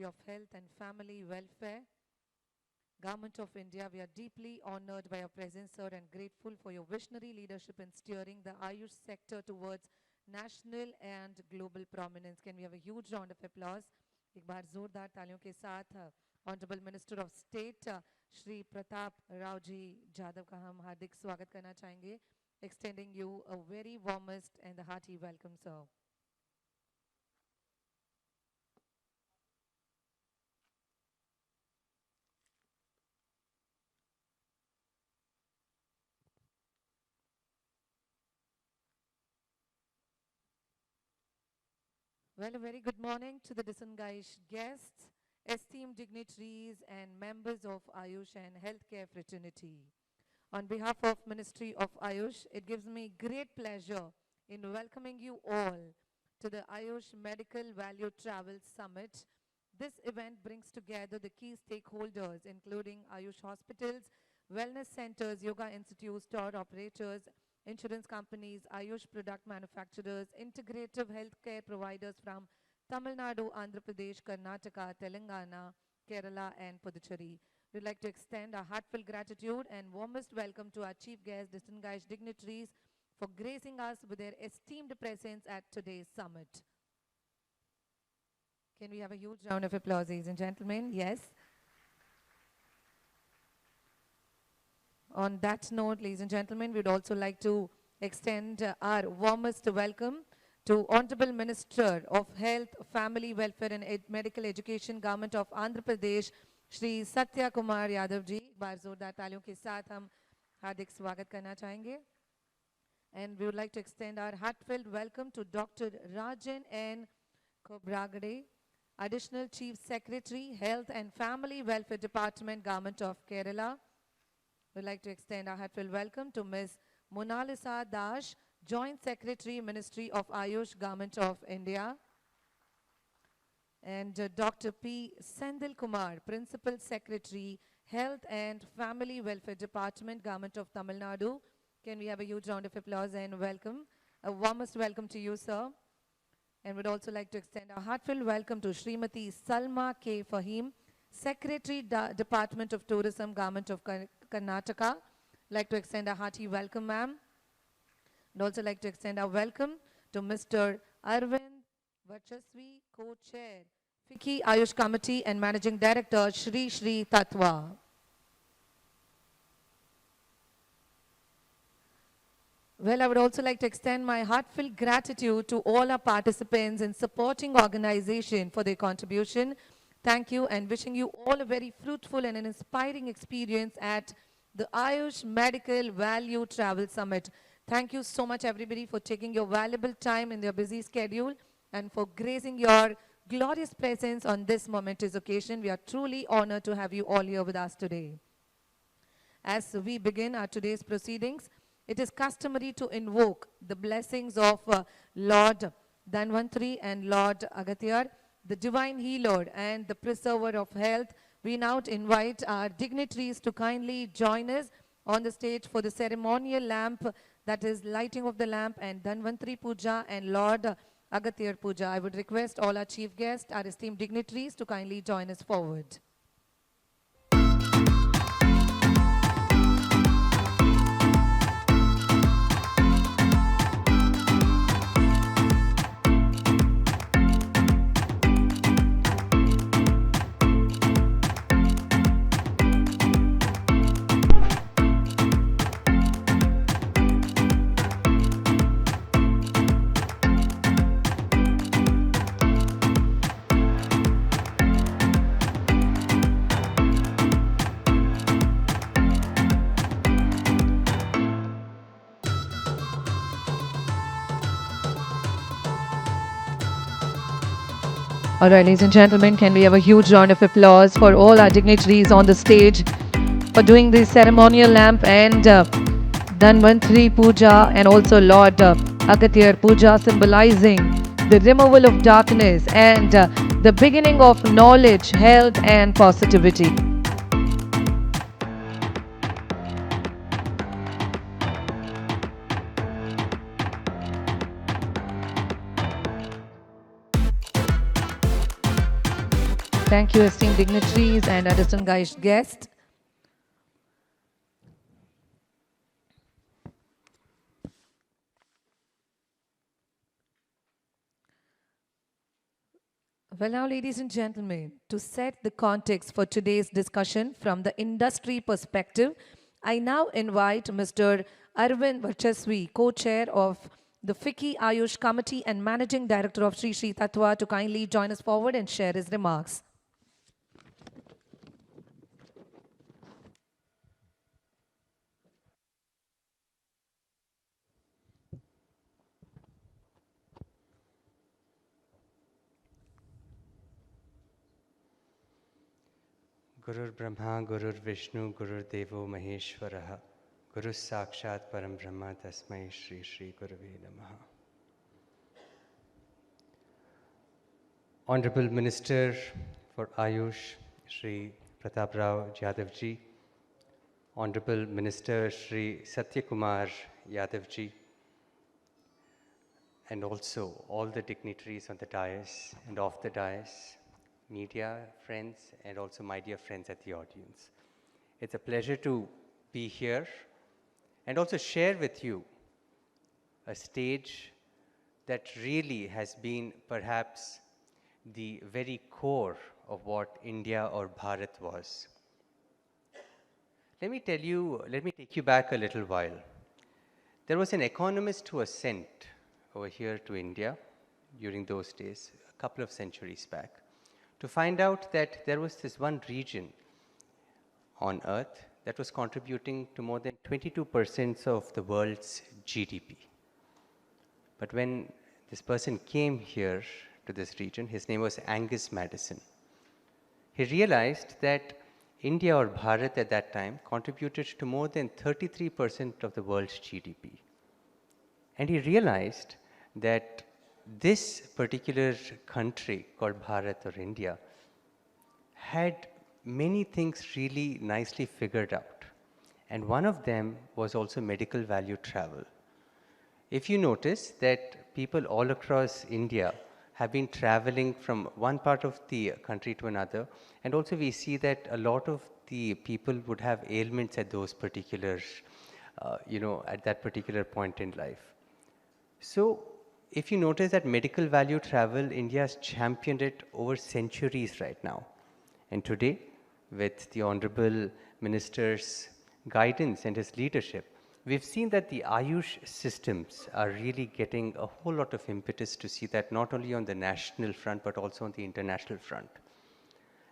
Ministry of Health and Family Welfare, Government of India, we are deeply honored by your presence, sir, and grateful for your visionary leadership in steering the Ayush sector towards national and global prominence. Can we have a huge round of applause? एक बार जोरदार तालियों के साथ Honorable Minister of State Shri Pratap Rao ji Jadhav का हम हार्दिक स्वागत करना चाहेंगे. Extending you a very warmest and a hearty welcome, sir. Well, a very good morning to the distinguished guests, esteemed dignitaries and members of Ayush and Healthcare fraternity. On behalf of Ministry of Ayush, it gives me great pleasure in welcoming you all to the Ayush Medical Value Travel Summit. This event brings together the key stakeholders including Ayush hospitals, wellness centers, yoga institutes, tour operators, insurance companies, Ayush product manufacturers, integrative healthcare providers from Tamil Nadu, Andhra Pradesh, Karnataka, Telangana, Kerala and Puducherry. We'd like to extend our heartfelt gratitude and warmest welcome to our chief guests, distinguished dignitaries, for gracing us with their esteemed presence at today's summit. Can we have a huge round of applause, ladies and gentlemen? Yes. On that note, ladies and gentlemen, we'd also like to extend our warmest welcome to Honorable Minister of Health, Family Welfare and Medical Education, Government of Andhra Pradesh, Shri Satya Kumar Yadav ji. एक बार जोरदार तालियों के साथ हम हार्दिक स्वागत करना चाहेंगे. And we would like to extend our heartfelt welcome to Dr. Rajan N. Kobragade, Additional Chief Secretary, Health and Family Welfare Department, Government of Kerala. We'd like to extend our heartfelt welcome to Ms. Monalisa Dash, Joint Secretary, Ministry of Ayush, Government of India. And Dr. P. Sendil Kumar, Principal Secretary, Health and Family Welfare Department, Government of Tamil Nadu. Can we have a huge round of applause and welcome? A warmest welcome to you, sir. And we'd also like to extend our heartfelt welcome to Srimati Salma K. Fahim, Secretary, Department of Tourism, Government of Karnataka. Like to extend a hearty welcome, ma'am. And also like to extend our welcome to Mr. Arvind Vachasvi, Co-Chair, FICCI Ayush Committee and Managing Director, Shri Shri Tatwa. Well, I would also like to extend my heartfelt gratitude to all our participants in supporting organization for their contribution. Thank you and wishing you all a very fruitful and an inspiring experience at the Ayush Medical Value Travel Summit. Thank you so much everybody for taking your valuable time in your busy schedule and for gracing your glorious presence on this momentous occasion. We are truly honored to have you all here with us today. As we begin our today's proceedings, it is customary to invoke the blessings of Lord Dhanvantari and Lord Agatyar, the divine healer and the preserver of health. We now invite our dignitaries to kindly join us on the stage for the ceremonial lamp, that is lighting of the lamp, and Dhanvantari Puja and Lord Agatyar Puja. I would request all our chief guests, our esteemed dignitaries, to kindly join us forward. All right, ladies and gentlemen, can we have a huge round of applause for all our dignitaries on the stage for doing the ceremonial lamp and Dhanvantari Puja and also Lord Agatyar Puja, symbolizing the removal of darkness and the beginning of knowledge, health and positivity. Thank you, esteemed dignitaries and our distinguished guests. Well, now, ladies and gentlemen, to set the context for today's discussion from the industry perspective, I now invite Mr. Arvind Varchaswi, co-chair of the FICCI Ayush Committee and Managing Director of Sri Sri Tattva, to kindly join us forward and share his remarks. Gurur Brahma, Gurur Vishnu, Gurur Devo Maheshwaraha, Guru Sakshat Param Brahma Tasmai Shri Shri Gurave Namaha. Honorable Minister for Ayush, Shri PratapraoJadhav ji, Honorable Minister Shri Satyakumar Yadav ji, and also all the dignitaries on the dais and off the dais, media friends, and also my dear friends at the audience. It's a pleasure to be here and also share with you a stage that really has been perhaps the very core of what India or Bharat was. Let me take you back a little while. There was an economist who was sent over here to India during those days, a couple of centuries back, to find out that there was this one region on earth that was contributing to more than 22% of the world's GDP. But when this person came here to this region, his name was Angus Madison. He realized that India or Bharat at that time contributed to more than 33% of the world's GDP. And he realized that this particular country called Bharat or India had many things really nicely figured out. And one of them was also medical value travel. If you notice that people all across India have been traveling from one part of the country to another, and also we see that a lot of the people would have ailments at those particular, at that particular point in life. So if you notice that medical value travel, India has championed it over centuries right now. And today, with the Honorable Minister's guidance and his leadership, we've seen that the Ayush systems are really getting a whole lot of impetus to see that not only on the national front, but also on the international front.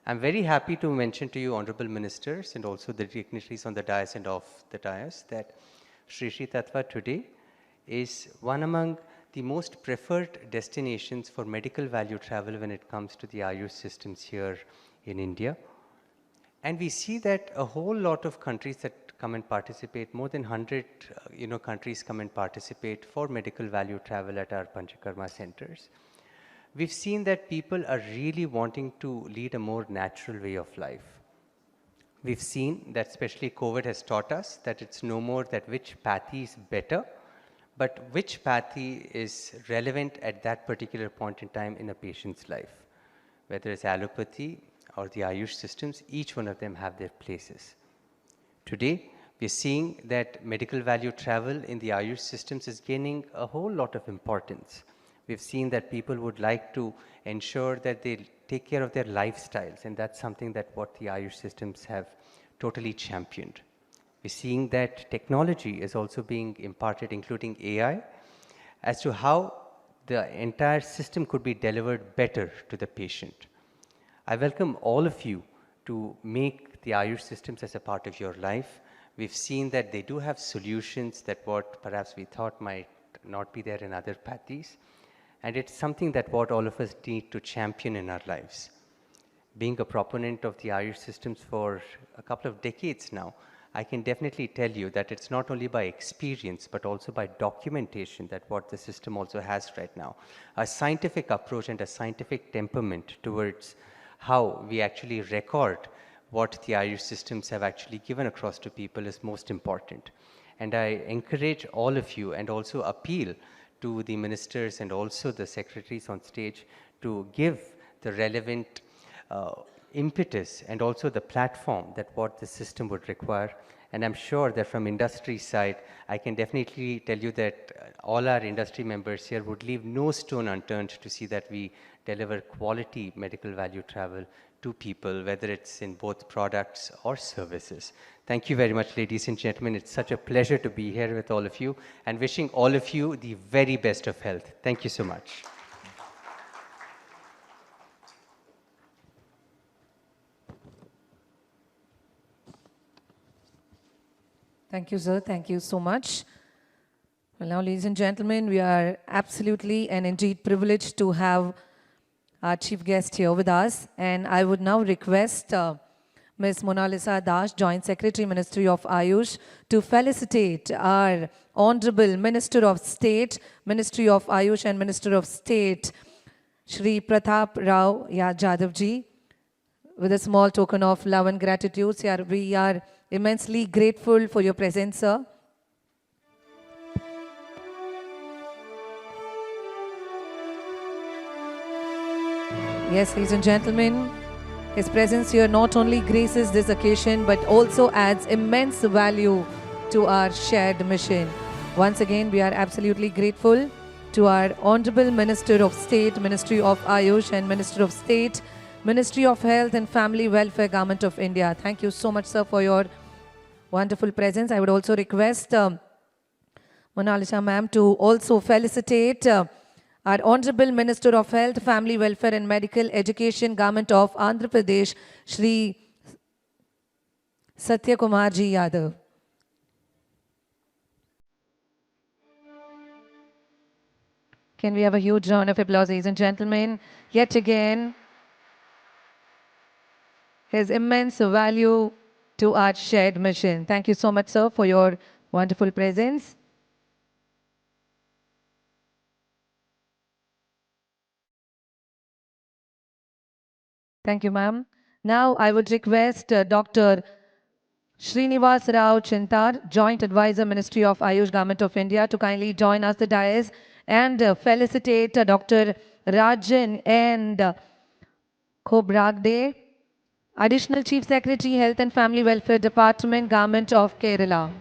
I'm very happy to mention to you, Honorable Ministers, and also the dignitaries on the dais and off the dais, that Sri Sri Tattva today is one among the most preferred destinations for medical value travel when it comes to the Ayush systems here in India. And we see that a whole lot of countries that come and participate, more than 100 countries come and participate for medical value travel at our Panchakarma centers. We've seen that people are really wanting to lead a more natural way of life. We've seen that especially COVID has taught us that it's no more that which pathy is better, but which pathy is relevant at that particular point in time in a patient's life. Whether it's allopathy or the Ayush systems, each one of them have their places. Today, we're seeing that medical value travel in the Ayush systems is gaining a whole lot of importance. We've seen that people would like to ensure that they take care of their lifestyles, and that's something that what the Ayush systems have totally championed. We're seeing that technology is also being imparted, including AI, as to how the entire system could be delivered better to the patient. I welcome all of you to make the Ayush systems as a part of your life. We've seen that they do have solutions that what perhaps we thought might not be there in other paths. And it's something that what all of us need to champion in our lives. Being a proponent of the Ayush systems for a couple of decades now, I can definitely tell you that it's not only by experience, but also by documentation that what the system also has right now. A scientific approach and a scientific temperament towards how we actually record what the Ayush systems have actually given across to people is most important. And I encourage all of you and also appeal to the ministers and also the secretaries on stage to give the relevant impetus and also the platform that what the system would require. And I'm sure that from industry side, I can definitely tell you that all our industry members here would leave no stone unturned to see that we deliver quality medical value travel to people, whether it's in both products or services. Thank you very much, ladies and gentlemen. It's such a pleasure to be here with all of you and wishing all of you the very best of health. Thank you so much. Thank you, sir. Thank you so much. Well, now, ladies and gentlemen, we are absolutely and indeed privileged to have our chief guest here with us. And I would now request Ms. Mona Lisa Das, Joint Secretary, Ministry of Ayush, to felicitate our Honorable Minister of State, Ministry of Ayush and Minister of State, Shri PratapraoJadhav ji, with a small token of love and gratitude. We are immensely grateful for your presence, sir. Yes, ladies and gentlemen, his presence here not only graces this occasion, but also adds immense value to our shared mission. Once again, we are absolutely grateful to our Honorable Minister of State, Ministry of Ayush and Minister of State, Ministry of Health and Family Welfare, Government of India. Thank you so much, sir, for your wonderful presence. I would also request Mona Lisa ma'am to also felicitate our Honorable Minister of Health, Family Welfare and Medical Education, Government of Andhra Pradesh, Shri Satyakumar ji Yadav. Can we have a huge round of applause, ladies and gentlemen? Yet again, his immense value to our shared mission. Thank you so much, sir, for your wonderful presence. Thank you, ma'am. Now I would request Dr. Srinivas Rao Chintar, Joint Advisor, Ministry of Ayush, Government of India, to kindly join us the dais and felicitate Dr. Rajan and Khobragde, Additional Chief Secretary, Health and Family Welfare Department, Government of Kerala.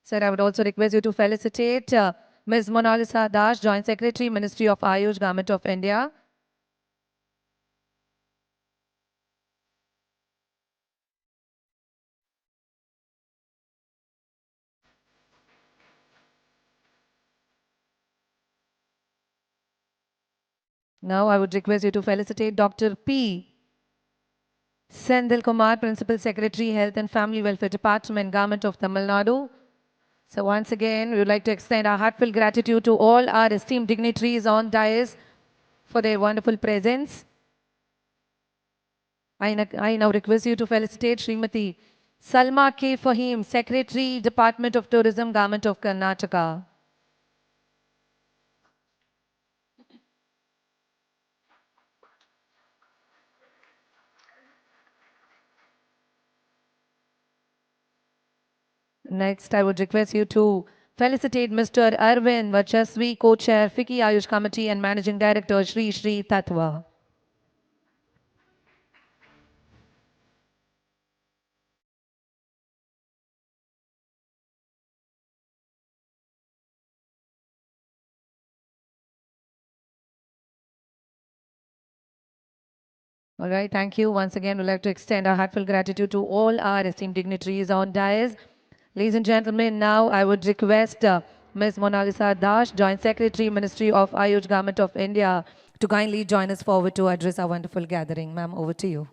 Sir, I would also request you to felicitate Ms. Mona Lisa Das, Joint Secretary, Ministry of Ayush, Government of India. Now I would request you to felicitate Dr. P. Sendil Kumar, Principal Secretary, Health and Family Welfare Department, Government of Tamil Nadu. So once again, we would like to extend our heartfelt gratitude to all our esteemed dignitaries on dais for their wonderful presence. I now request you to felicitate Srimati Salma K. Fahim, Secretary, Department of Tourism, Government of Karnataka. Next, I would request you to felicitate Mr. Arvind Vachasvi, Co-Chair, FICCI Ayush Committee and Managing Director, Shri Shri Tatwa. All right, thank you. Once again, we'd like to extend our heartfelt gratitude to all our esteemed dignitaries on dais. Ladies and gentlemen, now I would request Ms. Mona Lisa Das, Joint Secretary, Ministry of Ayush, Government of India, to kindly join us forward to address our wonderful gathering. Ma'am, over to you.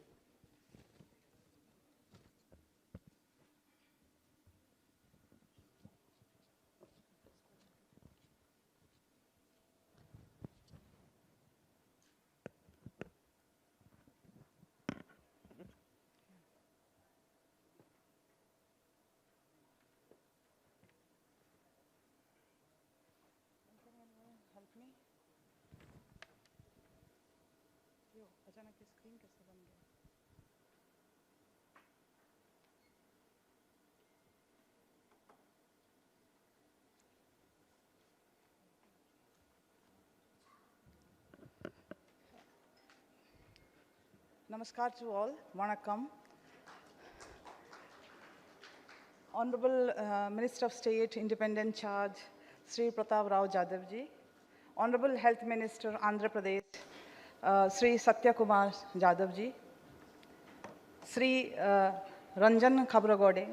Namaskar to all. Vanakkam. Honorable Minister of State, Independent Charge, Sri PratapraoJadhav ji. Honorable Health Minister, Andhra Pradesh, Sri Satyakumar Jadhav ji. Sri Ranjan Khabragode,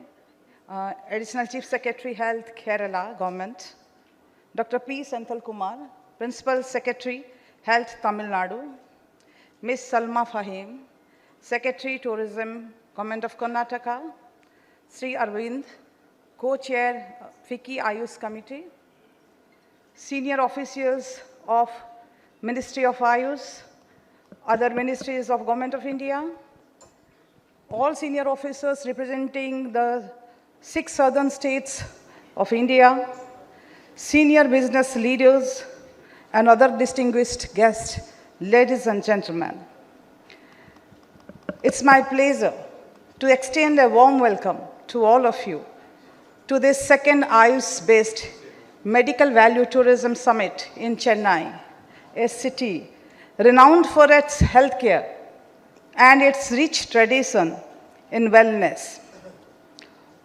Additional Chief Secretary Health, Kerala Government. Dr. P. Senthil Kumar, Principal Secretary Health, Tamil Nadu. Ms. Salma Fahim, Secretary Tourism, Government of Karnataka. Sri Arvind, Co-Chair, FICCI Ayush Committee. Senior officials of Ministry of Ayush, other ministries of Government of India, all senior officers representing the 6 southern states of India, senior business leaders, and other distinguished guests, ladies and gentlemen. It's my pleasure to extend a warm welcome to all of you to this second Ayush-based Medical Value Tourism Summit in Chennai, a city renowned for its healthcare and its rich tradition in wellness.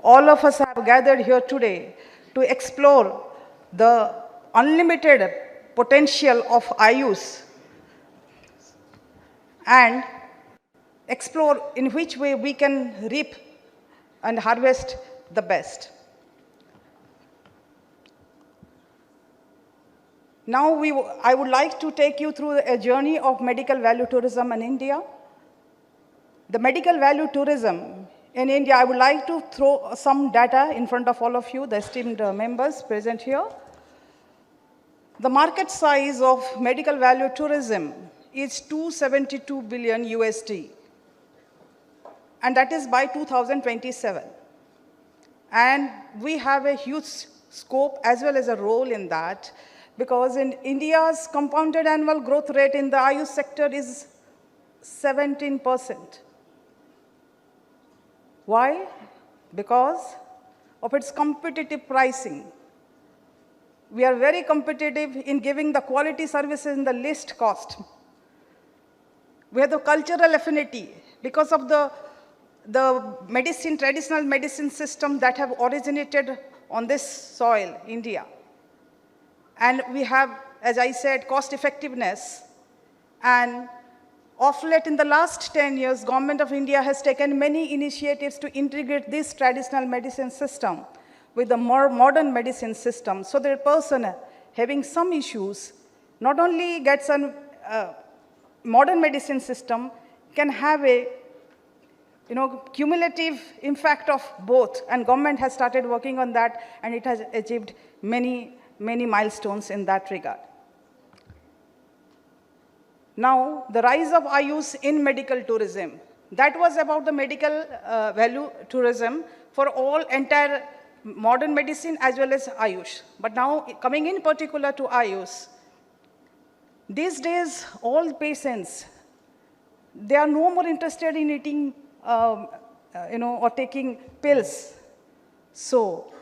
All of us have gathered here today to explore the unlimited potential of Ayush and explore in which way we can reap and harvest the best. Now I would like to take you through a journey of medical value tourism in India. The medical value tourism in India, I would like to throw some data in front of all of you, the esteemed members present here. The market size of medical value tourism is 272 billion USD, and that is by 2027. And we have a huge scope as well as a role in that, because in India's compounded annual growth rate in the Ayush sector is 17%. Why? Because of its competitive pricing. We are very competitive in giving the quality services in the least cost. We have the cultural affinity because of the traditional medicine system that have originated on this soil, India. And we have, as I said, cost effectiveness. And of late, in the last 10 years, Government of India has taken many initiatives to integrate this traditional medicine system with the more modern medicine system, so that a person having some issues not only gets a modern medicine system, can have a cumulative impact of both. And government has started working on that, and it has achieved many milestones in that regard. Now, the rise of Ayush in medical tourism. That was about the medical value tourism for all entire modern medicine as well as Ayush. But now, coming in particular to Ayush, these days, all patients, they are no more interested in eating, or taking pills. So,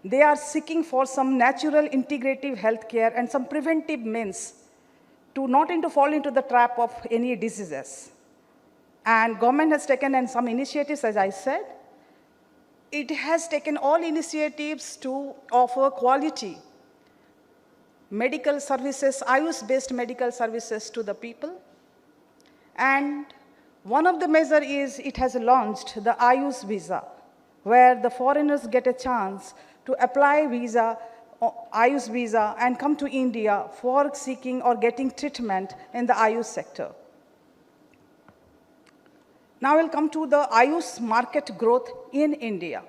they are seeking for some natural integrative healthcare and some preventive means to not fall into the trap of any diseases. And government has taken some initiatives, as I said. It has taken all initiatives to offer quality medical services, Ayush-based medical services to the people. And one of the measures is it has launched the Ayush visa, where the foreigners get a chance to apply visa, Ayush visa, and come to India for seeking or getting treatment in the Ayush sector. Now we'll come to the Ayush market growth in India.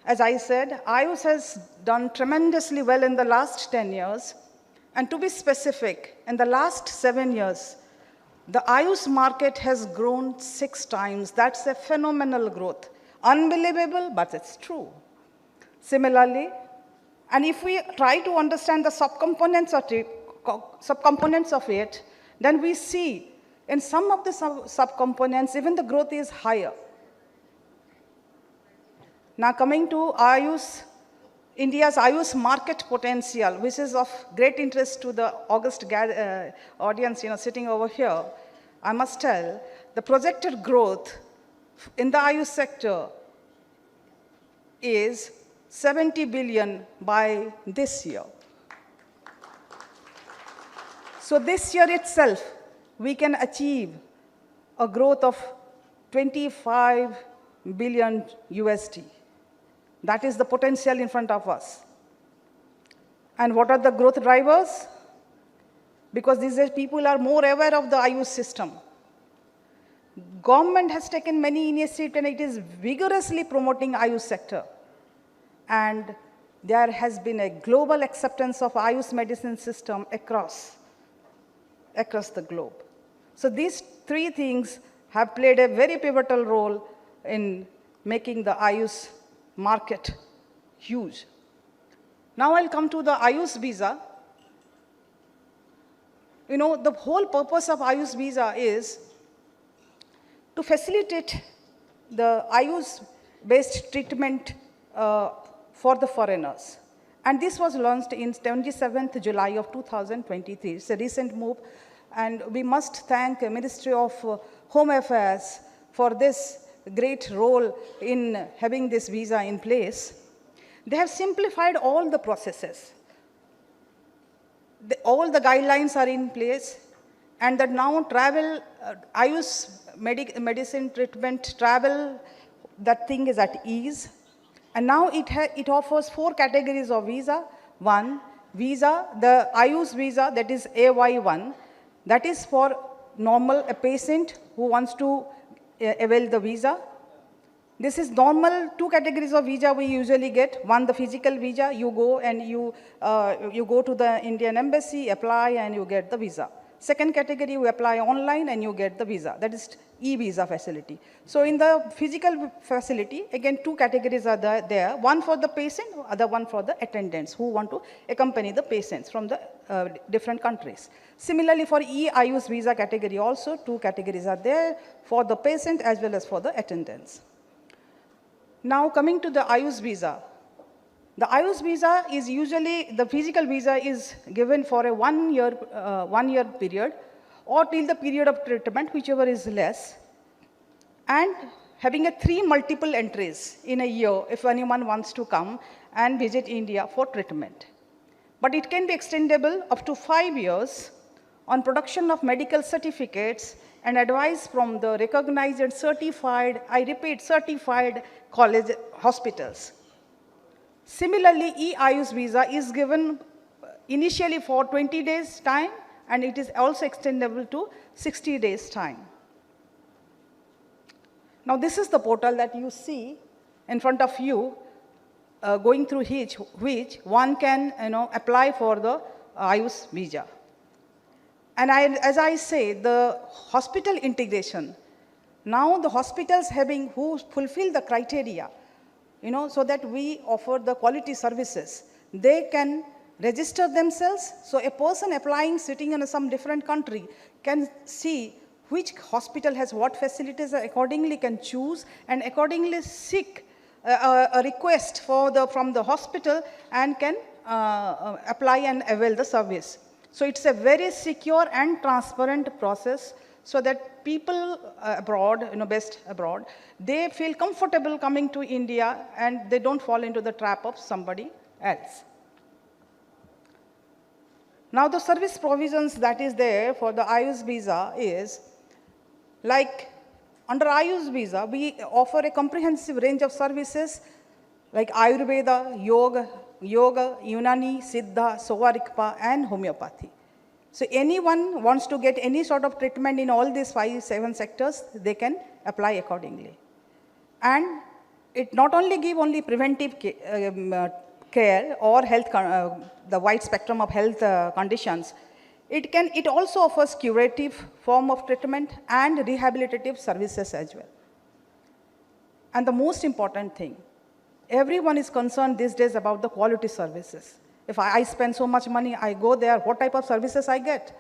As I said, Ayush has done tremendously well in the last 10 years. And to be specific, in the last 7 years, the Ayush market has grown 6 times. That's a phenomenal growth. Unbelievable, but it's true. Similarly, and if we try to understand the subcomponents of it, then we see in some of the subcomponents, even the growth is higher. Now coming to Ayush, India's Ayush market potential, which is of great interest to the august audience sitting over here. I must tell, the projected growth in the Ayush sector is 70 billion by this year. So this year itself, we can achieve a growth of 25 billion USD. That is the potential in front of us. And what are the growth drivers? Because these people are more aware of the Ayush system. Government has taken many initiatives and it is vigorously promoting Ayush sector. And there has been a global acceptance of Ayush medicine system across the globe. So these three things have played a very pivotal role in making the Ayush market huge. Now I'll come to the Ayush visa. You know, the whole purpose of Ayush visa is to facilitate the Ayush-based treatment for the foreigners. And this was launched in 27th July of 2023. It's a recent move. And we must thank the Ministry of Home Affairs for this great role in having this visa in place. They have simplified all the processes. All the guidelines are in place, and that now travel, Ayush medicine treatment travel, that thing is at ease. And now it offers 4 categories of visa. One, visa, the Ayush visa, that is AY1, that is for normal, a patient who wants to avail the visa. This is normal 2 categories of visa we usually get. One, the physical visa, you go and you go to the Indian embassy, apply and you get the visa. Second category, you apply online and you get the visa. That is e-visa facility. So in the physical facility, again 2 categories are there. One for the patient, other one for the attendants who want to accompany the patients from the different countries. Similarly, for e-Ayush visa category also, 2 categories are there for the patient as well as for the attendants. Now coming to the Ayush visa. The Ayush visa is usually, the physical visa is given for a 1 year period or till the period of treatment, whichever is less, and having a 3 multiple entries in a year if anyone wants to come and visit India for treatment. But it can be extendable up to 5 years on production of medical certificates and advice from the recognized and certified, I repeat, certified college hospitals. Similarly, e-Ayush visa is given initially for 20 days time, and it is also extendable to 60 days time. Now this is the portal that you see in front of you, going through which one can apply for the Ayush visa. And as I say, the hospital integration, now the hospitals who fulfill the criteria, so that we offer the quality services, they can register themselves. So a person applying sitting in some different country can see which hospital has what facilities, accordingly can choose and accordingly seek a request from the hospital and can apply and avail the service. So it's a very secure and transparent process so that people abroad, based abroad, they feel comfortable coming to India and they don't fall into the trap of somebody else. Now the service provisions that is there for the Ayush visa is, like under Ayush visa, we offer a comprehensive range of services like Ayurveda, Yoga, Unani, Siddha, Sovarikpa, and homeopathy. So anyone wants to get any sort of treatment in all these 5-7 sectors, they can apply accordingly. And it not only give only preventive care or health, the wide spectrum of health conditions, it also offers curative form of treatment and rehabilitative services as well. And the most important thing, everyone is concerned these days about the quality services. If I spend so much money, I go there, what type of services I get?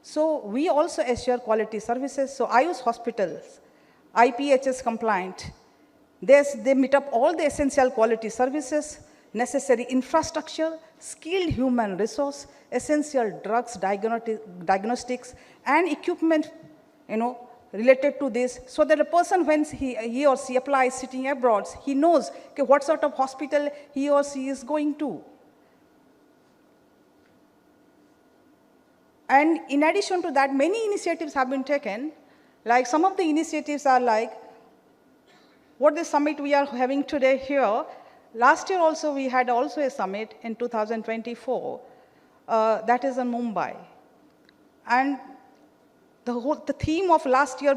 So we also assure quality services. So Ayush hospitals, IPHS compliant, they meet up all the essential quality services, necessary infrastructure, skilled human resource, essential drugs, diagnostics, and equipment related to this, so that a person, when he or she applies sitting abroad, he knows okay, what sort of hospital he or she is going to. And in addition to that, many initiatives have been taken. Like some of the initiatives are like what the summit we are having today here. Last year also we had also a summit in 2024, that is in Mumbai. And the theme of last year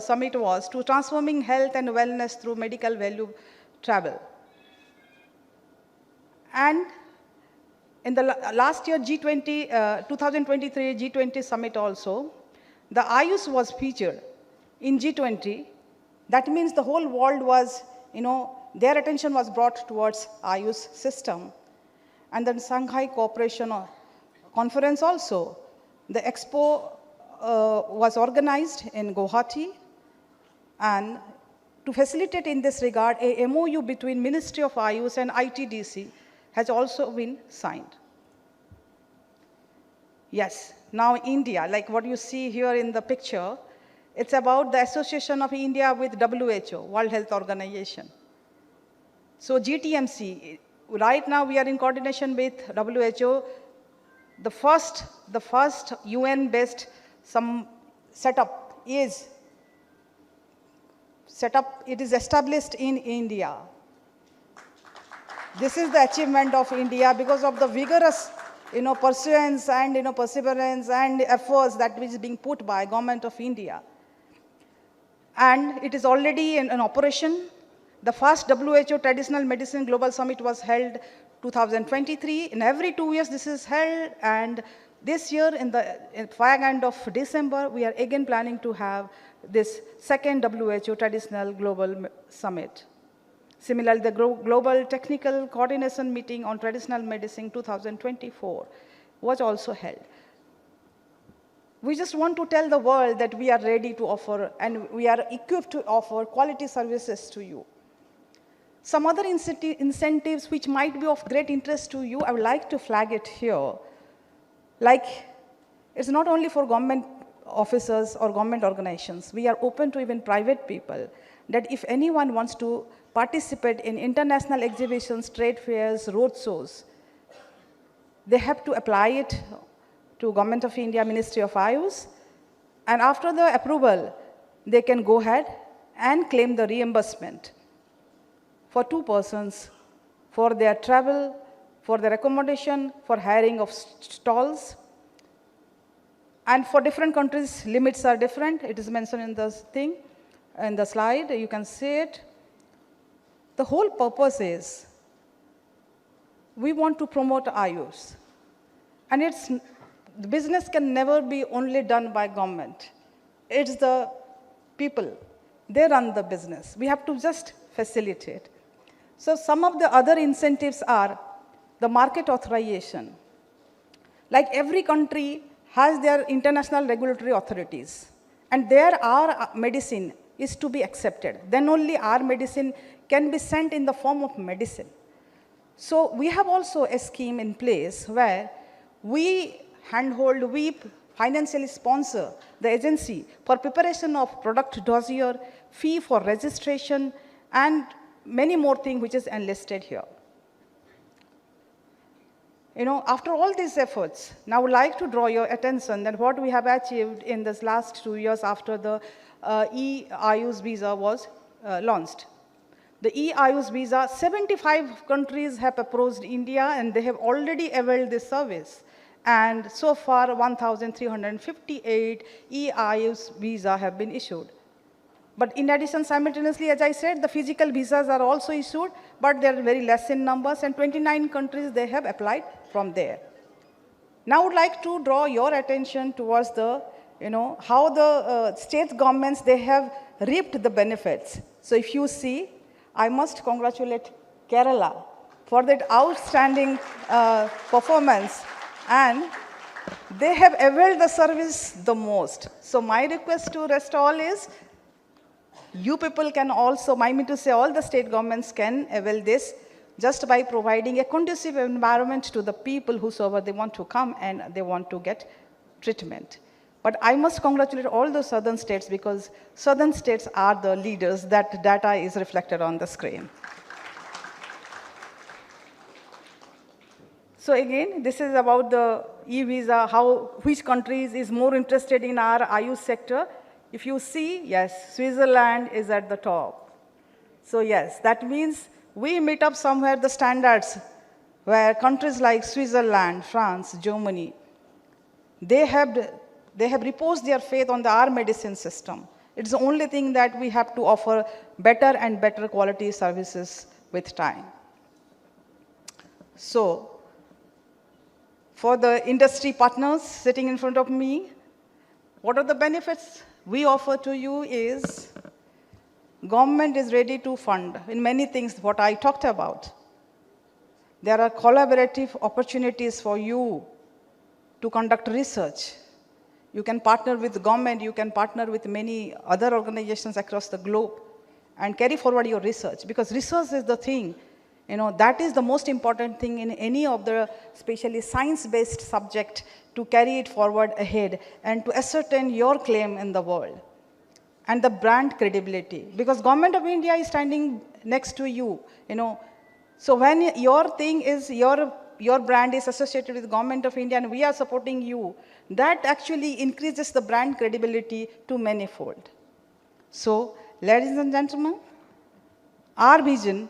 summit was to transforming health and wellness through medical value travel. And in the last year G20, 2023 G20 summit also, the Ayush was featured in G20. That means the whole world was, their attention was brought towards Ayush system. And then Shanghai Cooperation Conference also, the expo was organized in Guwahati, and to facilitate in this regard, a MOU between Ministry of Ayush and ITDC has also been signed. Yes, now India, like what you see here in the picture, it's about the association of India with WHO, World Health Organization. So GTMC, right now we are in coordination with WHO. The first UN-based setup is established in India. This is the achievement of India because of the vigorous pursuance and perseverance and efforts that is being put by Government of India. And it is already in operation. The first WHO Traditional Medicine Global Summit was held 2023. In every 2 years this is held, and this year in the fag end of December, we are again planning to have this second WHO Traditional Global Summit. Similarly, the Global Technical Coordination Meeting on Traditional Medicine 2024 was also held. We just want to tell the world that we are ready to offer and we are equipped to offer quality services to you. Some other incentives which might be of great interest to you, I would like to flag it here. Like, it's not only for government officers or government organizations. We are open to even private people, that if anyone wants to participate in international exhibitions, trade fairs, road shows, they have to apply it to Government of India, Ministry of Ayush, and after the approval, they can go ahead and claim the reimbursement for 2 persons for their travel, for their accommodation, for hiring of stalls. And for different countries, limits are different. It is mentioned in the thing, in the slide, you can see it. The whole purpose is, we want to promote Ayush. And the business can never be only done by government. It's the people. They run the business. We have to just facilitate. So some of the other incentives are the market authorization. Like every country has their international regulatory authorities, and there our medicine is to be accepted. Then only our medicine can be sent in the form of medicine. So we have also a scheme in place where we handhold, we financially sponsor the agency for preparation of product dossier, fee for registration, and many more things which is enlisted here. After all these efforts, now I would like to draw your attention that what we have achieved in this last 2 years after the e-Ayush visa was launched. The e-Ayush visa, 75 countries have approached India and they have already availed this service. And so far, 1,358 e-Ayush visa have been issued. But in addition, simultaneously, as I said, the physical visas are also issued, but they are very less in numbers, and 29 countries they have applied from there. Now I would like to draw your attention towards the, how the state governments, they have reaped the benefits. So if you see, I must congratulate Kerala for that outstanding performance, and they have availed the service the most. So my request to rest all is, you people can also, I mean to say all the state governments can avail this just by providing a conducive environment to the people whosoever they want to come and they want to get treatment. But I must congratulate all the southern states because southern states are the leaders. That data is reflected on the screen. So again, this is about the e-visa, which countries is more interested in our Ayush sector. If you see, yes, Switzerland is at the top. So yes, that means we meet up somewhere the standards where countries like Switzerland, France, Germany, they have reposed their faith on our medicine system. It's the only thing that we have to offer better and better quality services with time. So, for the industry partners sitting in front of me, what are the benefits we offer to you is government is ready to fund in many things what I talked about. There are collaborative opportunities for you to conduct research. You can partner with the government, you can partner with many other organizations across the globe and carry forward your research because research is the thing. That is the most important thing in any of the especially science-based subject to carry it forward ahead and to ascertain your claim in the world. And the brand credibility, because Government of India is standing next to you, So when your thing is, your brand is associated with Government of India and we are supporting you, that actually increases the brand credibility to manifold. So, ladies and gentlemen, our vision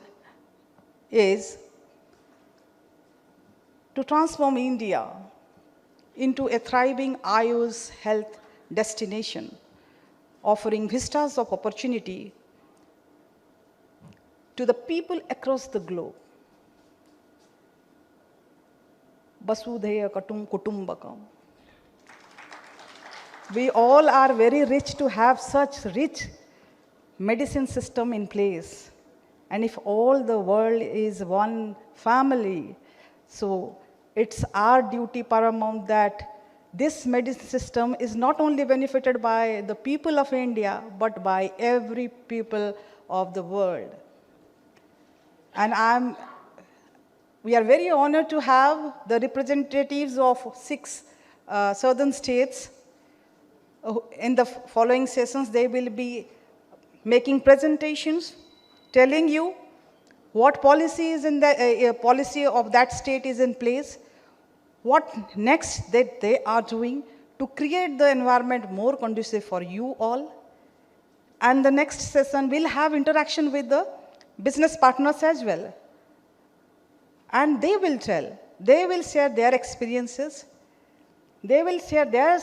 is to transform India into a thriving Ayush health destination, offering vistas of opportunity to the people across the globe. Vasudhaiya Kutumbakam. We all are very rich to have such rich medicine system in place. And if all the world is one family, so it's our duty paramount that this medicine system is not only benefited by the people of India, but by every people of the world. And we are very honored to have the representatives of 6 southern states. In the following sessions, they will be making presentations, telling you what policy is in the policy of that state is in place, what next that they are doing to create the environment more conducive for you all. And the next session will have interaction with the business partners as well. And they will share their experiences, they will share their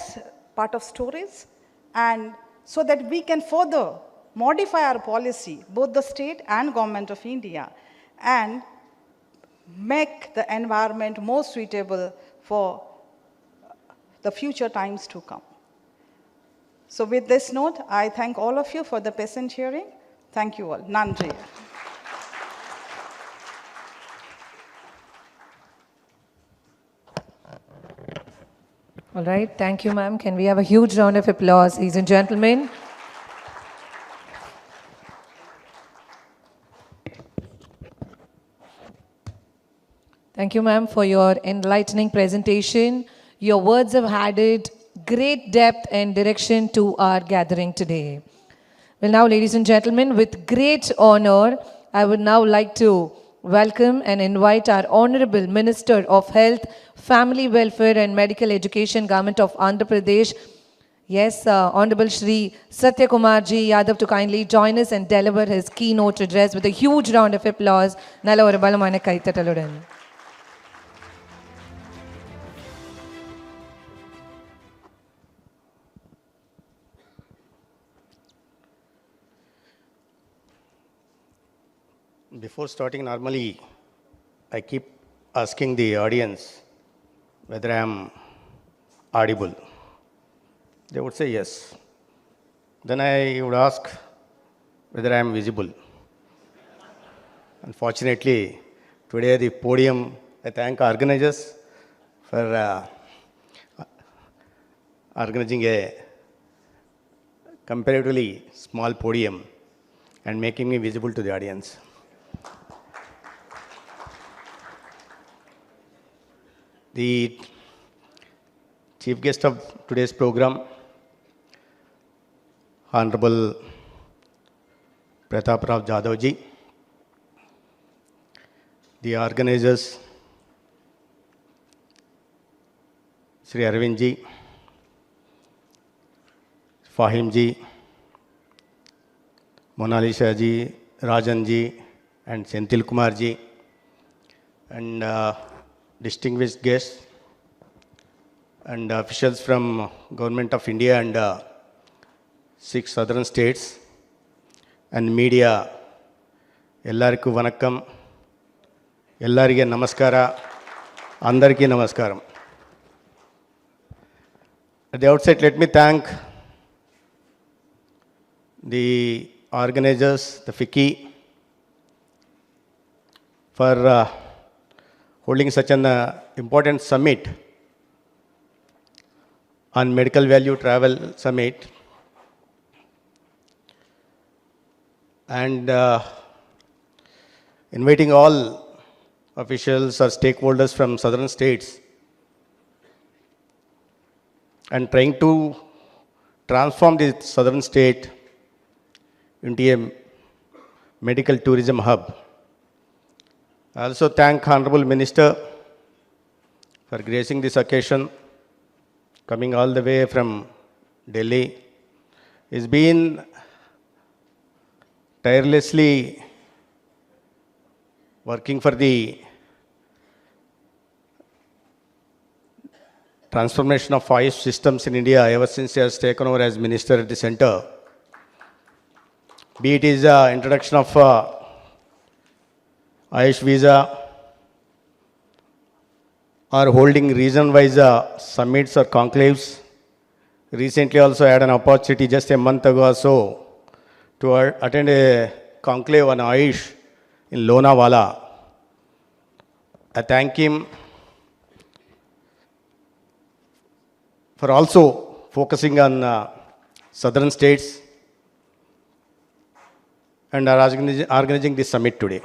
part of stories, and so that we can further modify our policy, both the state and Government of India, and make the environment more suitable for the future times to come. So with this note, I thank all of you for the patient hearing. Thank you all. Nandri. All right, thank you, ma'am. Can we have a huge round of applause, ladies and gentlemen? Thank you, ma'am, for your enlightening presentation. Your words have added great depth and direction to our gathering today. Well, now, ladies and gentlemen, with great honor, I would now like to welcome and invite our Honorable Minister of Health, Family Welfare and Medical Education, Government of Andhra Pradesh. Yes, Honorable Shri Satya Kumar Ji Yadav to kindly join us and deliver his keynote address with a huge round of applause. Nalla oru balamana kaitataludan. Before starting, normally I keep asking the audience whether I am audible. They would say yes. Then I would ask whether I am visible. Unfortunately, today at the podium, I thank organizers for organizing a comparatively small podium and making me visible to the audience. The chief guest of today's program, Honorable PratapraoJadhav ji, the organizers, Sri Arvind ji, Fahim ji, Monalisha ji, Rajan ji, and Senthil Kumar ji, and distinguished guests, and officials from Government of India and 6 southern states, and media, Ellarku Vanakkam, Ellarige Namaskara, Andariki Namaskaram. At the outset, let me thank the organizers, the FICCI, for holding such an important summit on Medical Value Travel Summit, and inviting all officials or stakeholders from southern states and trying to transform the southern state into a medical tourism hub. I also thank Honorable Minister for gracing this occasion, coming all the way from Delhi. He's been tirelessly working for the transformation of Ayush systems in India ever since he has taken over as minister at the center. Be it his introduction of Ayush visa, or holding region-wise summits or conclaves. Recently also had an opportunity just a month ago or so to attend a conclave on Ayush in Lonavala. I thank him for also focusing on southern states and are organizing this summit today.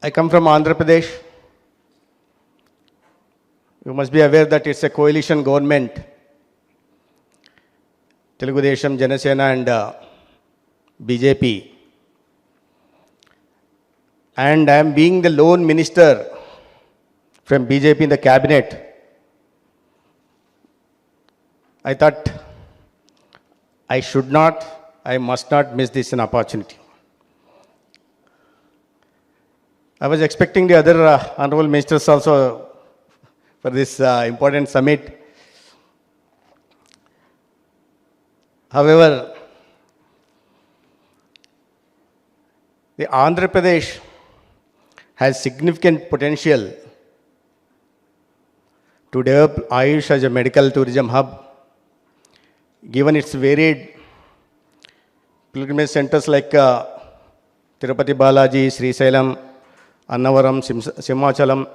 I come from Andhra Pradesh. You must be aware that it's a coalition government. Telugu Desam, Janasena and BJP. And I am being the lone minister from BJP in the cabinet. I thought I must not miss this an opportunity. I was expecting the other honorable ministers also for this important summit. However, the Andhra Pradesh has significant potential to develop Ayush as a medical tourism hub, given its varied pilgrimage centers like Tirupati Balaji, Sri Sailam, Annavaram, Simhachalam,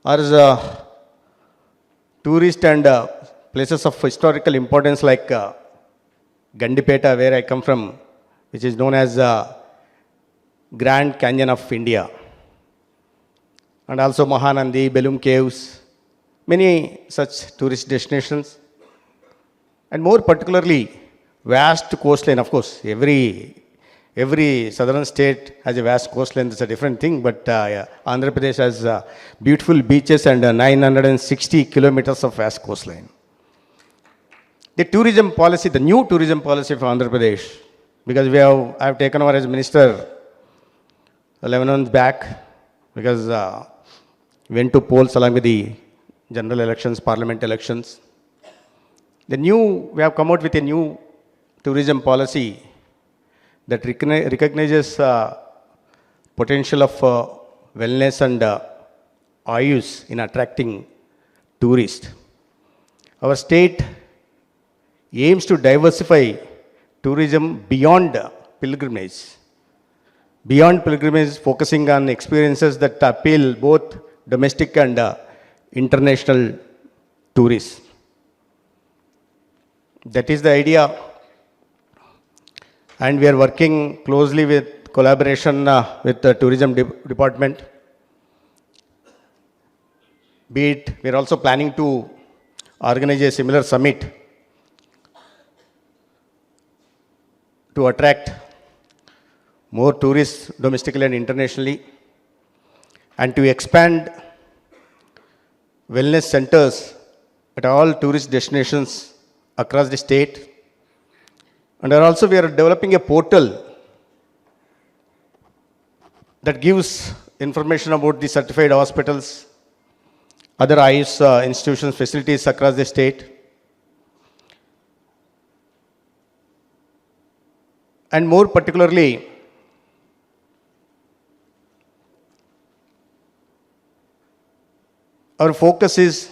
or tourist and places of historical importance like Gandipeta, where I come from, which is known as Grand Canyon of India, and also Mahanandi, Belum Caves, many such tourist destinations, and more particularly vast coastline. Of course, every southern state has a vast coastline. That's a different thing, but Andhra Pradesh has beautiful beaches and 960 kilometers of vast coastline. The tourism policy, the new tourism policy for Andhra Pradesh, because I have taken over as minister 11 months back, because went to polls along with the general elections, parliament elections. We have come out with a new tourism policy that recognizes potential of wellness and Ayush in attracting tourists. Our state aims to diversify tourism beyond pilgrimage. Beyond pilgrimage, focusing on experiences that appeal both domestic and international tourists. That is the idea. And we are working closely with collaboration with the tourism department. Be it, we are also planning to organize a similar summit to attract more tourists domestically and internationally, and to expand wellness centers at all tourist destinations across the state. And also we are developing a portal that gives information about the certified hospitals, other Ayush institutions, facilities across the state. And more particularly, our focus is,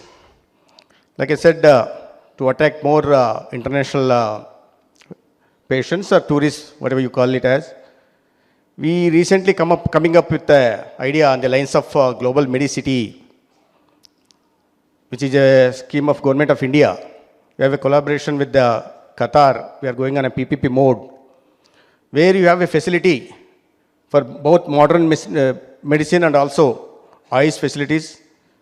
like I said, to attract more international patients or tourists, whatever you call it as. We recently coming up with the idea on the lines of Global Medicity, which is a scheme of Government of India. We have a collaboration with Qatar. We are going on a PPP mode, where you have a facility for both modern medicine and also Ayush facilities,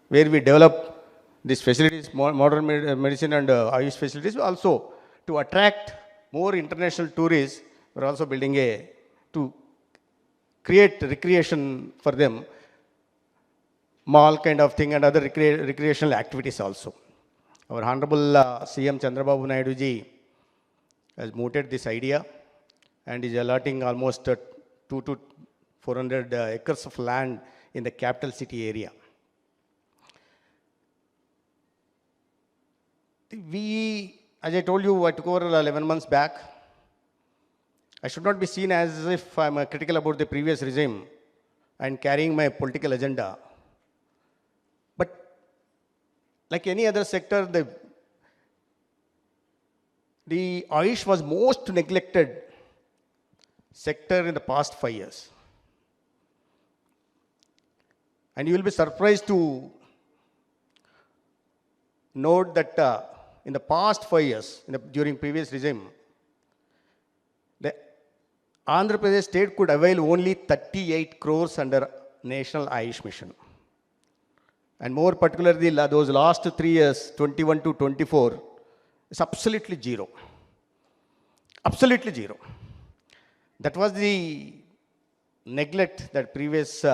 where we develop these facilities, modern medicine and Ayush facilities, also to attract more international tourists. We're also building to create recreation for them, mall kind of thing and other recreational activities also. Our Honorable CM Chandrababu Naidu ji has mooted this idea and is allotting almost 2 to 400 acres of land in the capital city area. As I told you, I took over 11 months back. I should not be seen as if I'm critical about the previous regime and carrying my political agenda. But like any other sector, the Ayush was most neglected sector in the past 5 years. And you will be surprised to note that in the past 5 years, during previous regime, the Andhra Pradesh state could avail only 38 crores under National Ayush Mission. And more particularly, those last 3 years, 21 to 24, is absolutely zero. Absolutely zero. That was the neglect that previous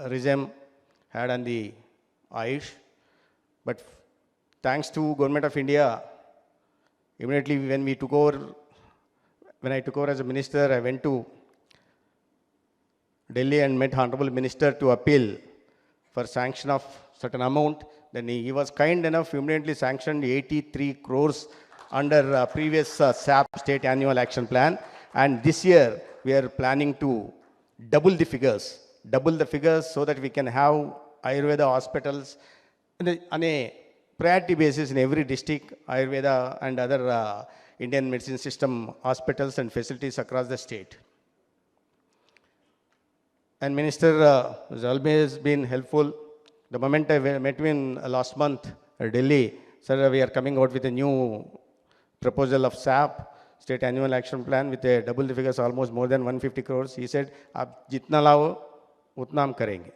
regime had on the Ayush. But thanks to Government of India, immediately when I took over as a minister, I went to Delhi and met Honorable Minister to appeal for sanction of certain amount. Then he was kind enough, immediately sanctioned 83 crores under previous SAP State Annual Action Plan. And this year, we are planning to double the figures so that we can have Ayurveda hospitals on a priority basis in every district, Ayurveda and other Indian medicine system hospitals and facilities across the state. And Minister has always been helpful. The moment I met him last month at Delhi, sir, we are coming out with a new proposal of SAP, State Annual Action Plan, with a double the figures, almost more than 150 crores. He said, "आप जितना लाओ, उतना हम करेंगे.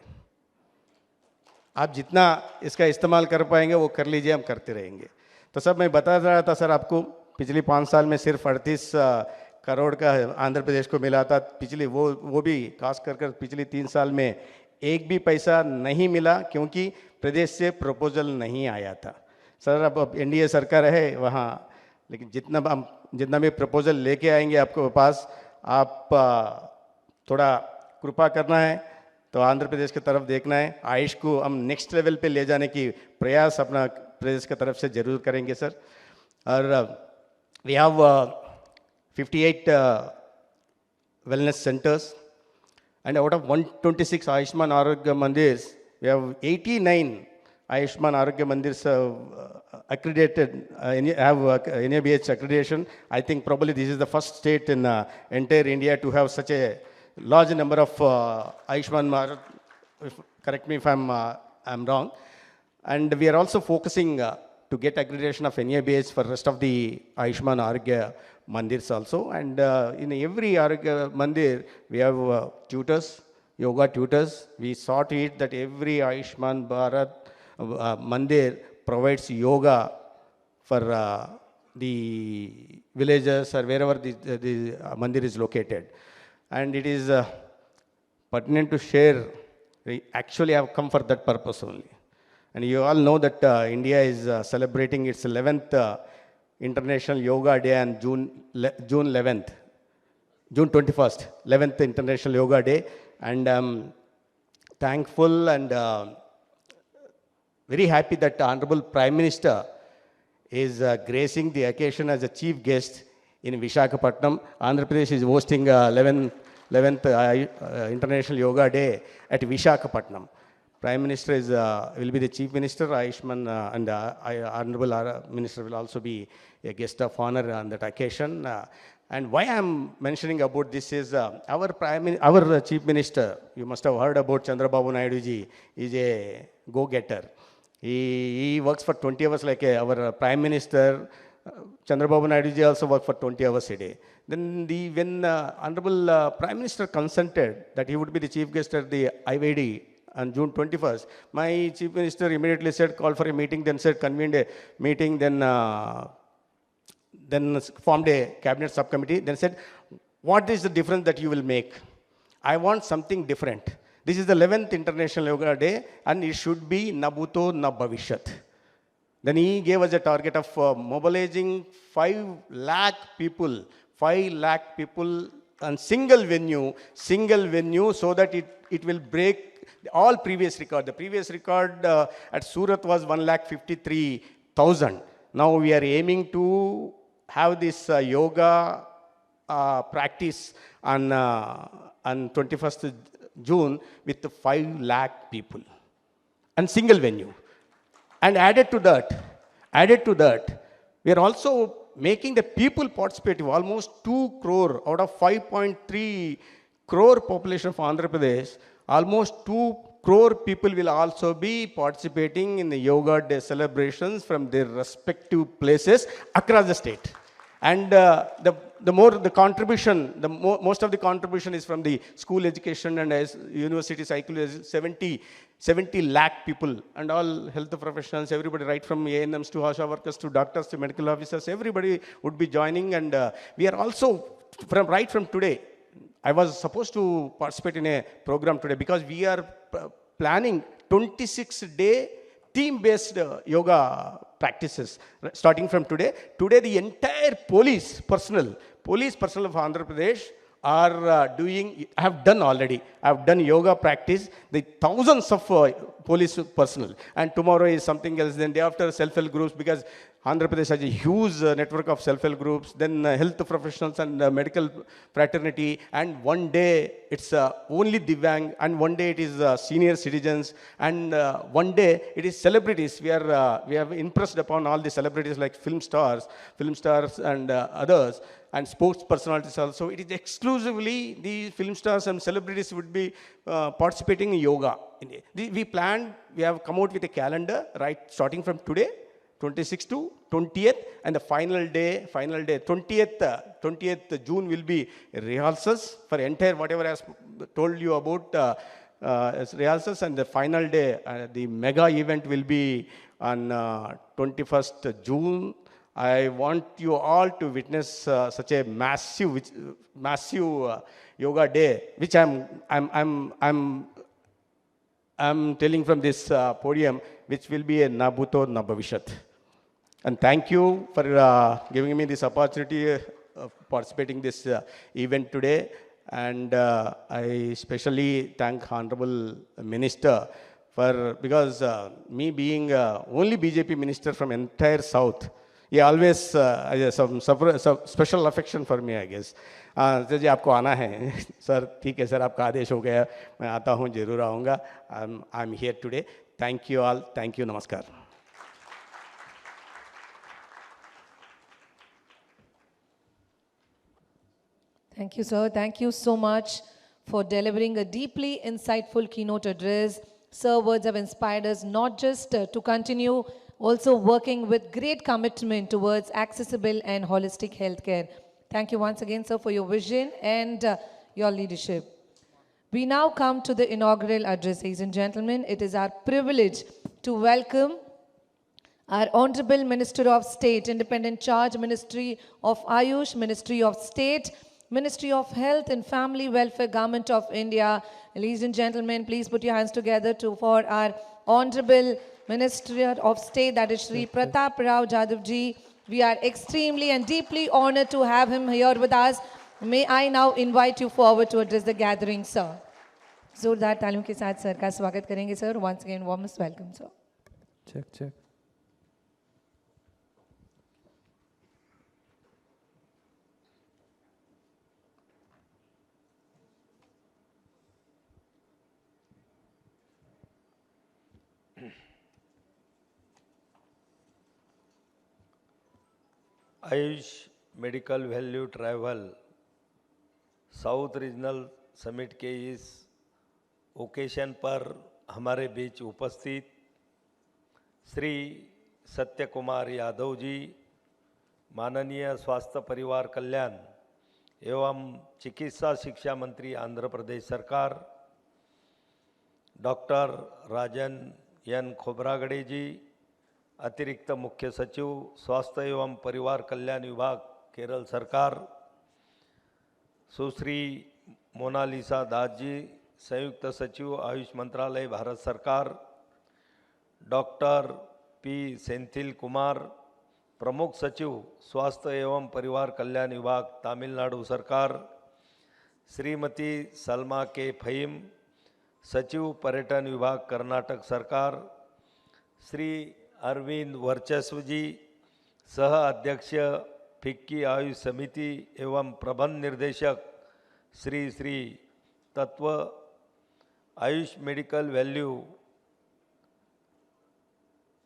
आप जितना इसका इस्तेमाल कर पाएंगे वो कर लीजिए, हम करते रहेंगे." तो सब मैं बता रहा था सर आपको, पिछले 5 साल में सिर्फ 38 करोड़ का आंध्र प्रदेश को मिला था. पिछले वो भी खास कर पिछले 3 साल में एक भी पैसा नहीं मिला, क्योंकि प्रदेश से प्रपोजल नहीं आया था. सर अब एनडीए सरकार है वहाँ, लेकिन जितना भी प्रपोजल लेके आएंगे आपको पास, आप थोड़ा कृपा करना है, तो आंध्र प्रदेश की तरफ देखना है. आयुष को हम नेक्स्ट लेवल पे ले जाने की प्रयास अपना प्रदेश की तरफ से जरूर करेंगे सर. और we have 58 wellness centers, and out of 126 Ayushman Arogya Mandirs, we have 89 Ayushman Arogya Mandirs accredited, have NABH accreditation. I think probably this is the first state in entire India to have such a large number of Ayushman, correct me if I'm wrong. And we are also focusing to get accreditation of NABH for rest of the Ayushman Arogya Mandirs also. And in every Arogya Mandir, we have tutors, yoga tutors. We saw to it that every Ayushman Bharat Mandir provides yoga for the villages or wherever the mandir is located. And it is pertinent to share. Actually, I have come for that purpose only. And you all know that India is celebrating its 11th International Yoga Day on June 11th. June 21st, 11th International Yoga Day. And I'm thankful and very happy that Honorable Prime Minister is gracing the occasion as a chief guest in Visakhapatnam. Andhra Pradesh is hosting 11th International Yoga Day at Visakhapatnam. Prime Minister will be the Chief Minister. Ayushman and Honorable Minister will also be a guest of honor on that occasion. And why I'm mentioning about this is our Chief Minister, you must have heard about Chandrababu Naidu ji, is a go-getter. He works for 20 hours like our Prime Minister. Chandrababu Naidu ji also works for 20 hours a day. Then when Honorable Prime Minister consented that he would be the chief guest at the IVD on June 21st, my Chief Minister immediately said, call for a meeting, then said, convened a meeting, then formed a cabinet subcommittee, then said, what is the difference that you will make? I want something different. This is the 11th International Yoga Day and it should be na bhuto na bhavishyat. Then he gave us a target of mobilizing 5 lakh people on single venue so that it will break all previous record. The previous record at Surat was 1,53,000. Now we are aiming to have this yoga practice on 21st June with 5 lakh people and single venue. And added to that, we are also making the people participative. Almost 2 crore out of 5.3 crore population of Andhra Pradesh, almost 2 crore people will also be participating in the Yoga Day celebrations from their respective places across the state. And most of the contribution is from the school education and as university psychology, 70 lakh people and all health professionals, everybody right from ANMs to ASHA workers to doctors to medical officers, everybody would be joining. And we are also, right from today, I was supposed to participate in a program today because we are planning 26-day team-based yoga practices starting from today. Today, the entire police personnel of Andhra Pradesh have done yoga practice, the thousands of police personnel. And tomorrow is something else, then day after self-help groups, because Andhra Pradesh has a huge network of self-help groups, then health professionals and medical fraternity, and one day it's only Divyang, and one day it is senior citizens, and one day it is celebrities. We have impressed upon all the celebrities like film stars and others, and sports personalities also. It is exclusively the film stars and celebrities would be participating in yoga. We have come out with a calendar, right, starting from today, 26th to 20th, and the final day, 20th June will be rehearsals for entire whatever I told you about rehearsals, and the final day, the mega event will be on 21st June. I want you all to witness such a massive yoga day, which I'm telling from this podium, which will be a na bhuto na bhavishyat. And thank you for giving me this opportunity of participating in this event today. And I especially thank Honorable Minister because me being only BJP minister from entire South, he always has some special affection for me, I guess. Sir ji आपको आना है sir, ठीक है sir, आपका आदेश हो गया, मैं आता हूँ, जरूर आऊँगा. I'm here today. Thank you all. Thank you. Namaskar. Thank you, sir. Thank you so much for delivering a deeply insightful keynote address. Sir, words have inspired us not just to continue also working with great commitment towards accessible and holistic healthcare. Thank you once again, sir, for your vision and your leadership. We now come to the inaugural address, ladies and gentlemen. It is our privilege to welcome Our Honorable Minister of State, Independent Charge, Ministry of Ayush, Ministry of State, Ministry of Health and Family Welfare, Government of India. Ladies and gentlemen, please put your hands together for our Honorable Minister of State, that is Shri PratapraoJadhav ji. We are extremely and deeply honored to have him here with us. May I now invite you forward to address the gathering, sir. जोरदार तालियों के साथ sir का स्वागत करेंगे sir. Once again, warmest welcome, sir. Check. Ayush medical value travel south regional summit के इस occasion पर हमारे बीच उपस्थित श्री सत्य कुमार यादव जी, माननीय स्वास्थ्य परिवार कल्याण एवं चिकित्सा शिक्षा मंत्री आंध्र प्रदेश सरकार, डॉक्टर राजन एन खोब्रागड़े जी, अतिरिक्त मुख्य सचिव स्वास्थ्य एवं परिवार कल्याण विभाग केरल सरकार, सुश्री मोनालिसा दास जी, संयुक्त सचिव आयुष मंत्रालय भारत सरकार, डॉक्टर पी सेंथिल कुमार, प्रमुख सचिव स्वास्थ्य एवं परिवार कल्याण विभाग तमिलनाडु सरकार, श्रीमती सलमा के फहीम, सचिव पर्यटन विभाग कर्नाटक सरकार, श्री अरविंद वर्चस्व जी, सह अध्यक्ष फिक्की आयुष समिति एवं प्रबंध निर्देशक श्री तत्व Ayush medical value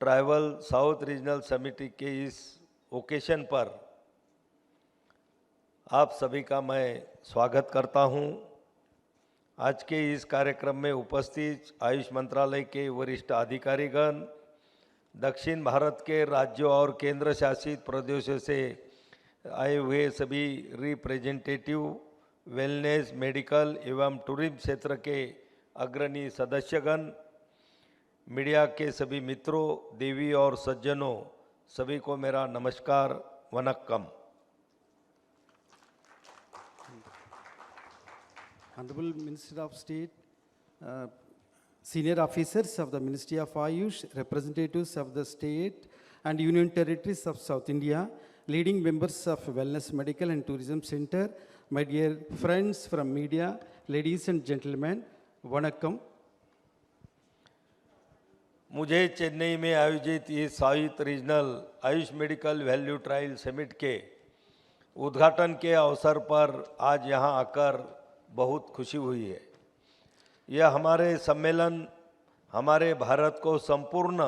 travel south regional समिति के इस ओकेशन पर आप सभी का मैं स्वागत करता हूं। आज के इस कार्यक्रम में उपस्थित आयुष मंत्रालय के वरिष्ठ अधिकारीगण, दक्षिण भारत के राज्यों और केंद्र शासित प्रदेशों से आए हुए सभी रिप्रेजेंटेटिव, वेलनेस, मेडिकल एवं टूरिज्म क्षेत्र के अग्रणी सदस्यगण, मीडिया के सभी मित्रों, देवी और सज्जनों, सभी को मेरा नमस्कार, Vanakkam. Honorable Minister of State, senior officers of the Ministry of Ayush, representatives of the state and union territories of South India, leading members of Wellness Medical and Tourism Center, my dear friends from media, ladies and gentlemen, vanakkam. मुझे चेन्नई में आयोजित इस south regional Ayush medical value trial summit के उद्घाटन के अवसर पर आज यहां आकर बहुत खुशी हुई है। यह हमारे सम्मेलन हमारे भारत को संपूर्ण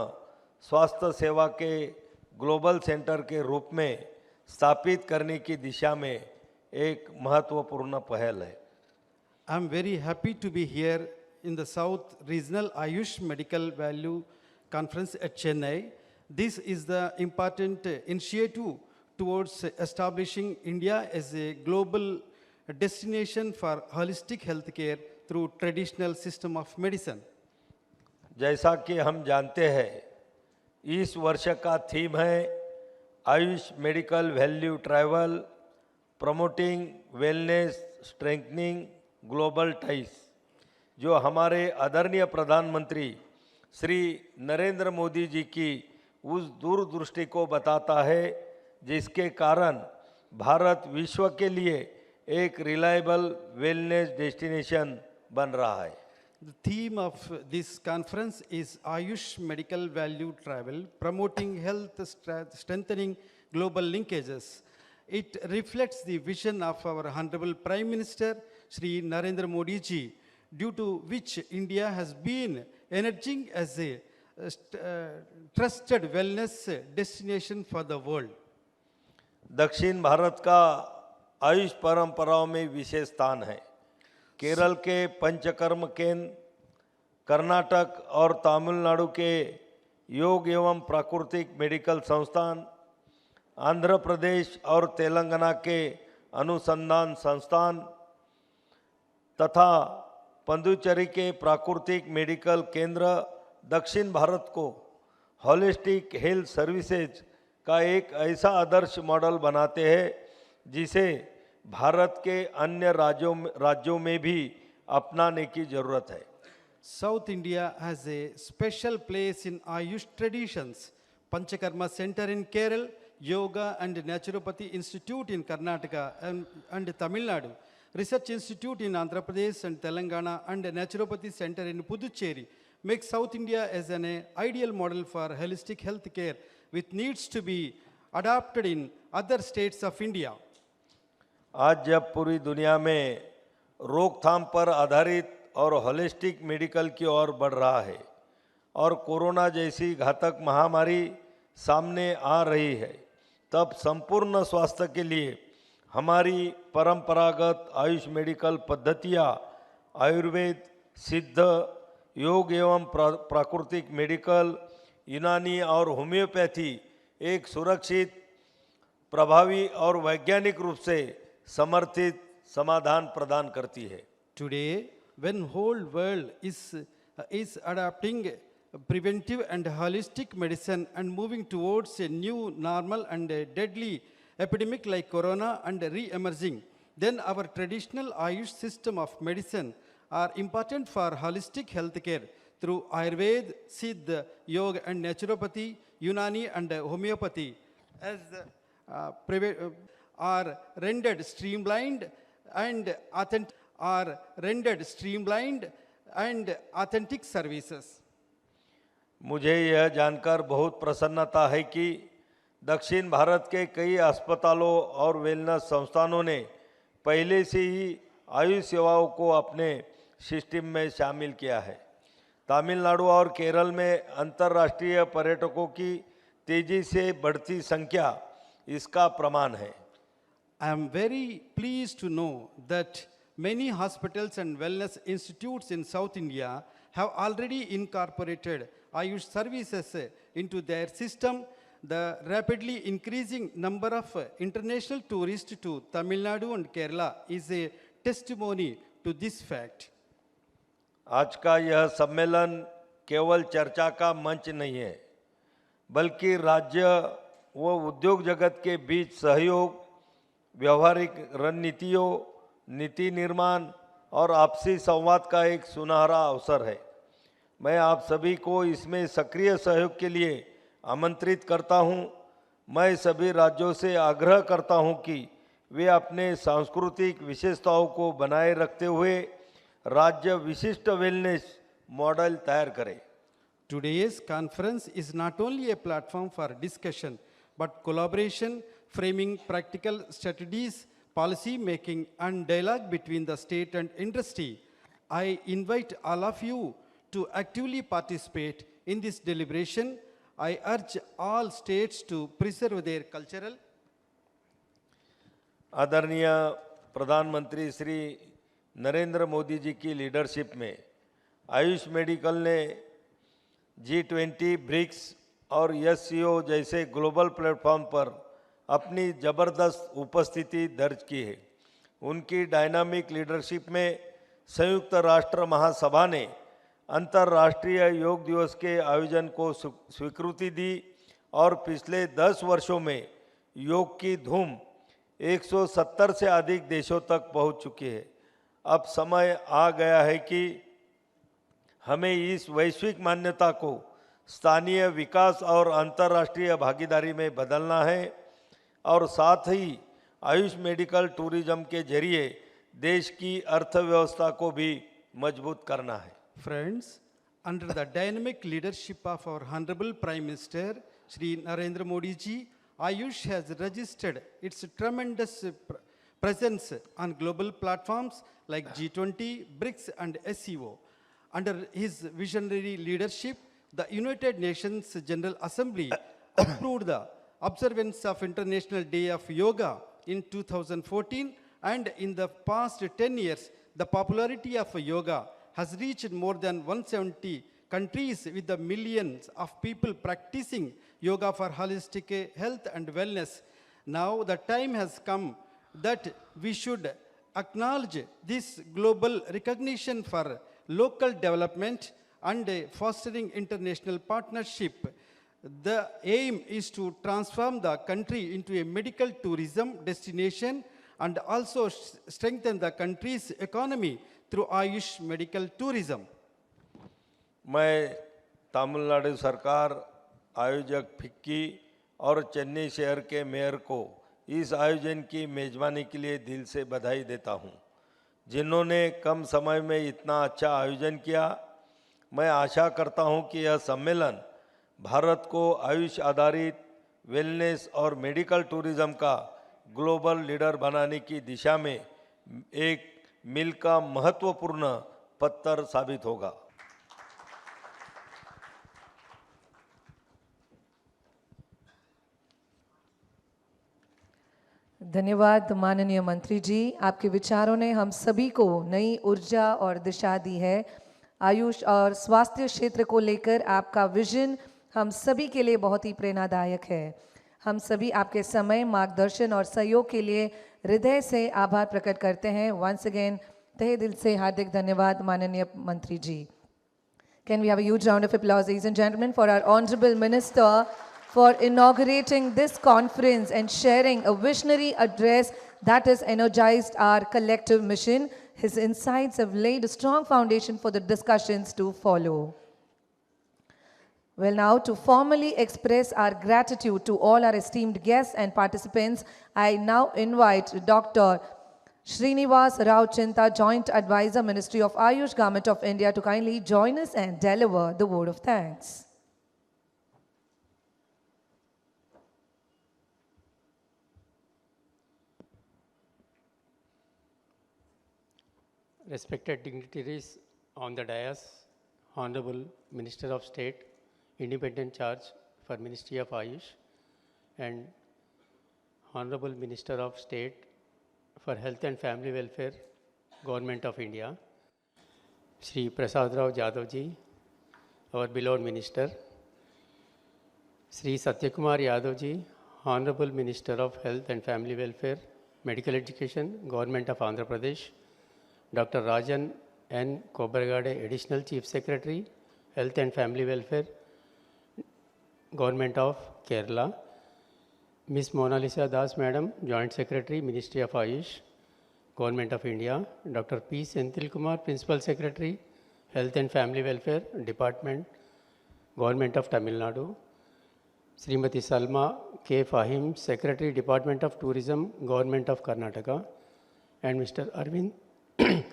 स्वास्थ्य सेवा के ग्लोबल सेंटर के रूप में स्थापित करने की दिशा में एक महत्वपूर्ण पहल है। I am very happy to be here in the South Regional Ayush Medical Value Conference at Chennai. This is the important initiative towards establishing India as a global destination for holistic healthcare through traditional system of medicine. जैसा कि हम जानते हैं, इस वर्ष का theme है Ayush medical value travel, promoting wellness, strengthening global ties, जो हमारे आदरणीय प्रधानमंत्री श्री नरेंद्र मोदी जी की उस दूरदृष्टि को बताता है जिसके कारण भारत विश्व के लिए एक रिलायबल वेलनेस डेस्टिनेशन बन रहा है। The theme of this conference is Ayush Medical Value Travel, promoting health, strengthening global linkages. It reflects the vision of our Honorable Prime Minister, Shri Narendra Modi ji, due to which India has been emerging as a trusted wellness destination for the world. दक्षिण भारत का आयुष परंपराओं में विशेष स्थान है। केरल के पंचकर्म केंद्र, कर्नाटक और तमिलनाडु के योग एवं प्राकृतिक मेडिकल संस्थान, आंध्र प्रदेश और तेलंगाना के अनुसंधान संस्थान तथा पुदुचेरी के प्राकृतिक मेडिकल केंद्र दक्षिण भारत को हॉलिस्टिक हेल्थ सर्विसेज का एक ऐसा आदर्श मॉडल बनाते हैं जिसे भारत के अन्य राज्यों में भी अपनाने की जरूरत है। South India has a special place in Ayush traditions. Panchakarma Center in Kerala, Yoga and Naturopathy Institute in Karnataka and Tamil Nadu, Research Institute in Andhra Pradesh and Telangana, and Naturopathy Center in Puducherry make South India as an ideal model for holistic health care, which needs to be adopted in other states of India. आज जब पूरी दुनिया में रोकथाम पर आधारित और holistic medical की ओर बढ़ रहा है और कोरोना जैसी घातक महामारी सामने आ रही है, तब संपूर्ण स्वास्थ्य के लिए हमारी परंपरागत आयुष मेडिकल पद्धतियाँ आयुर्वेद, सिद्ध, योग एवं प्राकृतिक मेडिकल, यूनानी और होम्योपैथी एक सुरक्षित, प्रभावी और वैज्ञानिक रूप से समर्थित समाधान प्रदान करती है। Today, when whole world is adopting preventive and holistic medicine and moving towards a new normal and a deadly epidemic like corona and re-emerging, then our traditional Ayush system of medicine are important for holistic healthcare through Ayurveda, Siddha, Yoga and Naturopathy, Unani and Homeopathy as are rendered streamlined and authentic services. मुझे यह जानकर बहुत प्रसन्नता है कि दक्षिण भारत के कई अस्पतालों और वेलनेस संस्थानों ने पहले से ही आयुष सेवाओं को अपने सिस्टम में शामिल किया है। तमिलनाडु और केरल में अंतर्राष्ट्रीय पर्यटकों की तेजी से बढ़ती संख्या इसका प्रमाण है। I am very pleased to know that many hospitals and wellness institutes in South India have already incorporated Ayush services into their system. The rapidly increasing number of international tourists to Tamil Nadu and Kerala is a testimony to this fact. आज का यह सम्मेलन केवल चर्चा का मंच नहीं है, बल्कि राज्य व उद्योग जगत के बीच सहयोग, व्यवहारिक रणनीतियों, नीति निर्माण और आपसी संवाद का एक सुनहरा अवसर है। मैं आप सभी को इसमें सक्रिय सहयोग के लिए आमंत्रित करता हूं। मैं सभी राज्यों से आग्रह करता हूं कि वे अपने सांस्कृतिक विशेषताओं को बनाए रखते हुए राज्य विशिष्ट वेलनेस मॉडल तैयार करें। Today's conference is not only a platform for discussion, but collaboration, framing practical strategies, policy making, and dialogue between the state and industry. I invite all of you to actively participate in this deliberation. I urge all states to preserve their cultural. आदरणीय प्रधानमंत्री श्री नरेंद्र मोदी जी की leadership में Ayush medical ने G20, BRICS और SCO जैसे global platform पर अपनी ज़बरदस्त उपस्थिति दर्ज की है। उनकी डायनामिक लीडरशिप में संयुक्त राष्ट्र महासभा ने अंतर्राष्ट्रीय योग दिवस के आयोजन को स्वीकृति दी और पिछले 10 वर्षों में योग की धूम 170 से अधिक देशों तक पहुंच चुकी है। अब समय आ गया है कि हमें इस वैश्विक मान्यता को स्थानीय विकास और अंतर्राष्ट्रीय भागीदारी में बदलना है और साथ ही आयुष मेडिकल टूरिज्म के जरिए देश की अर्थव्यवस्था को भी मजबूत करना है। Friends, under the dynamic leadership of our Honorable Prime Minister, Shri Narendra Modi ji, Ayush has registered its tremendous presence on global platforms like G20, BRICS and SCO. Under his visionary leadership, the United Nations General Assembly approved the observance of International Day of Yoga in 2014, and in the past 10 years, the popularity of yoga has reached more than 170 countries with the millions of people practicing yoga for holistic health and wellness. Now the time has come that we should acknowledge this global recognition for local development and fostering international partnership. The aim is to transform the country into a medical tourism destination and also strengthen the country's economy through Ayush medical tourism. मैं तमिलनाडु सरकार, आयोजक FICCI और चेन्नई शहर के mayor को इस आयोजन की मेजबानी के लिए दिल से बधाई देता हूं, जिन्होंने कम समय में इतना अच्छा आयोजन किया। मैं आशा करता हूं कि यह सम्मेलन भारत को आयुष आधारित वेलनेस और मेडिकल टूरिज्म का ग्लोबल लीडर बनाने की दिशा में एक मील का महत्वपूर्ण पत्थर साबित होगा। धन्यवाद माननीय मंत्री जी, आपके विचारों ने हम सभी को नई ऊर्जा और दिशा दी है। आयुष और स्वास्थ्य क्षेत्र को लेकर आपका विजन हम सभी के लिए बहुत ही प्रेरणादायक है। हम सभी आपके समय, मार्गदर्शन और सहयोग के लिए हृदय से आभार प्रकट करते हैं। वंस अगेन तहे दिल से हार्दिक धन्यवाद माननीय मंत्री जी। Can we have a huge round of applause, ladies and gentlemen, for our Honorable Minister for inaugurating this conference and sharing a visionary address that has energized our collective mission. His insights have laid a strong foundation for the discussions to follow. Well, now to formally express our gratitude to all our esteemed guests and participants, I now invite Dr. Srinivas Rao Chinta, Joint Advisor, Ministry of Ayush, Government of India, to kindly join us and deliver the word of thanks. Respected dignitaries on the dais, Honorable Minister of State, Independent Charge for Ministry of Ayush, and Honorable Minister of State for Health and Family Welfare, Government of India, Shri PratapraoGanpatraoJadhav ji, our beloved Minister, Shri Satyakumar Yadav ji, Honorable Minister of Health and Family Welfare, Medical Education, Government of Andhra Pradesh, Dr. Rajan N. Kobargade, Additional Chief Secretary, Health and Family Welfare, Government of Kerala, Ms. Mona Lisa Das Madam, Joint Secretary, Ministry of Ayush, Government of India, Dr. P. Senthil Kumar, Principal Secretary, Health and Family Welfare Department, Government of Tamil Nadu, Srimati Salma K. Fahim, Secretary, Department of Tourism, Government of Karnataka, and Mr. Arvind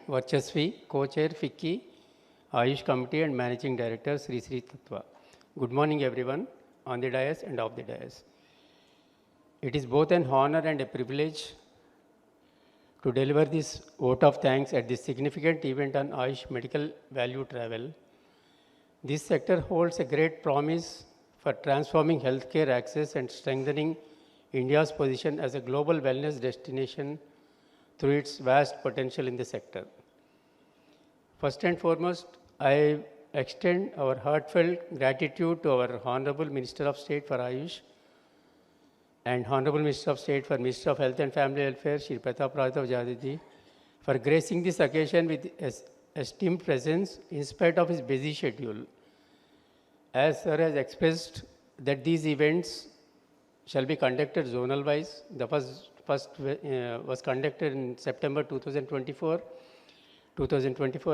Varchasvi, Co-Chair, FICCI, Ayush Committee and Managing Director, Sri Sri Tattva. Good morning, everyone, on the dais and off the dais. It is both an honor and a privilege to deliver this vote of thanks at this significant event on Ayush medical value travel. This sector holds a great promise for transforming healthcare access and strengthening India's position as a global wellness destination through its vast potential in the sector. First and foremost, I extend our heartfelt gratitude to our Honorable Minister of State for Ayush and Honorable Minister of State for Minister of Health and Family Welfare, Shri PratapraoGanpatraoJadhav, for gracing this occasion with esteemed presence in spite of his busy schedule. As Sir has expressed that these events shall be conducted zonal wise. The first was conducted in September 2024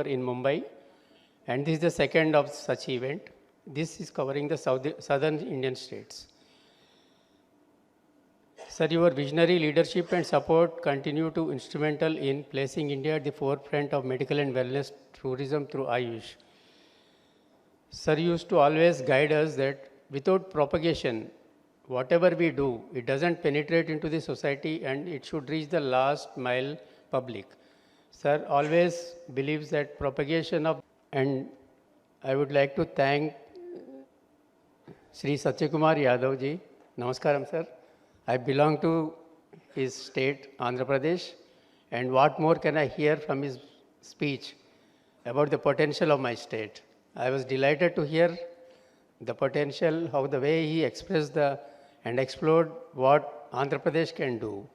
in Mumbai, and this is the second of such event. This is covering the southern Indian states. Sir, your visionary leadership and support continue to instrumental in placing India at the forefront of medical and wellness tourism through Ayush. Sir used to always guide us that without propagation, whatever we do, it doesn't penetrate into the society and it should reach the last mile public. Sir always believes that propagation of, and I would like to thank Sri Satyakumar Yadav ji. Namaskaram, sir. I belong to his state, Andhra Pradesh, and what more can I hear from his speech about the potential of my state. I was delighted to hear the potential, how the way he expressed and explored what Andhra Pradesh can do.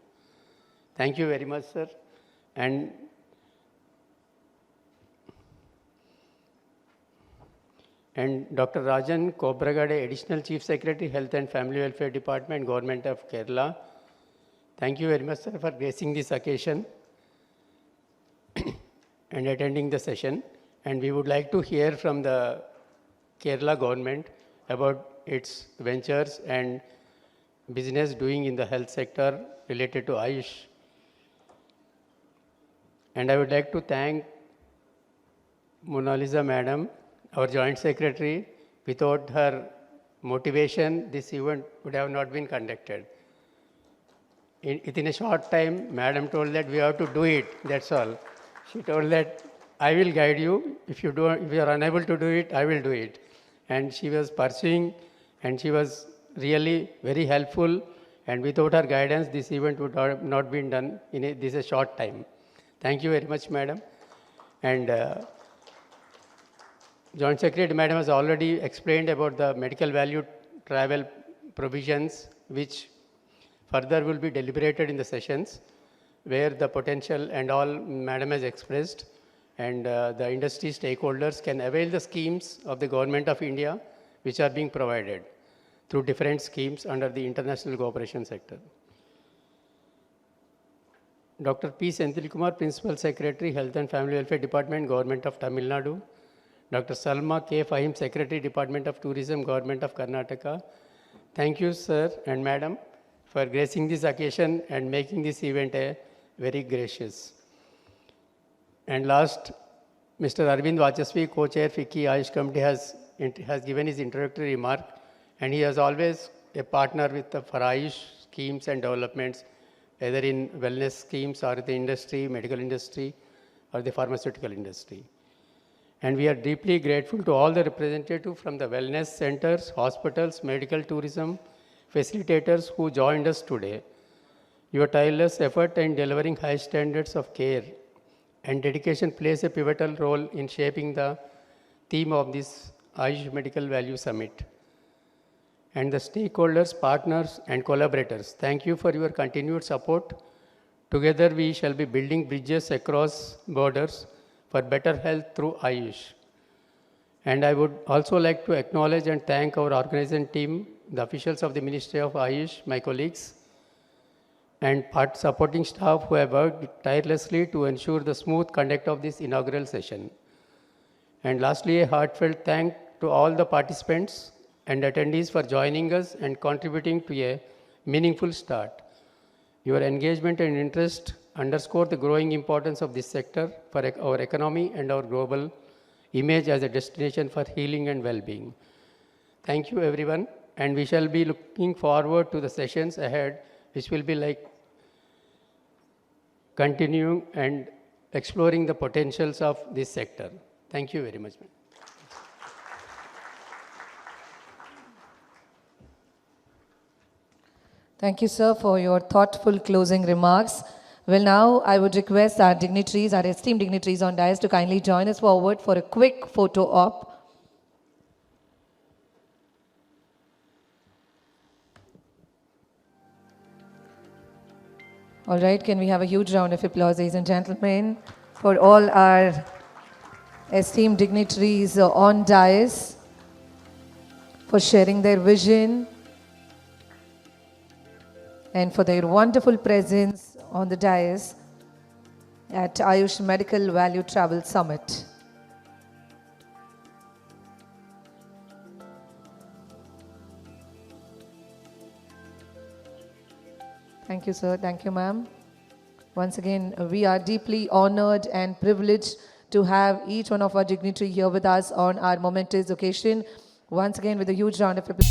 Thank you very much, sir. And and Dr. Rajan Kobragade, Additional Chief Secretary, Health and Family Welfare Department, Government of Kerala. Thank you very much, sir, for gracing this occasion and attending the session. And we would like to hear from the Kerala government about its ventures and business doing in the health sector related to Ayush. And I would like to thank Mona Lisa Madam, our Joint Secretary. Without her motivation, this event would have not been conducted. Within a short time, Madam told that we have to do it, that's all. She told that I will guide you. If you are unable to do it, I will do it. And she was pursuing, and she was really very helpful. And without her guidance, this event would have not been done in this a short time. Thank you very much, Madam. And Joint Secretary Madam has already explained about the medical value travel provisions, which further will be deliberated in the sessions, where the potential and all Madam has expressed, and the industry stakeholders can avail the schemes of the Government of India, which are being provided through different schemes under the international cooperation sector. Dr. P. Senthilkumar, Principal Secretary, Health and Family Welfare Department, Government of Tamil Nadu. Dr. Salma K. Fahim, Secretary, Department of Tourism, Government of Karnataka. Thank you, sir and madam, for gracing this occasion and making this event a very gracious. And last, Mr. Arvind Vachasvi, Co-Chair FICCI Ayush Committee, has given his introductory remark, and he is always a partner with for Ayush schemes and developments, either in wellness schemes or the industry, medical industry, or the pharmaceutical industry. And we are deeply grateful to all the representatives from the wellness centers, hospitals, medical tourism, facilitators who joined us today. Your tireless effort in delivering high standards of care and dedication plays a pivotal role in shaping the theme of this Ayush Medical Value Summit. And the stakeholders, partners, and collaborators, thank you for your continued support. Together, we shall be building bridges across borders for better health through Ayush. And I would also like to acknowledge and thank our organizing team, the officials of the Ministry of Ayush, my colleagues, and supporting staff who have worked tirelessly to ensure the smooth conduct of this inaugural session. And lastly, a heartfelt thank to all the participants and attendees for joining us and contributing to a meaningful start. Your engagement and interest underscore the growing importance of this sector for our economy and our global image as a destination for healing and well-being. Thank you, everyone, and we shall be looking forward to the sessions ahead, which will be like continuing and exploring the potentials of this sector. Thank you very much. Thank you, sir, for your thoughtful closing remarks. Well, now I would request our dignitaries, our esteemed dignitaries on dais to kindly join us forward for a quick photo op. All right, can we have a huge round of applause, ladies and gentlemen, for all our esteemed dignitaries on dais for sharing their vision and for their wonderful presence on the dais at Ayush Medical Value Travel Summit. Thank you, sir. Thank you, ma'am. Once again, we are deeply honored and privileged to have each one of our dignitaries here with us on our momentous occasion. Once again, with a huge round of applause.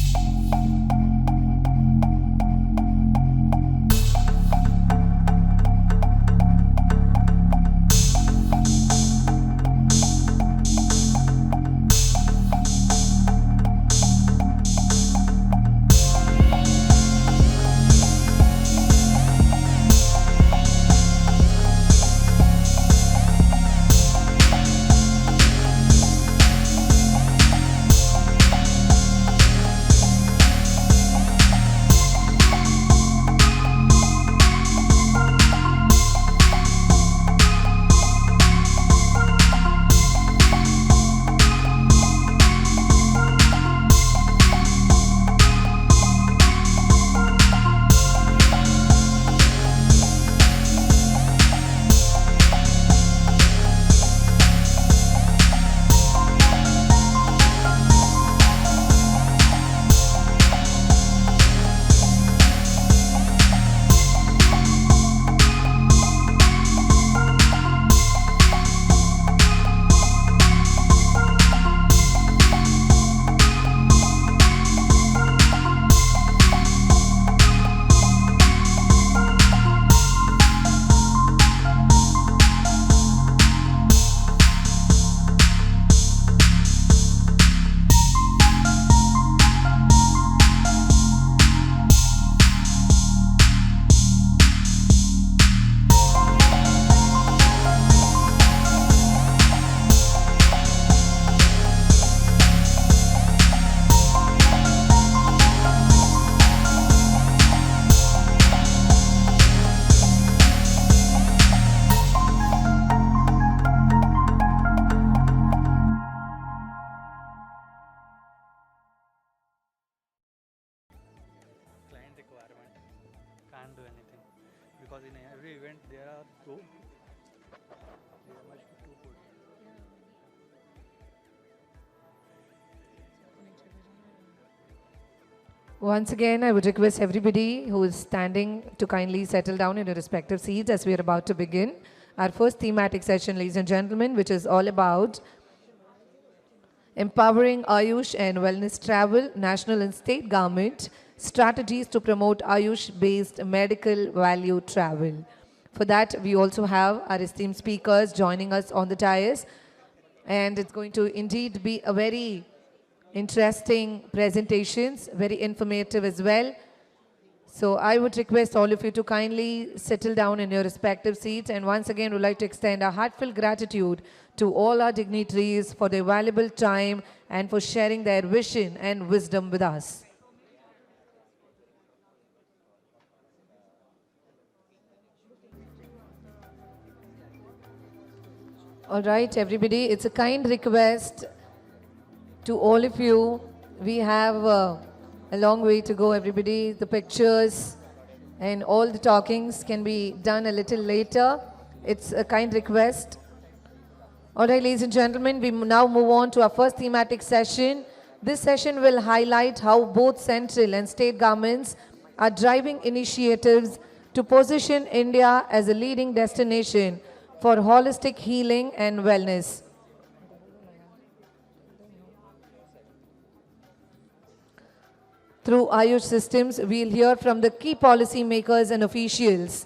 can't do anything because in every event there are two. There must be two podiums. Once again, I would request everybody who is standing to kindly settle down in your respective seats as we are about to begin our first thematic session, ladies and gentlemen, which is all about empowering Ayush and wellness travel, national and state government strategies to promote Ayush-based medical value travel. For that, we also have our esteemed speakers joining us on the dais, and it's going to indeed be a very interesting presentations, very informative as well. So I would request all of you to kindly settle down in your respective seats, and once again would like to extend our heartfelt gratitude to all our dignitaries for their valuable time and for sharing their vision and wisdom with us. All right, everybody, it's a kind request to all of you. We have a long way to go, everybody. The pictures and all the talkings can be done a little later. It's a kind request. All right, ladies and gentlemen, we now move on to our first thematic session. This session will highlight how both central and state governments are driving initiatives to position India as a leading destination for holistic healing and wellness. Through Ayush systems, we'll hear from the key policy makers and officials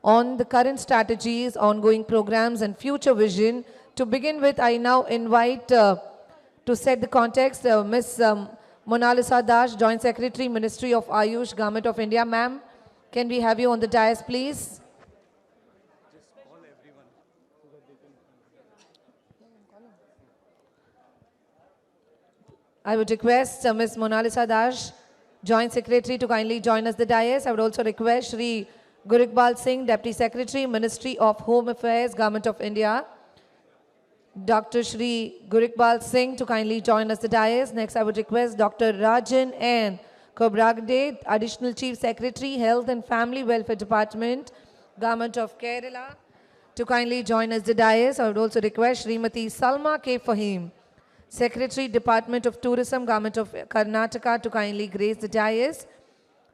on the current strategies, ongoing programs and future vision. To begin with, I now invite to set the context, Ms. Monalisa Das, Joint Secretary, Ministry of Ayush, Government of India. Ma'am, can we have you on the dais, please? I would request Ms. Monalisa Das, Joint Secretary, to kindly join us the dais. I would also request Shri Gurukbal Singh, Deputy Secretary, Ministry of Home Affairs, Government of India. Dr. Shri Gurukbal Singh to kindly join us the dais. Next, I would request Dr. Rajan N. Kobragade, Additional Chief Secretary, Health and Family Welfare Department, Government of Kerala, to kindly join us the dais. I would also request Srimati Salma K. Fahim, Secretary, Department of Tourism, Government of Karnataka, to kindly grace the dais.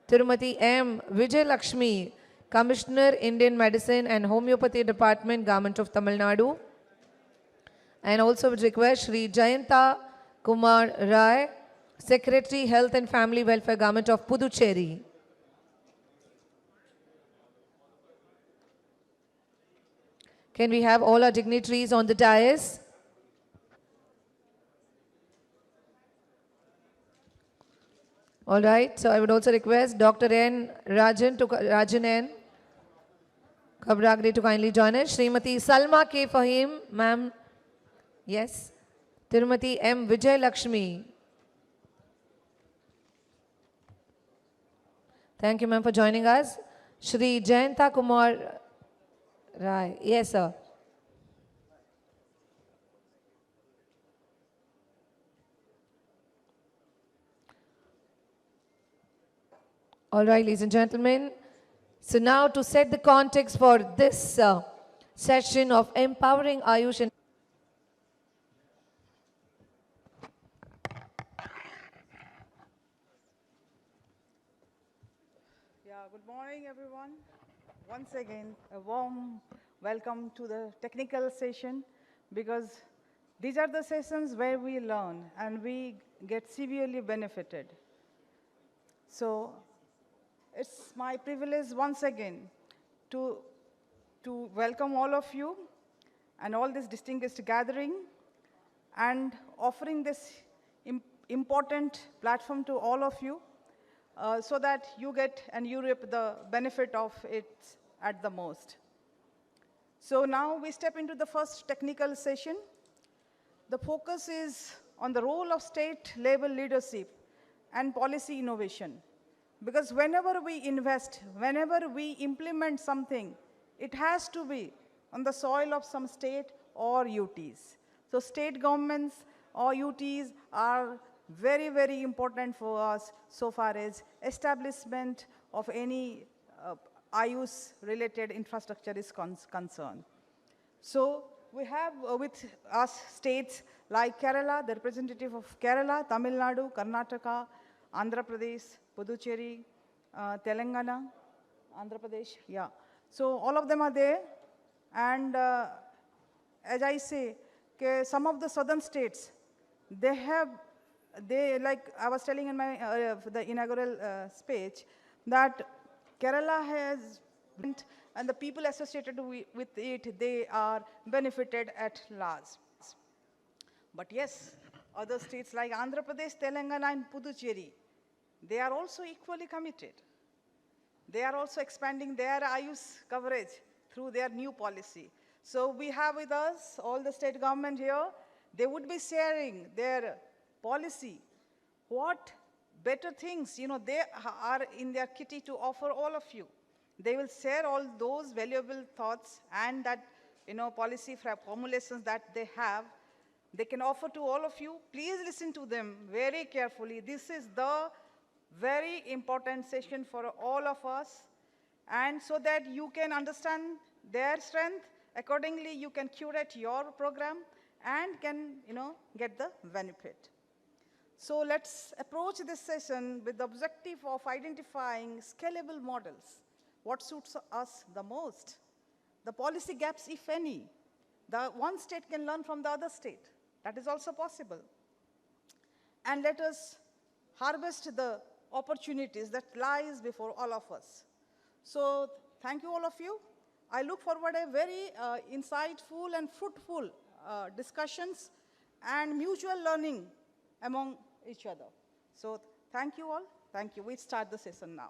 Tirumati M. Vijay Lakshmi, Commissioner, Indian Medicine and Homeopathy Department, Government of Tamil Nadu. And also would request Shri Jayanta Kumar Rai, Secretary, Health and Family Welfare, Government of Puducherry. Can we have all our dignitaries on the dais? All right, so I would also request Dr. N. Rajan N. Kabragre to kindly join us. Srimati Salma K. Fahim, ma'am. Yes. Tirumati M. Vijay Lakshmi. Thank you, ma'am, for joining us. Shri Jayanta Kumar Rai. Yes, sir. All right, ladies and gentlemen. So now to set the context for this session of empowering Ayush and Good morning, everyone. Once again, a warm welcome to the technical session, because these are the sessions where we learn and we get severely benefited. So it's my privilege once again to welcome all of you and all this distinguished gathering and offering this important platform to all of you. So that you get and you reap the benefit of it at the most. So now we step into the first technical session. The focus is on the role of state-level leadership and policy innovation. Because whenever we invest, whenever we implement something, it has to be on the soil of some state or UTs. So state governments or UTs are very, very important for us so far as establishment of any Ayush related infrastructure is concerned. So we have with us states like Kerala, the representative of Kerala, Tamil Nadu, Karnataka, Andhra Pradesh, Puducherry, Telangana, Andhra Pradesh, yeah. So all of them are there. And as I say, some of the southern states, like I was telling in my the inaugural speech, that Kerala has, and the people associated with it, they are benefited at large. But yes, other states like Andhra Pradesh, Telangana, and Puducherry, they are also equally committed. They are also expanding their Ayush coverage through their new policy. So we have with us all the state government here. They would be sharing their policy. What better things, they are in their kitty to offer all of you. They will share all those valuable thoughts and that, policy formulations that they have. They can offer to all of you. Please listen to them very carefully. This is the very important session for all of us, and so that you can understand their strength. Accordingly, you can curate your program and can, get the benefit. So let's approach this session with the objective of identifying scalable models. What suits us the most? The policy gaps, if any. The one state can learn from the other state. That is also possible. And let us harvest the opportunities that lies before all of us. So thank you all of you. I look forward to very insightful and fruitful discussions and mutual learning among each other. So thank you all. Thank you. We start the session now.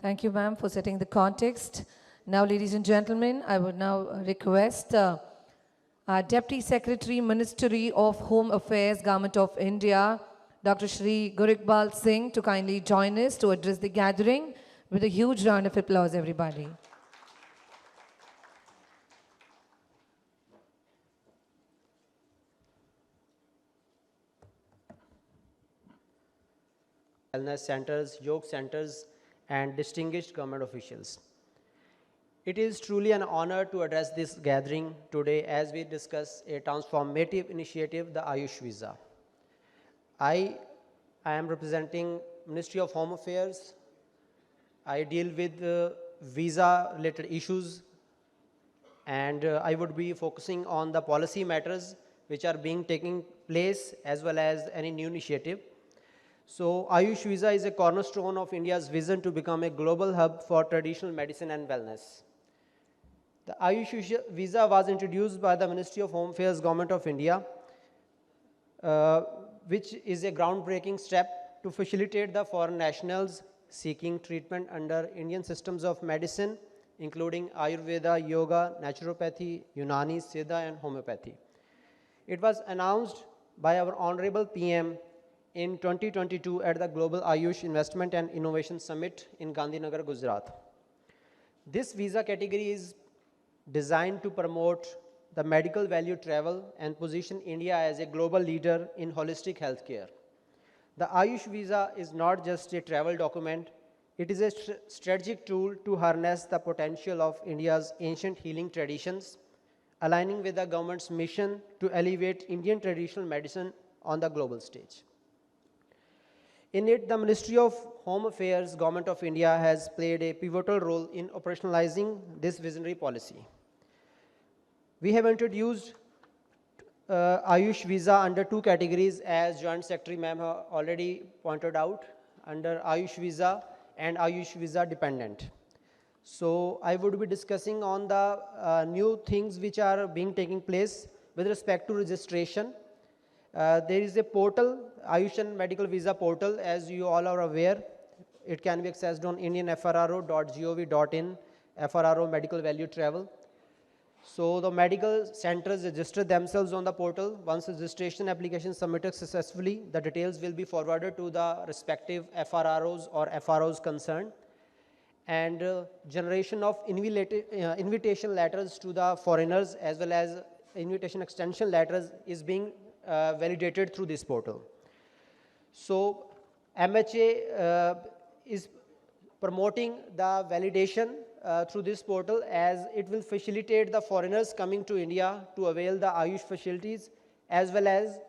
Thank you, ma'am, for setting the context. Now, ladies and gentlemen, I would now request our Deputy Secretary, Ministry of Home Affairs, Government of India, Dr. Shri Gurikbal Singh, to kindly join us to address the gathering with a huge round of applause, everybody. Wellness centers, yoga centers, and distinguished government officials. It is truly an honor to address this gathering today as we discuss a transformative initiative, the Ayush Visa. I am representing Ministry of Home Affairs. I deal with visa-related issues, and I would be focusing on the policy matters which are taking place as well as any new initiative. So Ayush Visa is a cornerstone of India's vision to become a global hub for traditional medicine and wellness. The Ayush Visa was introduced by the Ministry of Home Affairs, Government of India, which is a groundbreaking step to facilitate the foreign nationals seeking treatment under Indian systems of medicine, including Ayurveda, Yoga, Naturopathy, Unani, Siddha, and Homeopathy. It was announced by our Honorable PM in 2022 at the Global Ayush Investment and Innovation Summit in Gandhinagar, Gujarat. This visa category is designed to promote the medical value travel and position India as a global leader in holistic healthcare. The Ayush Visa is not just a travel document, it is a strategic tool to harness the potential of India's ancient healing traditions, aligning with the government's mission to elevate Indian traditional medicine on the global stage. In it, the Ministry of Home Affairs, Government of India has played a pivotal role in operationalizing this visionary policy. We have introduced Ayush Visa under two categories, as Joint Secretary ma'am already pointed out, under Ayush Visa and Ayush Visa Dependent. So I would be discussing on the new things which are taking place with respect to registration. There is a portal, Ayush and Medical Visa portal, as you all are aware. It can be accessed on indianfrro.gov.in, FRRO Medical Value Travel. So the medical centers register themselves on the portal. Once registration application is submitted successfully, the details will be forwarded to the respective FRROs or FROs concerned. And generation of invitation letters to the foreigners as well as invitation extension letters is being validated through this portal. So MHA is promoting the validation through this portal, as it will facilitate the foreigners coming to India to avail the Ayush facilities, as well as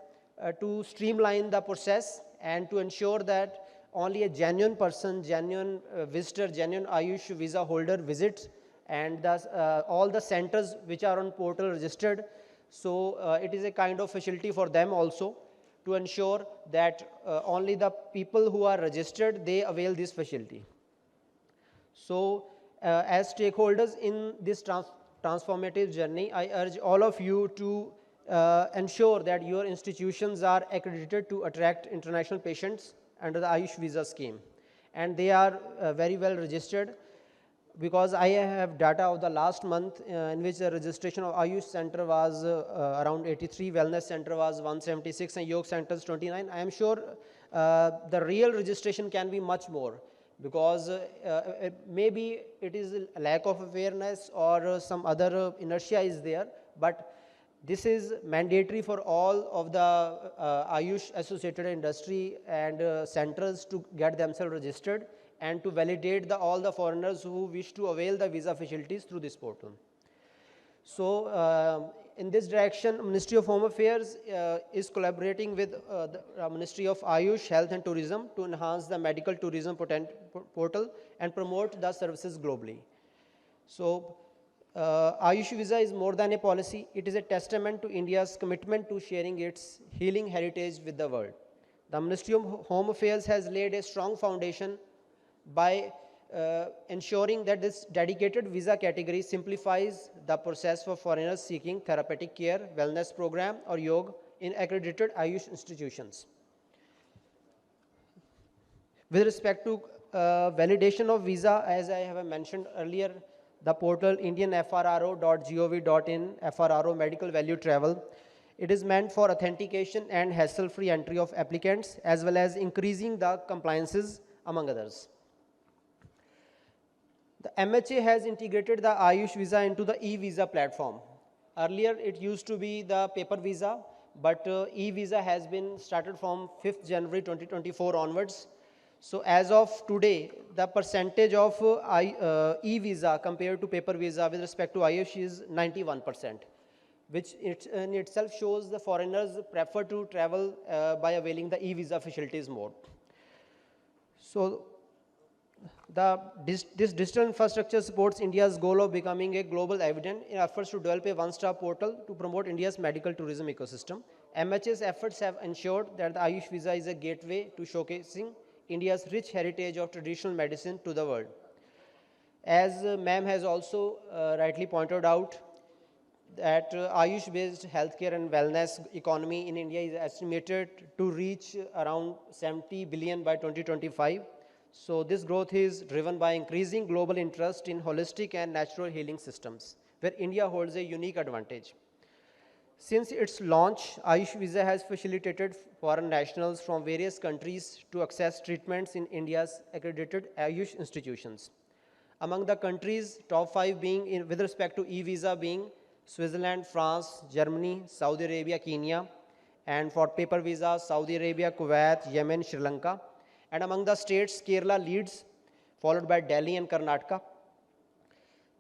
to streamline the process and to ensure that only a genuine person, genuine visitor, genuine Ayush visa holder visits, and thus all the centers which are on portal registered. So it is a kind of facility for them also to ensure that only the people who are registered, they avail this facility. So as stakeholders in this transformative journey, I urge all of you to ensure that your institutions are accredited to attract international patients under the Ayush visa scheme, and they are very well registered, because I have data of the last month in which the registration of Ayush center was around 83, wellness center was 176, and yoga centers 29. I am sure the real registration can be much more, because maybe it is a lack of awareness or some other inertia is there, but this is mandatory for all of the Ayush associated industry and centers to get themselves registered and to validate all the foreigners who wish to avail the visa facilities through this portal. So in this direction, Ministry of Home Affairs is collaborating with the Ministry of Ayush, Health and Tourism to enhance the medical tourism portal and promote the services globally. So Ayush visa is more than a policy. It is a testament to India's commitment to sharing its healing heritage with the world. The Ministry of Home Affairs has laid a strong foundation by ensuring that this dedicated visa category simplifies the process for foreigners seeking therapeutic care, wellness program or yoga in accredited Ayush institutions. With respect to validation of visa, as I have mentioned earlier, the portal indianfrro.gov.in, FRRO Medical Value Travel, it is meant for authentication and hassle-free entry of applicants, as well as increasing the compliances, among others. The MHA has integrated the Ayush visa into the e-visa platform. Earlier, it used to be the paper visa, but e-visa has been started from 5th January 2024 onwards. So as of today, the percentage of e-visa compared to paper visa with respect to Ayush is 91%, which in itself shows the foreigners prefer to travel by availing the e-visa facilities more. So this digital infrastructure supports India's goal of becoming a global evident in efforts to develop a one-stop portal to promote India's medical tourism ecosystem. MHA's efforts have ensured that the Ayush visa is a gateway to showcasing India's rich heritage of traditional medicine to the world. As ma'am has also rightly pointed out, that Ayush-based healthcare and wellness economy in India is estimated to reach around 70 billion by 2025. So this growth is driven by increasing global interest in holistic and natural healing systems, where India holds a unique advantage. Since its launch, Ayush visa has facilitated foreign nationals from various countries to access treatments in India's accredited Ayush institutions. Among the countries, top 5 being with respect to e-visa being Switzerland, France, Germany, Saudi Arabia, Kenya, and for paper visa, Saudi Arabia, Kuwait, Yemen, Sri Lanka. And among the states, Kerala leads, followed by Delhi and Karnataka.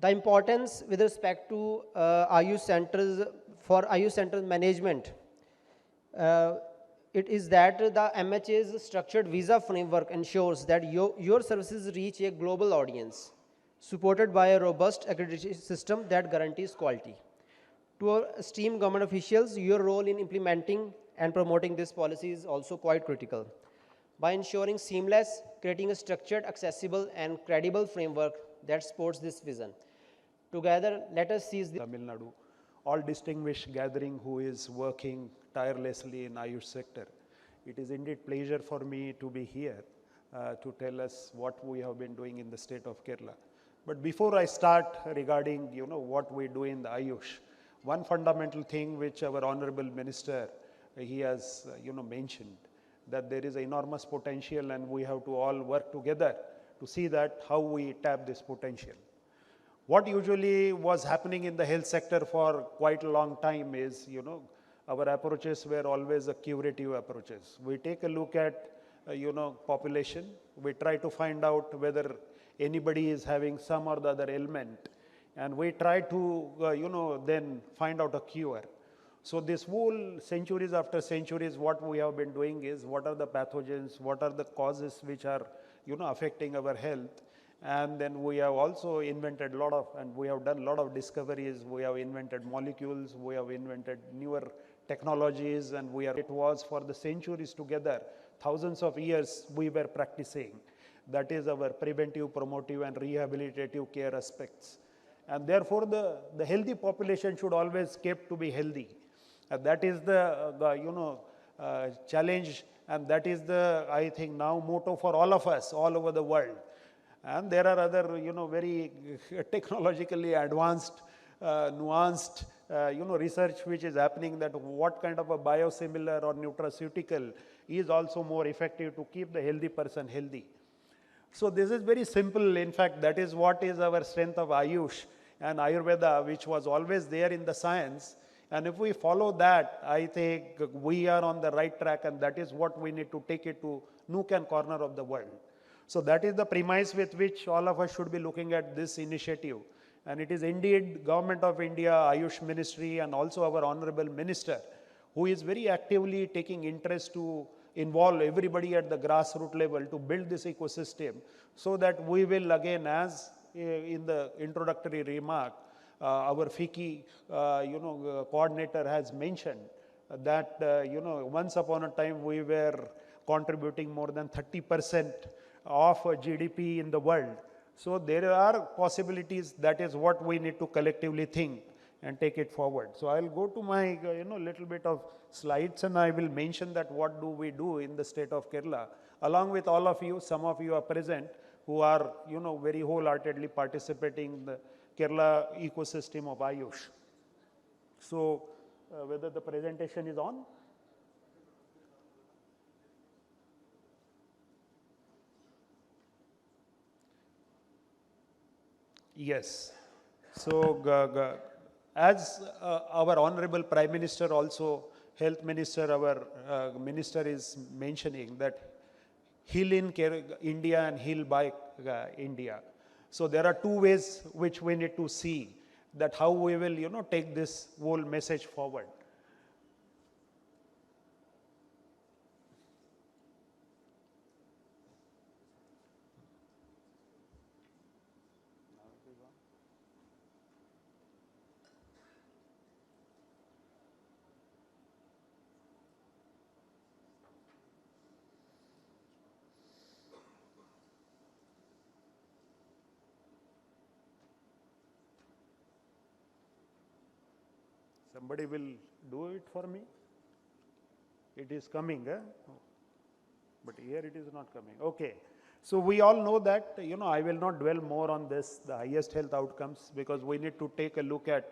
The importance with respect to Ayush centers, for Ayush centers management, it is that the MHA's structured visa framework ensures that your services reach a global audience, supported by a robust accreditation system that guarantees quality. To our esteemed government officials, your role in implementing and promoting this policy is also quite critical. By ensuring seamless, creating a structured, accessible, and credible framework that supports this vision. Together, let us seize the Tamil Nadu, all distinguished gathering who is working tirelessly in Ayush sector. It is indeed pleasure for me to be here to tell us what we have been doing in the state of Kerala. But before I start regarding what we do in the Ayush, one fundamental thing which our honorable minister he has mentioned, that there is enormous potential and we have to all work together to see that how we tap this potential. What usually was happening in the health sector for quite a long time is, our approaches were always a curative approaches. We take a look at, population. We try to find out whether anybody is having some or the other ailment. And we try to, then find out a cure. So this whole centuries after centuries, what we have been doing is, what are the pathogens, what are the causes which are, affecting our health. And then we have also invented a lot of, and we have done a lot of discoveries. We have invented molecules, we have invented newer technologies, and it was for the centuries together, thousands of years we were practicing. That is our preventive, promotive, and rehabilitative care aspects. And therefore, the healthy population should always kept to be healthy. That is the challenge, and that is the, I think, now motto for all of us all over the world. And there are other, very technologically advanced, nuanced, research which is happening, that what kind of a biosimilar or nutraceutical is also more effective to keep the healthy person healthy. So this is very simple. In fact, that is what is our strength of Ayush and Ayurveda, which was always there in the science. And if we follow that, I think we are on the right track, and that is what we need to take it to nook and corner of the world. So that is the premise with which all of us should be looking at this initiative. And it is indeed Government of India, Ayush Ministry, and also our Honorable Minister, who is very actively taking interest to involve everybody at the grassroots level to build this ecosystem, so that we will again, as in the introductory remark, our FICCI, coordinator has mentioned that, once upon a time we were contributing more than 30% of GDP in the world. So there are possibilities. That is what we need to collectively think and take it forward. So I'll go to my, little bit of slides, and I will mention that what do we do in the state of Kerala, along with all of you. Some of you are present who are, very wholeheartedly participating in the Kerala ecosystem of Ayush. So whether the presentation is on? Yes. So as our Honorable Prime Minister, also Health Minister, our Minister is mentioning that heal in India and heal by India. So there are two ways which we need to see that how we will, take this whole message forward. Somebody will do it for me? It is coming, but here it is not coming. Okay. So we all know that, I will not dwell more on this, the highest health outcomes, because we need to take a look at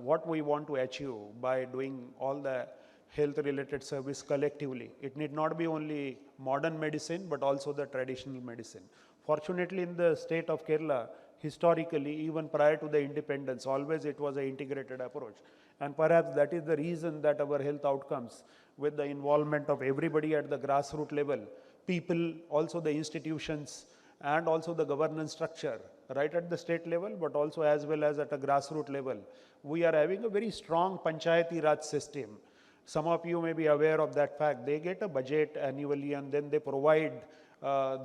what we want to achieve by doing all the health related service collectively. It need not be only modern medicine, but also the traditional medicine. Fortunately, in the state of Kerala, historically, even prior to the independence, always it was an integrated approach. And perhaps that is the reason that our health outcomes, with the involvement of everybody at the grassroots level, people, also the institutions, and also the governance structure, right at the state level, but also as well as at a grassroots level, we are having a very strong Panchayati Raj system. Some of you may be aware of that fact. They get a budget annually, and then they provide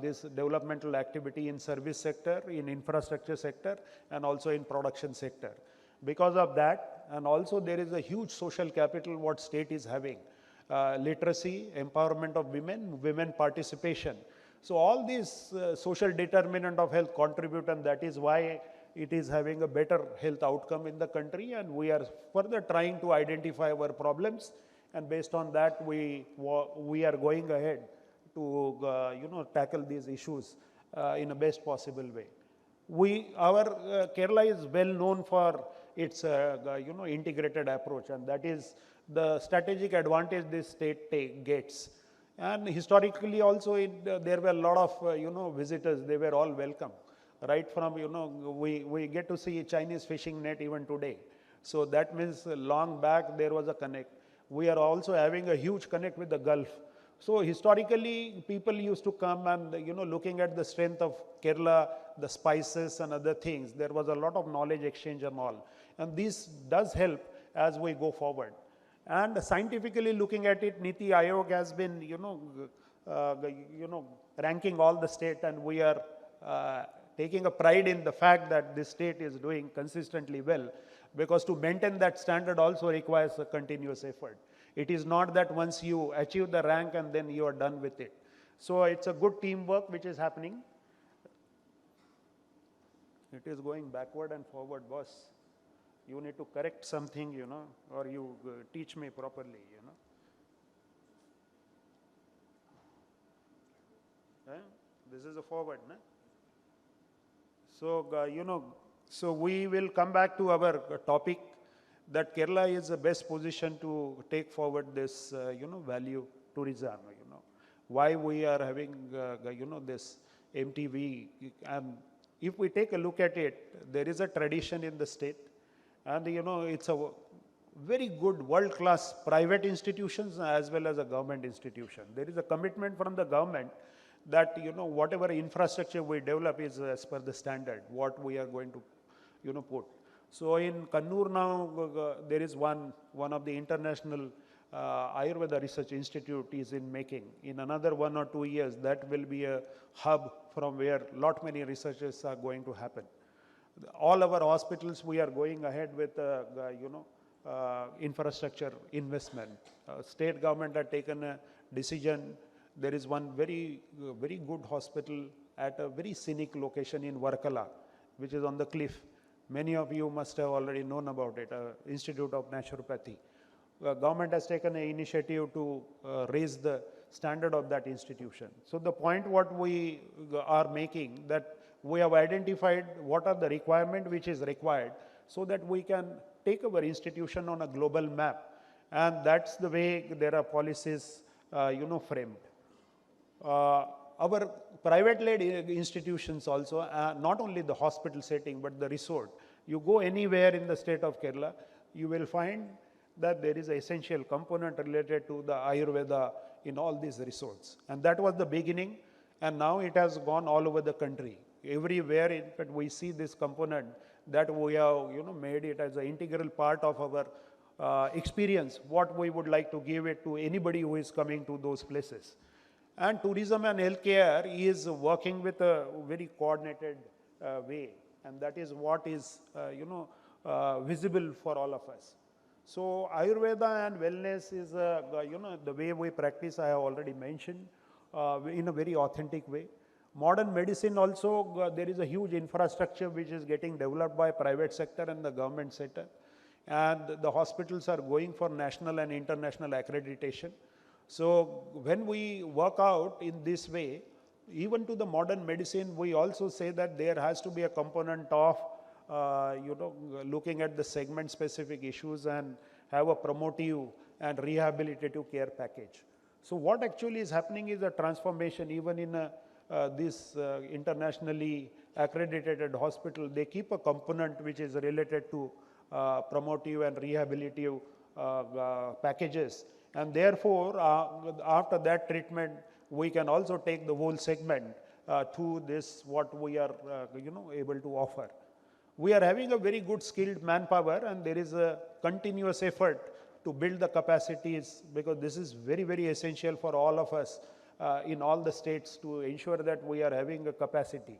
this developmental activity in service sector, in infrastructure sector, and also in production sector. Because of that, and also there is a huge social capital what state is having. Literacy, empowerment of women, women participation. So all these social determinant of health contribute, and that is why it is having a better health outcome in the country, and we are further trying to identify our problems, and based on that we are going ahead to tackle these issues in a best possible way. Our Kerala is well known for its integrated approach, and that is the strategic advantage this state gets. And historically also there were a lot of visitors. They were all welcome. right from, we get to see Chinese fishing net even today. So that means long back there was a connect. We are also having a huge connect with the Gulf. So historically, people used to come and, looking at the strength of Kerala, the spices and other things, there was a lot of knowledge exchange and all. And this does help as we go forward. And scientifically looking at it, Niti Aayog has been, ranking all the state, and we are taking a pride in the fact that this state is doing consistently well, because to maintain that standard also requires a continuous effort. It is not that once you achieve the rank and then you are done with it. So it's a good teamwork which is happening. It is going backward and forward, boss. You need to correct something, or you teach me properly, This is a forward, no? So, so we will come back to our topic that Kerala is the best position to take forward this, value tourism, why we are having, this MTV. And if we take a look at it, there is a tradition in the state, and, it's a very good world-class private institutions as well as a government institution. There is a commitment from the government that, whatever infrastructure we develop is as per the standard, what we are going to, put. So in Kannur now, there is one of the international Ayurveda Research Institute is in making. In another 1 or 2 years, that will be a hub from where lot many researches are going to happen. All our hospitals, we are going ahead with, infrastructure investment. State government had taken a decision. There is one very good hospital at a very scenic location in Varkala, which is on the cliff. Many of you must have already known about it, Institute of Naturopathy. Government has taken an initiative to raise the standard of that institution. So the point what we are making, that we have identified what are the requirement which is required, so that we can take our institution on a global map. And that's the way there are policies, framed. Our private-led institutions also, not only the hospital setting, but the resort. You go anywhere in the state of Kerala, you will find that there is an essential component related to the Ayurveda in all these resorts. And that was the beginning, and now it has gone all over the country. Everywhere, in fact, we see this component that we have, made it as an integral part of our experience, what we would like to give it to anybody who is coming to those places. And tourism and healthcare is working with a very coordinated way, and that is what is, visible for all of us. So Ayurveda and wellness is, the way we practice, I have already mentioned, in a very authentic way. Modern medicine also, there is a huge infrastructure which is getting developed by private sector and the government sector. And the hospitals are going for national and international accreditation. So when we work out in this way, even to the modern medicine, we also say that there has to be a component of, looking at the segment-specific issues and have a promotive and rehabilitative care package. So what actually is happening is a transformation. Even in this internationally accredited hospital, they keep a component which is related to promotive and rehabilitative packages. And therefore, after that treatment, we can also take the whole segment to this, what we are, able to offer. We are having a very good skilled manpower, and there is a continuous effort to build the capacities, because this is very, very essential for all of us in all the states to ensure that we are having a capacity.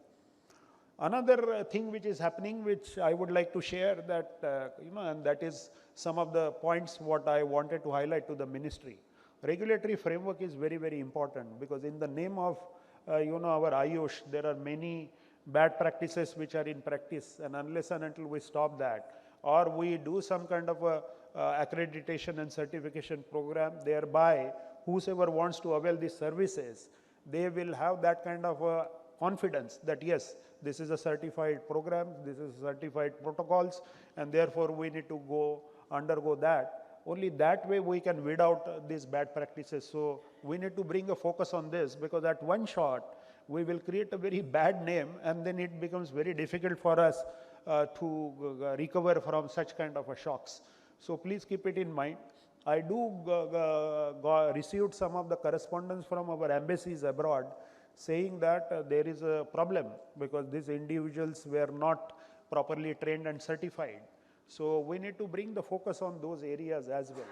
Another thing which is happening, which I would like to share, that, and that is some of the points what I wanted to highlight to the ministry. Regulatory framework is very, very important, because in the name of, our Ayush, there are many bad practices which are in practice, and unless and until we stop that, or we do some kind of a accreditation and certification program, thereby whosoever wants to avail these services, they will have that kind of a confidence that yes, this is a certified program, this is certified protocols, and therefore we need to undergo that. Only that way we can weed out these bad practices. So we need to bring a focus on this, because at one shot, we will create a very bad name, and then it becomes very difficult for us to recover from such kind of a shocks. So please keep it in mind. I do received some of the correspondence from our embassies abroad saying that there is a problem because these individuals were not properly trained and certified. So we need to bring the focus on those areas as well.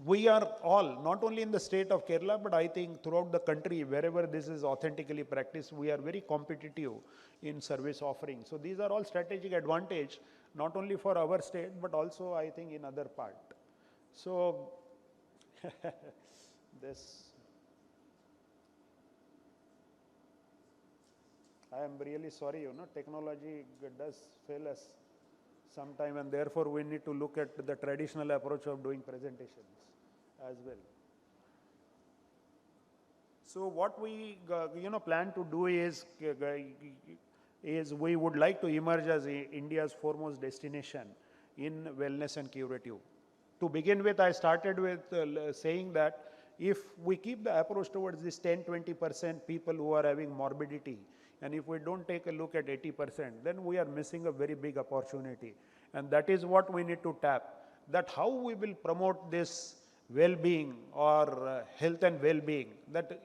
We are all, not only in the state of Kerala, but I think throughout the country, wherever this is authentically practiced, we are very competitive in service offering. So these are all strategic advantage, not only for our state, but also I think in other part. So this, I am really sorry, technology does fail us sometime, and therefore we need to look at the traditional approach of doing presentations as well. So what we plan to do is we would like to emerge as India's foremost destination in wellness and curative. To begin with, I started with saying that if we keep the approach towards this 10-20% people who are having morbidity, and if we don't take a look at 80%, then we are missing a very big opportunity. And that is what we need to tap, that how we will promote this well-being or health and well-being, that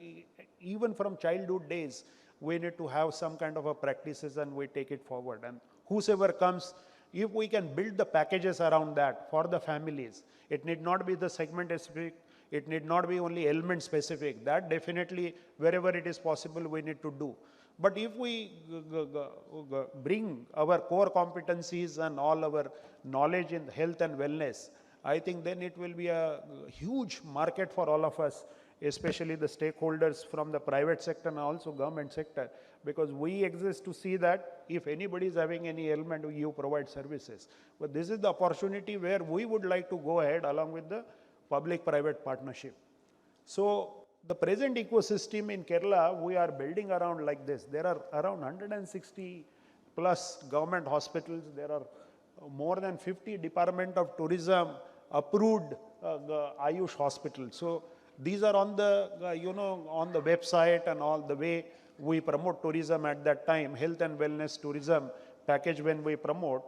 even from childhood days, we need to have some kind of a practices and we take it forward. And whosoever comes, if we can build the packages around that for the families, it need not be the segment specific, it need not be only element specific. That definitely, wherever it is possible, we need to do. But if we bring our core competencies and all our knowledge in health and wellness, I think then it will be a huge market for all of us, especially the stakeholders from the private sector and also government sector, because we exist to see that if anybody is having any ailment, you provide services. But this is the opportunity where we would like to go ahead along with the public-private partnership. So the present ecosystem in Kerala, we are building around like this. There are around 160 plus government hospitals. There are more than 50 Department of Tourism approved Ayush hospitals. So these are on the, on the website and all the way we promote tourism at that time, health and wellness tourism package when we promote.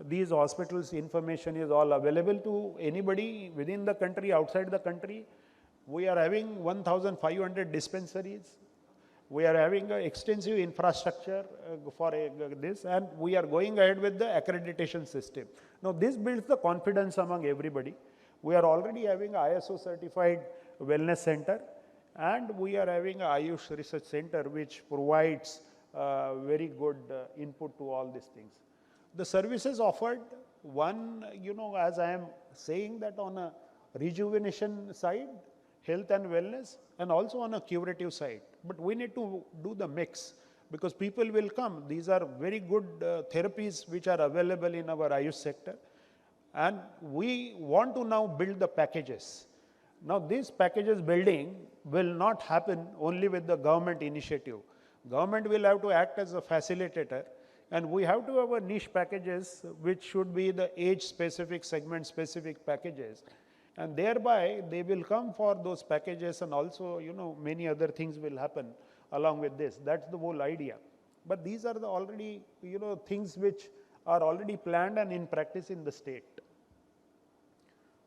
These hospitals information is all available to anybody within the country, outside the country. We are having 1,500 dispensaries. We are having an extensive infrastructure for this, and we are going ahead with the accreditation system. Now, this builds the confidence among everybody. We are already having an ISO certified wellness center, and we are having an Ayush research center, which provides very good input to all these things. The services offered, one, as I am saying that on a rejuvenation side, health and wellness, and also on a curative side. But we need to do the mix because people will come. These are very good therapies which are available in our Ayush sector. And we want to now build the packages. Now, these packages building will not happen only with the government initiative. Government will have to act as a facilitator, and we have to have a niche packages which should be the age-specific, segment-specific packages. And thereby, they will come for those packages, and also, many other things will happen along with this. That's the whole idea. But these are the already, things which are already planned and in practice in the state.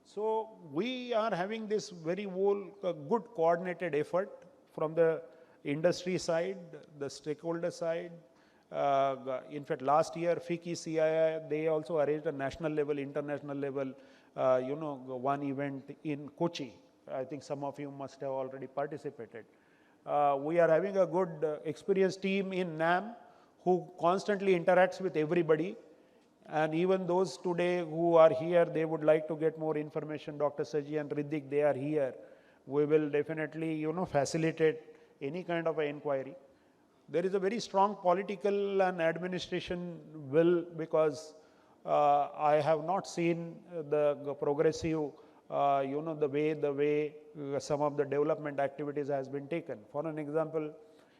So we are having this very good coordinated effort from the industry side, the stakeholder side. In fact, last year, FICCI, CII, they also arranged a national level, international level, one event in Kochi. I think some of you must have already participated. We are having a good experienced team in NAM who constantly interacts with everybody. And even those today who are here, they would like to get more information. Dr. Saji and Riddhik, they are here. We will definitely, facilitate any kind of an inquiry. There is a very strong political and administration will, because I have not seen the progressive, the way some of the development activities has been taken. For an example,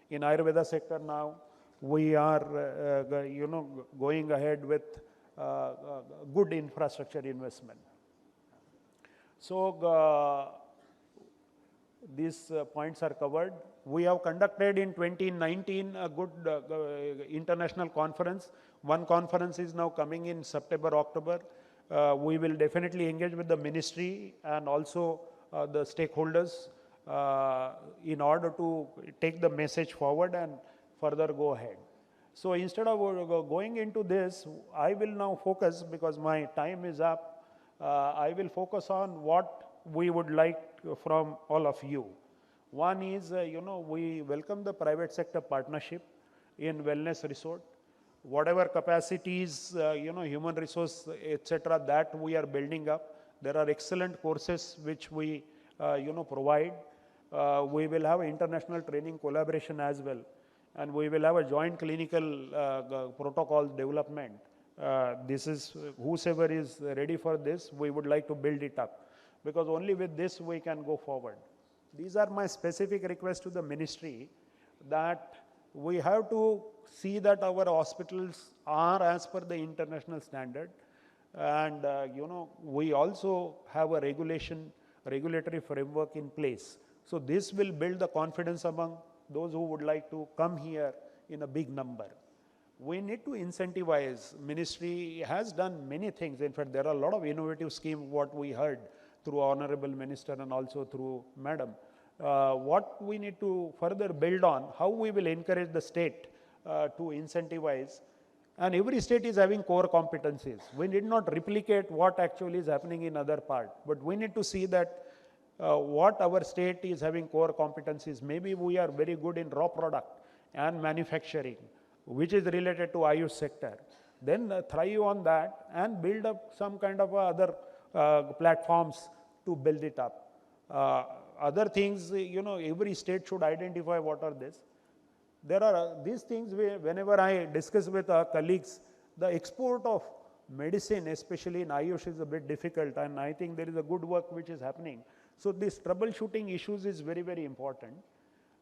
in Ayurveda sector now, we are, going ahead with good infrastructure investment. So these points are covered. We have conducted in 2019 a good international conference. One conference is now coming in September, October. We will definitely engage with the ministry and also the stakeholders in order to take the message forward and further go ahead. So instead of going into this, I will now focus, because my time is up, I will focus on what we would like from all of you. One is, we welcome the private sector partnership in wellness resort. Whatever capacities, human resource, etc., that we are building up. There are excellent courses which we, provide. We will have international training collaboration as well. And we will have a joint clinical protocol development. This is, whosoever is ready for this, we would like to build it up. Because only with this we can go forward. These are my specific requests to the ministry, that we have to see that our hospitals are as per the international standard. And, we also have a regulatory framework in place. So this will build the confidence among those who would like to come here in a big number. We need to incentivize. Ministry has done many things. In fact, there are a lot of innovative schemes, what we heard through Honorable Minister and also through Madam. What we need to further build on, how we will encourage the state to incentivize. And every state is having core competencies. We need not replicate what actually is happening in other part, but we need to see that what our state is having core competencies. Maybe we are very good in raw product and manufacturing, which is related to Ayush sector. Then thrive on that and build up some kind of other platforms to build it up. Other things, every state should identify what are this. There are these things whenever I discuss with our colleagues, the export of medicine, especially in Ayush, is a bit difficult, and I think there is a good work which is happening. So this troubleshooting issues is very, very important.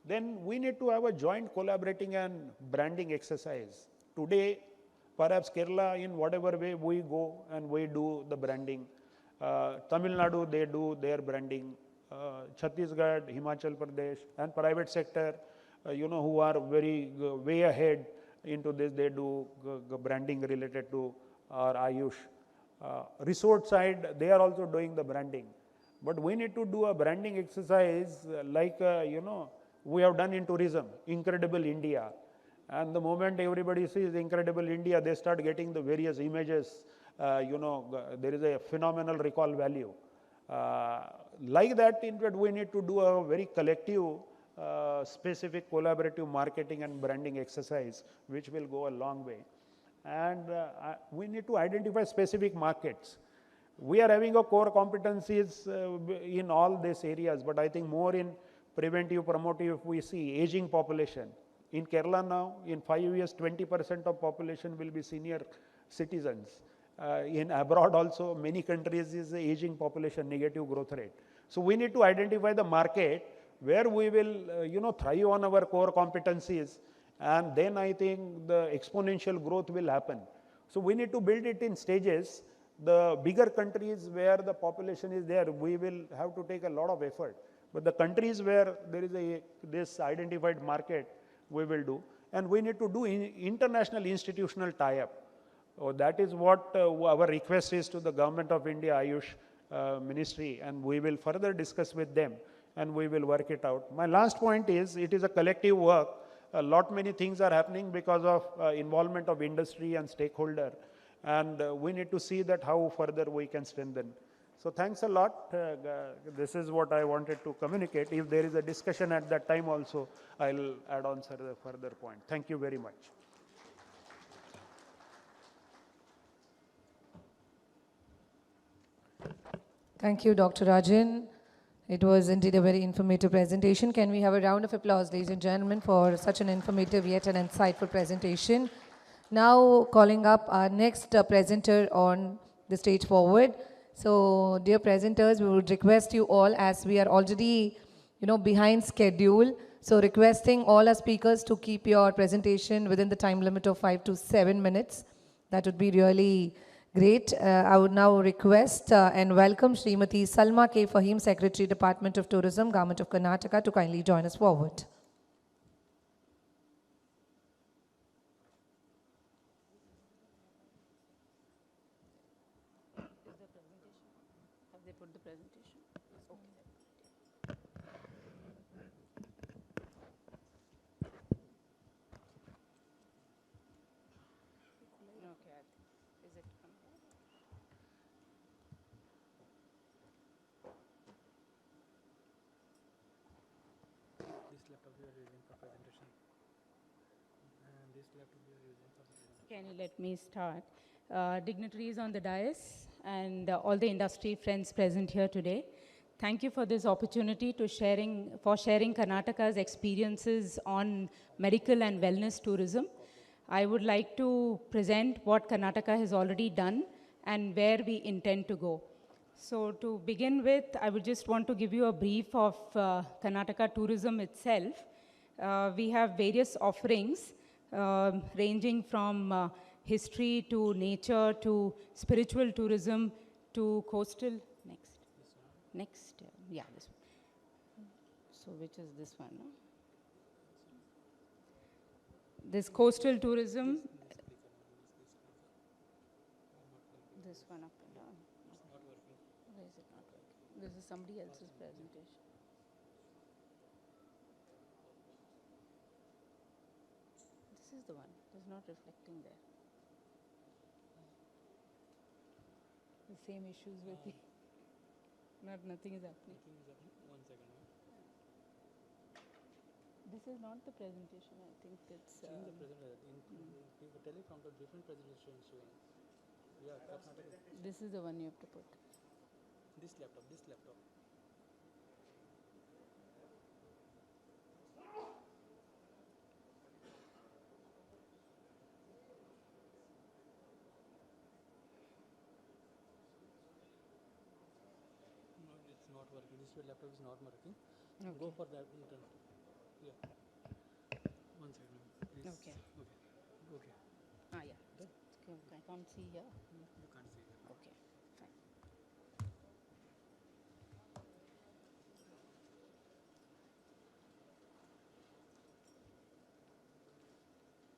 Then we need to have a joint collaborating and branding exercise. Today, perhaps Kerala, in whatever way we go and we do the branding. Tamil Nadu, they do their branding. Chhattisgarh, Himachal Pradesh, and private sector, who are very way ahead into this, they do branding related to our Ayush. Resort side, they are also doing the branding. But we need to do a branding exercise like, we have done in tourism, Incredible India. And the moment everybody sees Incredible India, they start getting the various images. There is a phenomenal recall value. Like that, in fact, we need to do a very collective, specific collaborative marketing and branding exercise, which will go a long way. And we need to identify specific markets. We are having a core competencies in all these areas, but I think more in preventive, promotive, we see aging population. In Kerala now, in 5 years, 20% of population will be senior citizens. In abroad also, many countries is aging population, negative growth rate. So we need to identify the market where we will, thrive on our core competencies, and then I think the exponential growth will happen. So we need to build it in stages. The bigger countries where the population is there, we will have to take a lot of effort. But the countries where there is this identified market, we will do. And we need to do international institutional tie-up. That is what our request is to the Government of India, Ayush Ministry, and we will further discuss with them and we will work it out. My last point is, it is a collective work. Many things are happening because of involvement of industry and stakeholder. And we need to see that how further we can strengthen. So thanks a lot. This is what I wanted to communicate. If there is a discussion at that time also, I'll add on the further point. Thank you very much. Thank you, Dr. Rajan. It was indeed a very informative presentation. Can we have a round of applause, ladies and gentlemen, for such an informative yet an insightful presentation. Now calling up our next presenter on the stage forward. So dear presenters, we would request you all, as we are already behind schedule, so requesting all our speakers to keep your presentation within the time limit of 5 to 7 minutes. That would be really Great. I would now request and welcome Srimati Salma K. Fahim, Secretary, Department of Tourism, Government of Karnataka, to kindly join us forward. This laptop we are using for presentation, and this laptop we are using for presentation. Can you let me start? Dignitaries on the dais and all the industry friends present here today, thank you for this opportunity to sharing Karnataka's experiences on medical and wellness tourism. I would like to present what Karnataka has already done and where we intend to go. So to begin with, I would just want to give you a brief of Karnataka tourism itself. We have various offerings ranging from history to nature to spiritual tourism to coastal. Next, yeah, this one. So which is this one? No? This coastal tourism. This one up and down. Why is it not working? This is somebody else's presentation. This is the one. It's not reflecting there. The same issues with the. Nothing is happening. One second. This is not the presentation. I think it's. In the presentation, in the teleprompter, different presentation showing. Yeah, Karnataka. This is the one you have to put. This laptop. No, it's not working. This laptop is not working. Okay. Go for that. Yeah. One second. Please. Okay. Okay. Ah, yeah. I can't see here. You can't see it. Okay, fine.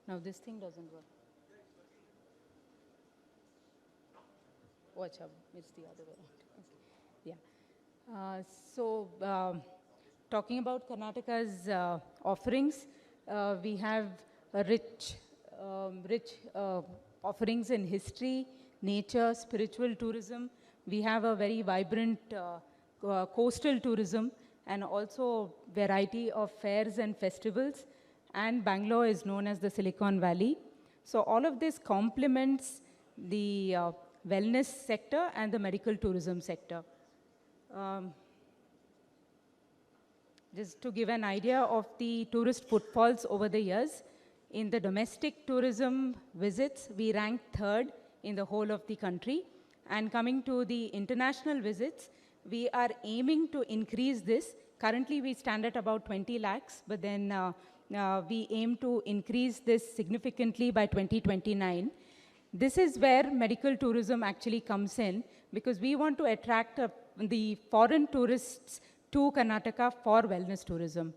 Now this thing doesn't work. Watch out, it's the other way around. Yeah. Talking about Karnataka's offerings, we have a rich offerings in history, nature, spiritual tourism. We have a very vibrant coastal tourism and also variety of fairs and festivals. And Bangalore is known as the Silicon Valley. So all of this complements the wellness sector and the medical tourism sector. Just to give an idea of the tourist footfalls over the years, in the domestic tourism visits, we ranked third in the whole of the country. And coming to the international visits, we are aiming to increase this. Currently, we stand at about 20 lakhs, but then we aim to increase this significantly by 2029. This is where medical tourism actually comes in, because we want to attract the foreign tourists to Karnataka for wellness tourism.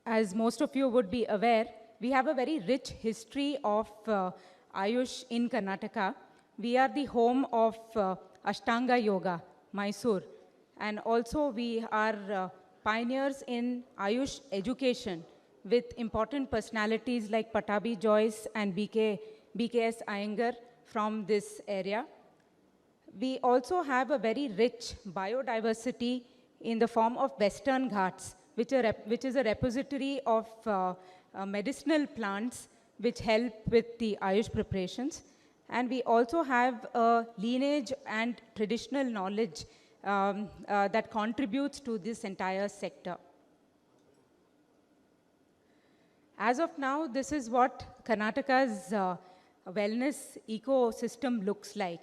As most of you would be aware, we have a very rich history of Ayush in Karnataka. We are the home of Ashtanga Yoga, Mysore. And also we are pioneers in Ayush education with important personalities like Patabi Joyce and BKS Iyengar from this area. We also have a very rich biodiversity in the form of Western Ghats, which is a repository of medicinal plants which help with the Ayush preparations. And we also have a lineage and traditional knowledge that contributes to this entire sector. As of now, this is what Karnataka's wellness ecosystem looks like.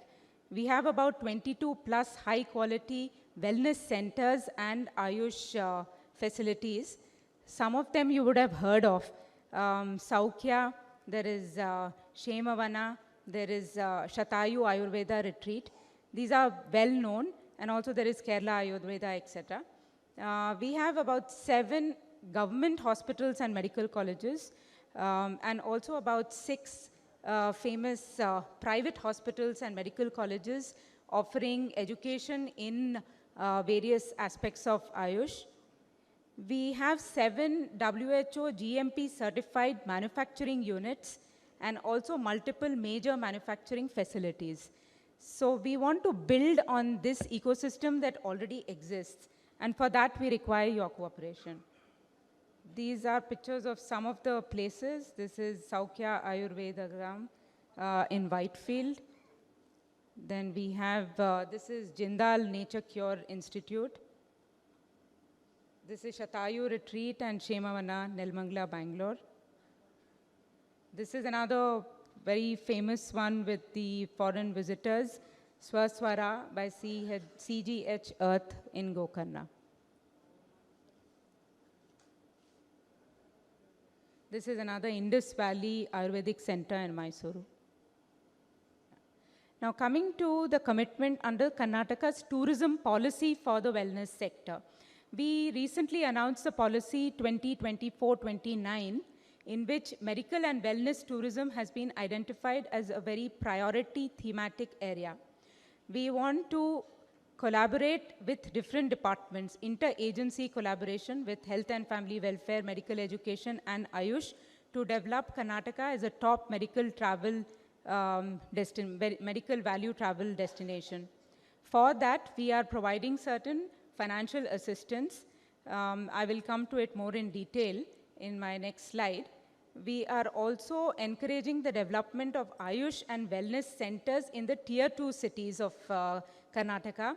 We have about 22 plus high quality wellness centers and Ayush facilities. Some of them you would have heard of. Saukya, there is Shemavana, there is Shatayu Ayurveda retreat. These are well known, and also there is Kerala Ayurveda, etc. We have about 7 government hospitals and medical colleges, and also about 6 famous private hospitals and medical colleges offering education in various aspects of Ayush. We have 7 WHO GMP certified manufacturing units and also multiple major manufacturing facilities. So we want to build on this ecosystem that already exists, and for that we require your cooperation. These are pictures of some of the places. This is Saukhya Ayurveda Gram in Whitefield. Then we have, this is Jindal Nature Cure Institute. This is Shatayu Retreat and Shemavana, Nelmangla, Bangalore. This is another very famous one with the foreign visitors, Swaswara by CGH Earth in Gokarna. This is another Indus Valley Ayurvedic Center in Mysuru. Now coming to the commitment under Karnataka's tourism policy for the wellness sector. We recently announced the policy 2024-29, in which medical and wellness tourism has been identified as a very priority thematic area. We want to collaborate with different departments, inter-agency collaboration with health and family welfare, medical education, and Ayush to develop Karnataka as a top medical travel medical value travel destination. For that, we are providing certain financial assistance. I will come to it more in detail in my next slide. We are also encouraging the development of Ayush and wellness centers in the tier 2 cities of Karnataka,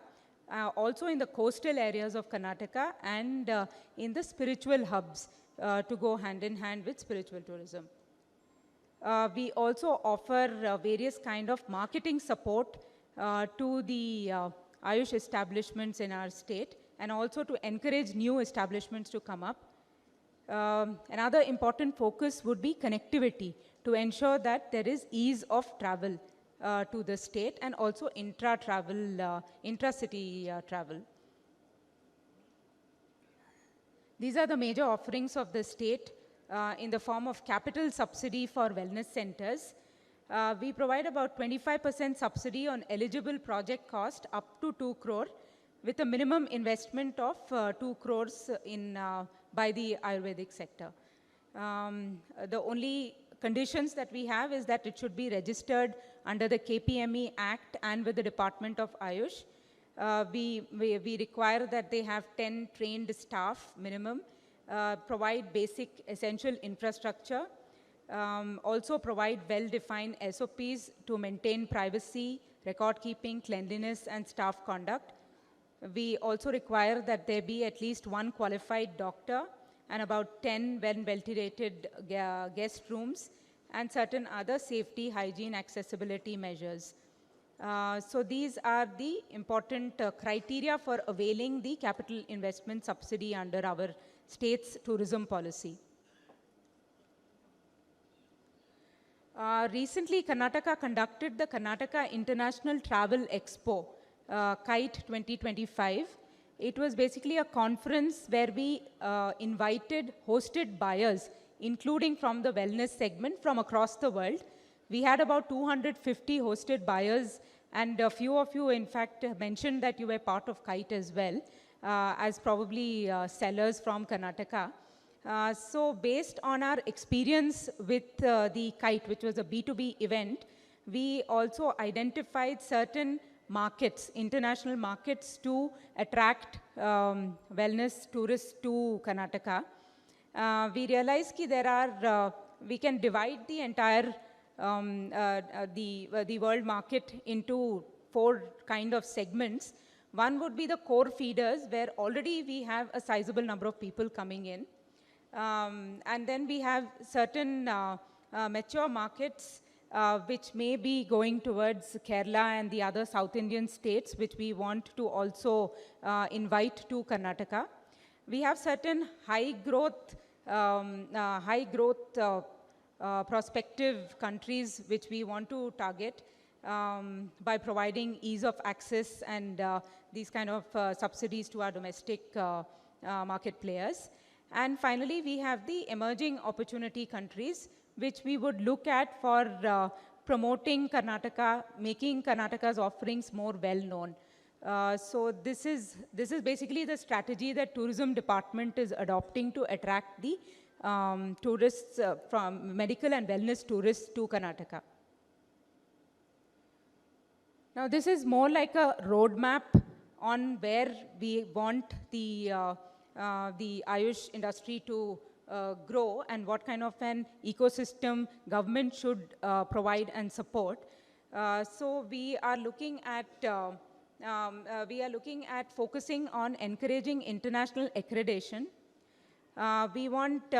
also in the coastal areas of Karnataka, and in the spiritual hubs to go hand in hand with spiritual tourism. We also offer various kind of marketing support to the Ayush establishments in our state, and also to encourage new establishments to come up. Another important focus would be connectivity, to ensure that there is ease of travel to the state, and also intra-city travel. These are the major offerings of the state in the form of capital subsidy for wellness centers. We provide about 25% subsidy on eligible project cost up to 2 crore, with a minimum investment of 2 crores by the Ayurvedic sector. The only conditions that we have is that it should be registered under the KPME Act and with the Department of Ayush. We require that they have 10 trained staff minimum, provide basic essential infrastructure, also provide well-defined SOPs to maintain privacy, record keeping, cleanliness, and staff conduct. We also require that there be at least 1 qualified doctor and about 10 well-ventilated guest rooms, and certain other safety, hygiene, accessibility measures. So these are the important criteria for availing the capital investment subsidy under our state's tourism policy. Recently, Karnataka conducted the Karnataka International Travel Expo, KITE 2025. It was basically a conference where we hosted buyers, including from the wellness segment from across the world. We had about 250 hosted buyers, and a few of you, in fact, mentioned that you were part of KITE as well, as probably sellers from Karnataka. So based on our experience with the KITE, which was a B2B event, we also identified certain markets, international markets, to attract wellness tourists to Karnataka. We realized that we can divide the entire the world market into 4 kind of segments. One would be the core feeders, where already we have a sizable number of people coming in. And then we have certain mature markets which may be going towards Kerala and the other South Indian states, which we want to also invite to Karnataka. We have certain high growth prospective countries which we want to target by providing ease of access and these kind of subsidies to our domestic market players. And finally, we have the emerging opportunity countries, which we would look at for promoting Karnataka, making Karnataka's offerings more well-known. So this is basically the strategy that tourism department is adopting to attract the tourists from medical and wellness tourists to Karnataka. Now this is more like a roadmap on where we want the Ayush industry to grow and what kind of an ecosystem government should provide and support. So we are looking at focusing on encouraging international accreditation. We want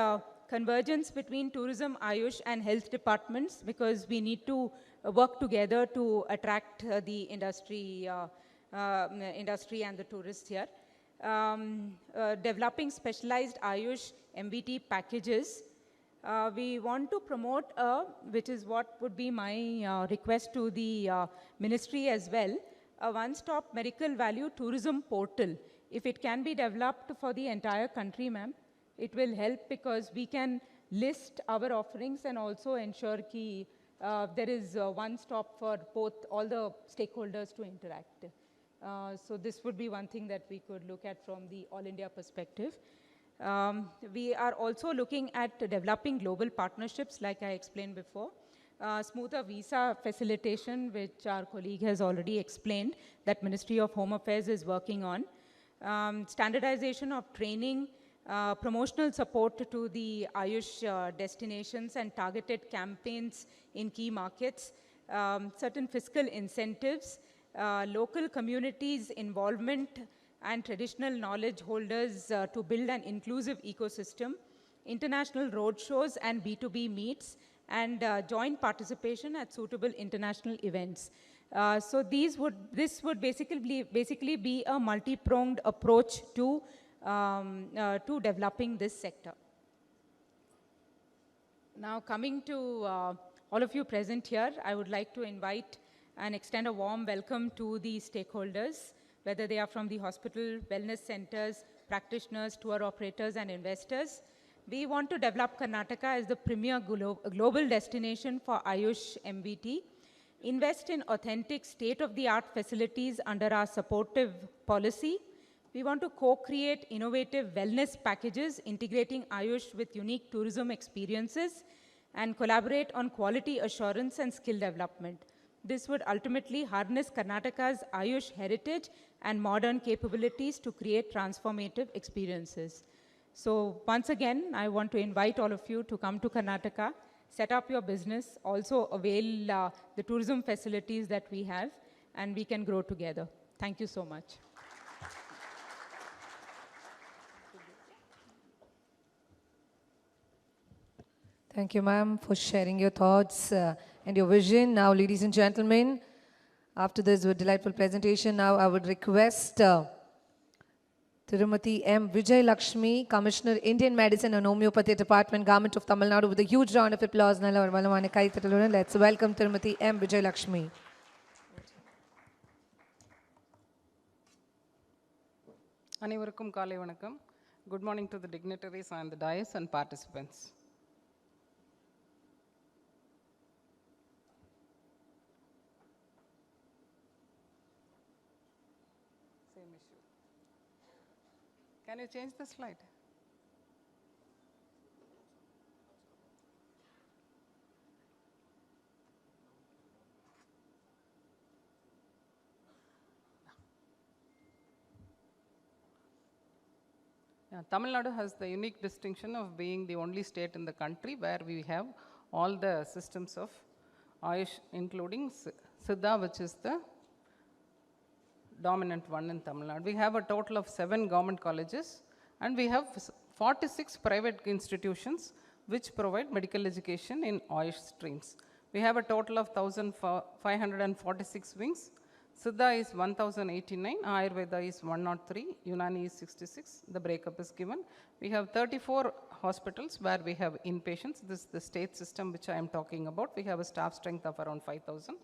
convergence between tourism, Ayush, and health departments because we need to work together to attract the industry and the tourists here. Developing specialized Ayush MVT packages. We want to promote, which is what would be my request to the ministry as well, a one-stop medical value tourism portal. If it can be developed for the entire country, ma'am, it will help because we can list our offerings and also ensure that there is one stop for all the stakeholders to interact. So this would be one thing that we could look at from the All India perspective. We are also looking at developing global partnerships, like I explained before. Smoother visa facilitation, which our colleague has already explained, that Ministry of Home Affairs is working on. Standardization of training, promotional support to the Ayush destinations and targeted campaigns in key markets, certain fiscal incentives, local communities' involvement and traditional knowledge holders to build an inclusive ecosystem, international roadshows and B2B meets, and joint participation at suitable international events. So this would basically be a multi-pronged approach to developing this sector. Now coming to all of you present here, I would like to invite and extend a warm welcome to the stakeholders, whether they are from the hospital, wellness centers, practitioners, tour operators, and investors. We want to develop Karnataka as the premier global destination for Ayush MVT, invest in authentic state-of-the-art facilities under our supportive policy. We want to co-create innovative wellness packages integrating Ayush with unique tourism experiences and collaborate on quality assurance and skill development. This would ultimately harness Karnataka's Ayush heritage and modern capabilities to create transformative experiences. So once again, I want to invite all of you to come to Karnataka, set up your business, also avail the tourism facilities that we have, and we can grow together. Thank you so much. Thank you, ma'am, for sharing your thoughts and your vision. Now, ladies and gentlemen, after this delightful presentation, now I would request Tirumati M. Vijay Lakshmi, Commissioner, Indian Medicine and Homeopathy Department, Government of Tamil Nadu, with a huge round of applause. Let's welcome Tirumati M. Vijay Lakshmi. Anevarukkum Kaalai Vanakkam. Good morning to the dignitaries and the dais and participants. Same issue. Can you change the slide? Yeah, Tamil Nadu has the unique distinction of being the only state in the country where we have all the systems of Ayush, including Siddha, which is the dominant one in Tamil Nadu. We have a total of 7 government colleges, and we have 46 private institutions which provide medical education in Ayush streams. We have a total of 1,546 wings, Siddha is 1089, Ayurveda is 103, Unani is 66. The breakup is given. We have 34 hospitals where we have inpatients. This is the state system which I am talking about. We have a staff strength of around 5,000.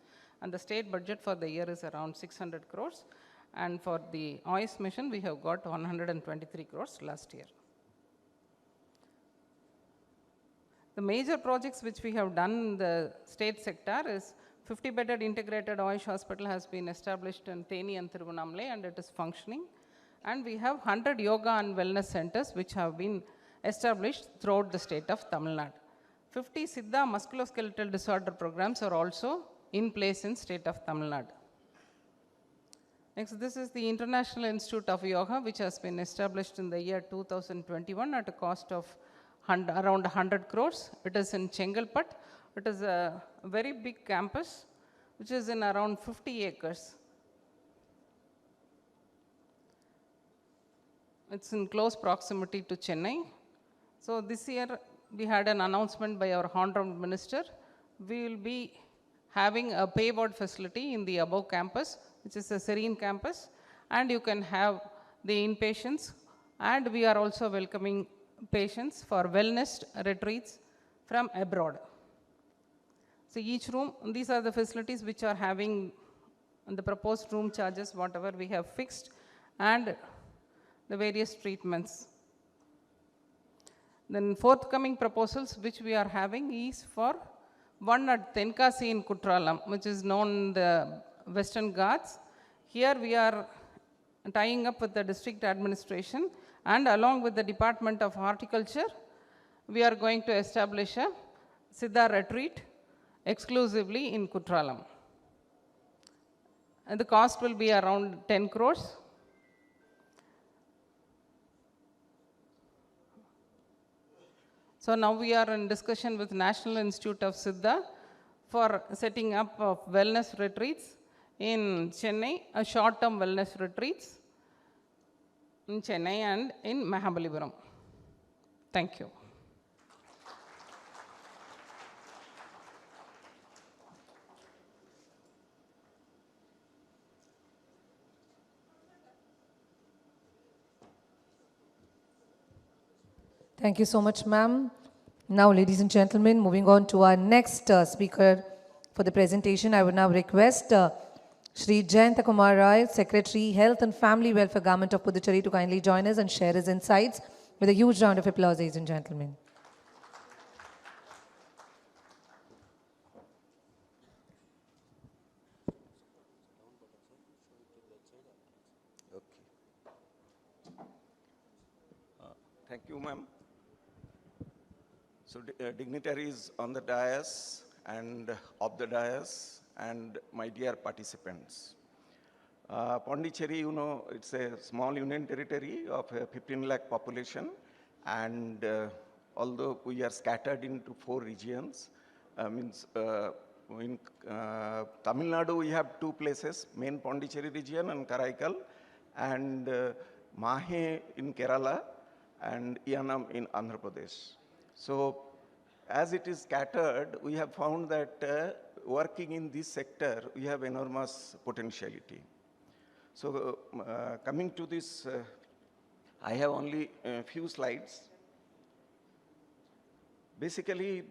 And the state budget for the year is around 600 crores. And for the Ayush mission, we have got 123 crores last year. The major projects which we have done in the state sector is 50-bedded integrated Ayush hospital has been established in Theni and Thiruvannamalai and it is functioning. And we have 100 yoga and wellness centers which have been established throughout the state of Tamil Nadu. 50 Siddha musculoskeletal disorder programs are also in place in state of Tamil Nadu. Next, this is the International Institute of Yoga which has been established in the year 2021 at a cost of around 100 crores. It is in Chengalpat. It is a very big campus which is in around 50 acres. It's in close proximity to Chennai. So this year we had an announcement by our Honorable Minister. We will be having a pay ward facility in the above campus, which is a serene campus, and you can have the inpatients, and we are also welcoming patients for wellness retreats from abroad. So each room, these are the facilities which are having the proposed room charges, whatever we have fixed, and the various treatments. Then forthcoming proposals which we are having is for one at Tenkasi in Kutralam, which is known in the Western Ghats. Here we are tying up with the district administration and along with the Department of Horticulture, we are going to establish a Siddha retreat exclusively in Kutralam. And the cost will be around 10 crores. So now we are in discussion with National Institute of Siddha for setting up of wellness retreats in Chennai, a short-term wellness retreats in Chennai and in Mahabalipuram. Thank you. Thank you so much, ma'am. Now, ladies and gentlemen, moving on to our next speaker for the presentation, I would now request Shri Jayanta Kumar Rai, Secretary, Health and Family Welfare, Government of Puducherry, to kindly join us and share his insights with a huge round of applause, ladies and gentlemen. Thank you, ma'am. So, dignitaries on the dais and off the dais, and my dear participants. Pondicherry, you know, it's a small union territory of a 15 lakh population, and although we are scattered into 4 regions, in Tamil Nadu we have 2 places, main Pondicherry region and Karaikal, and Mahe in Kerala, and Yanam in Andhra Pradesh. So, as it is scattered, we have found that working in this sector, we have enormous potentiality. So, coming to this, I have only a few slides. Basically,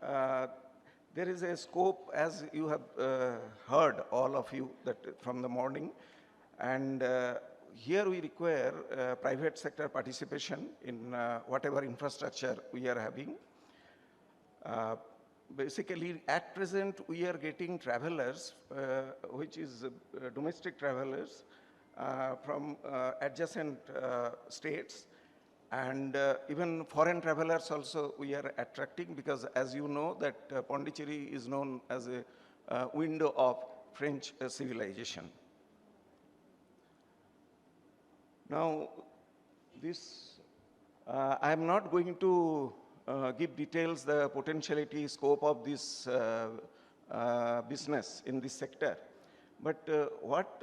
there is a scope, as you have heard, all of you, that from the morning, and here we require private sector participation in whatever infrastructure we are having. Basically, at present, we are getting travelers, which is domestic travelers from adjacent states, and even foreign travelers also we are attracting, because as you know that Pondicherry is known as a window of French civilization. Now, this, I am not going to give details, the potentiality scope of this business in this sector. But what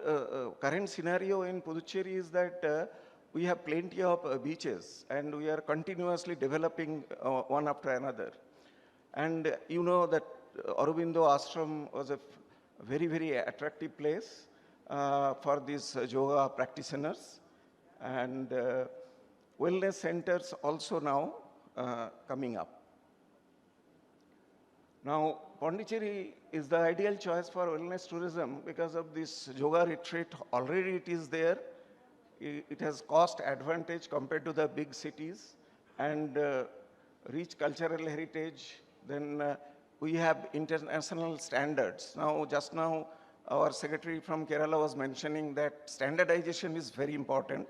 current scenario in Puducherry is that we have plenty of beaches, and we are continuously developing one after another. And you know that Aurobindo Ashram was a a very, very attractive place for these yoga practitioners. And wellness centers also now coming up. Now, Pondicherry is the ideal choice for wellness tourism because of this yoga retreat. Already it is there. It has cost advantage compared to the big cities and rich cultural heritage. Then we have international standards. Now, just now, our secretary from Kerala was mentioning that standardization is very important.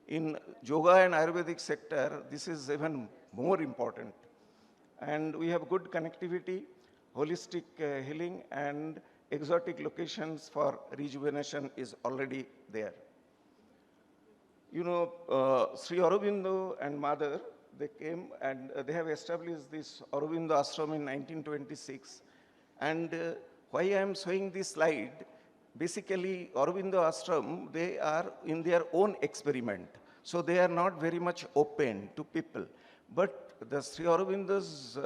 In yoga and Ayurvedic sector, this is even more important. And we have good connectivity, holistic healing, and exotic locations for rejuvenation is already there. You know, Sri Aurobindo and Mother, they came and they have established this Aurobindo Ashram in 1926. And why I am showing this slide, basically Aurobindo Ashram, they are in their own experiment. So they are not very much open to people. But the Sri Aurobindo's,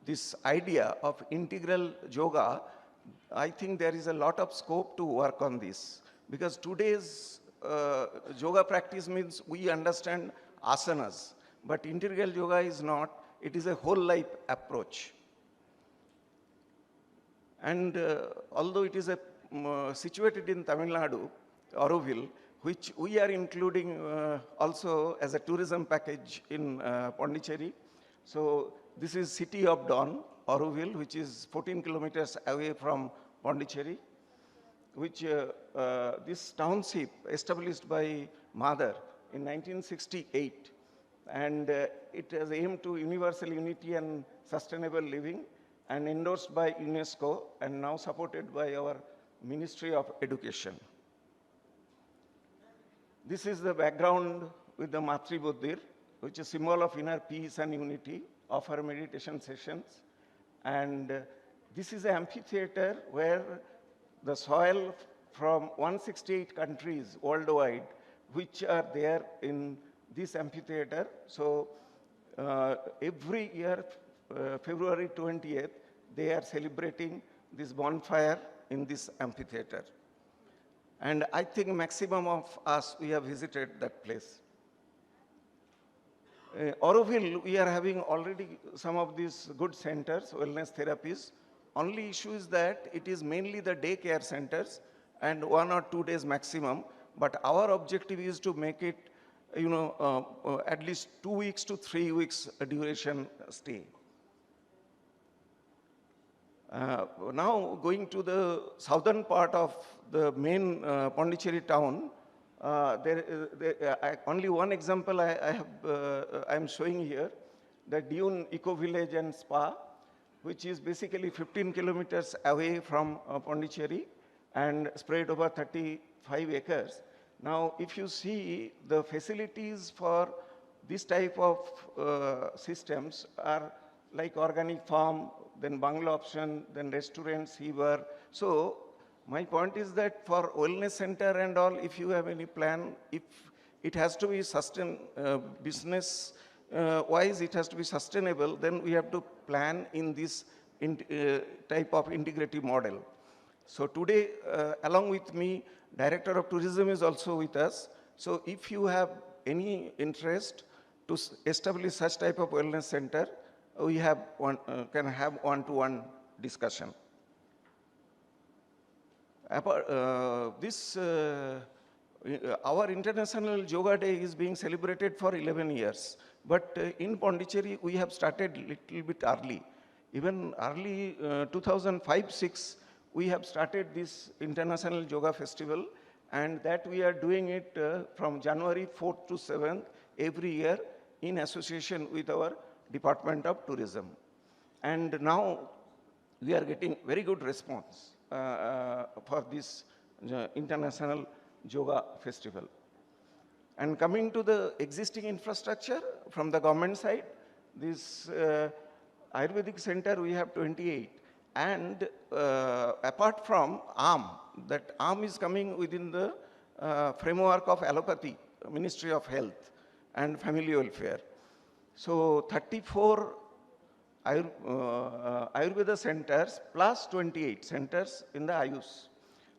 this idea of integral yoga, I think there is a lot of scope to work on this. Because today's yoga practice means we understand asanas, but integral yoga is not, it is a whole life approach. And although it is situated in Tamil Nadu, Auroville, which we are including also as a tourism package in Pondicherry. So this is City of Dawn, Auroville, which is 14 kilometers away from Pondicherry, which this township established by Mother in 1968, and it has aimed to universal unity and sustainable living, and endorsed by UNESCO and now supported by our Ministry of Education. This is the background with the Matri Buddhir, which is a symbol of inner peace and unity of our meditation sessions. And this is an amphitheater where the soil from 168 countries worldwide, which are there in this amphitheater. So every year, February 20th, they are celebrating this bonfire in this amphitheater. And I think maximum of us, we have visited that place. Auroville, we are having already some of these good centers, wellness therapies. Only issue is that it is mainly the daycare centers and 1 or 2 days maximum. But our objective is to make it, you know, at least 2 weeks to 3 weeks duration stay. Now going to the southern part of the main Pondicherry town, only one example I am showing here, the Dune Eco Village and Spa, which is basically 15 kilometers away from Pondicherry and spread over 35 acres. Now, if you see the facilities for this type of systems are like organic farm, then bungalow option, then restaurants, heaver. So my point is that for wellness center and all, if you have any plan, if it has to be business wise, it has to be sustainable, then we have to plan in this type of integrative model. So today, along with me, Director of Tourism is also with us. So if you have any interest to establish such type of wellness center, we have can have one-to-one discussion. Our International Yoga Day is being celebrated for 11 years. But in Pondicherry, we have started little bit early. Even early 2005-06, we have started this International Yoga Festival, and that we are doing it from January 4th to 7th every year in association with our Department of Tourism. And now we are getting very good response for this International Yoga Festival. And coming to the existing infrastructure from the government side, this Ayurvedic center, we have 28. And apart from ARM, that ARM is coming within the framework of allopathy, Ministry of Health and Family Welfare. So 34 Ayurveda centers plus 28 centers in the Ayush.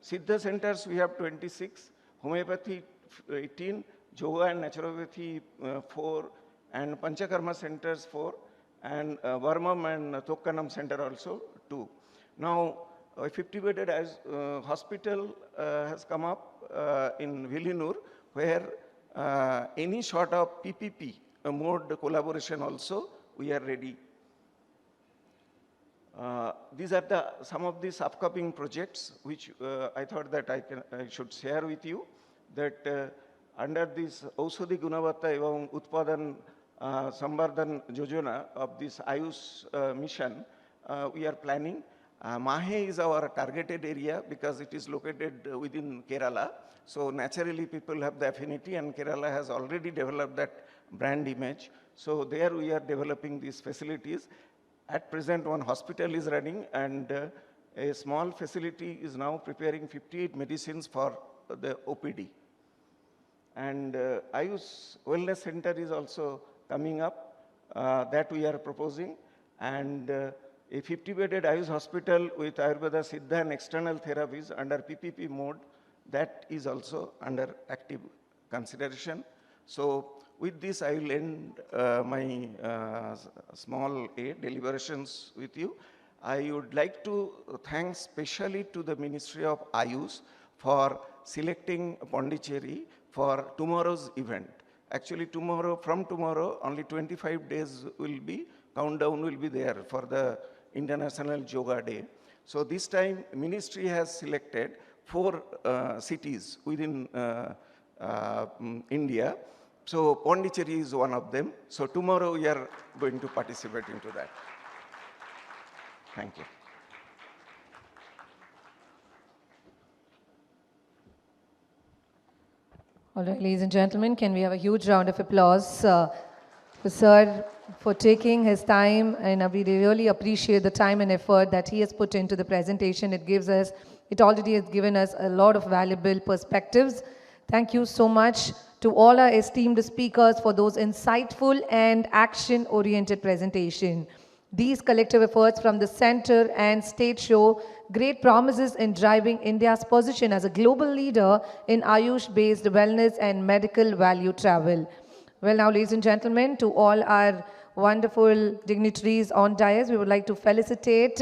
Siddha centers we have 26, homeopathy 18, yoga and naturopathy 4, and Panchakarma centers 4, and Varmam and Tokkanam center also 2. Now, a 50-bedded hospital has come up in Villanur, where any sort of PPP mode collaboration also we are ready. These are some of these upcoming projects which I thought that I should share with you, that under this Aushodhi Gunavatta Evam Utpadan Sambardhan Yojana of this Ayush mission, we are planning. Mahe is our targeted area because it is located within Kerala. So naturally people have the affinity, and Kerala has already developed that brand image. So there we are developing these facilities. At present, one hospital is running, and a small facility is now preparing 58 medicines for the OPD. And Ayush Wellness Center is also coming up, that we are proposing. And a 50-bedded Ayush hospital with Ayurveda, Siddha and external therapies under PPP mode, that is also under active consideration. So with this, I will end my small deliberations with you. I would like to thank specially to the Ministry of Ayush for selecting Pondicherry for tomorrow's event. Actually, from tomorrow, only 25 days will be, countdown will be there for the International Yoga Day. So this time, Ministry has selected 4 cities within India. So Pondicherry is one of them. So tomorrow we are going to participate into that. Thank you. All right, ladies and gentlemen, can we have a huge round of applause for Sir for taking his time, and we really appreciate the time and effort that he has put into the presentation. It already has given us a lot of valuable perspectives. Thank you so much to all our esteemed speakers for those insightful and action-oriented presentation. These collective efforts from the center and state show great promises in driving India's position as a global leader in Ayush-based wellness and medical value travel. Well, now, ladies and gentlemen, to all our wonderful dignitaries on dais, we would like to felicitate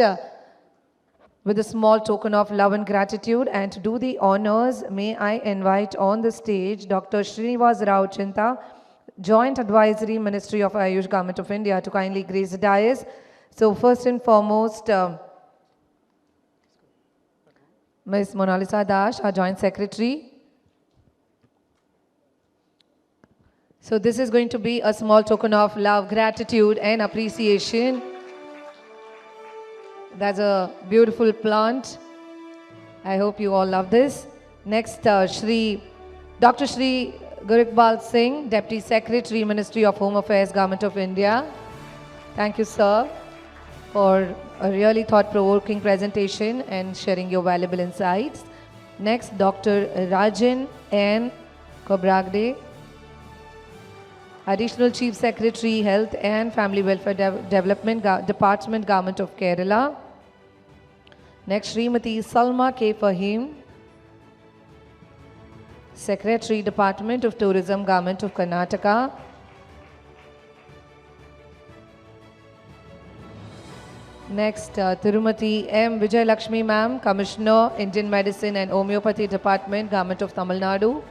with a small token of love and gratitude. And to do the honors, may I invite on the stage Dr. Srinivas Rao Chinta, Joint Advisory Ministry of Ayush, Government of India, to kindly grace the dais. So first and foremost, Ms. Monalisa Das, our Joint Secretary. So this is going to be a small token of love, gratitude and appreciation. That's a beautiful plant. I hope you all love this. Next, Dr. Shri Gurukbal Singh, Deputy Secretary, Ministry of Home Affairs, Government of India. Thank you, sir, for a really thought-provoking presentation and sharing your valuable insights. Next, Dr. Rajan N. Kobragde, Additional Chief Secretary, Health and Family Welfare Development Department, Government of Kerala. Next, Srimati Salma K. Fahim, Secretary, Department of Tourism, Government of Karnataka. Next, Tirumati M. Vijay Lakshmi Ma'am, Commissioner, Indian Medicine and Homeopathy Department, Government of Tamil Nadu.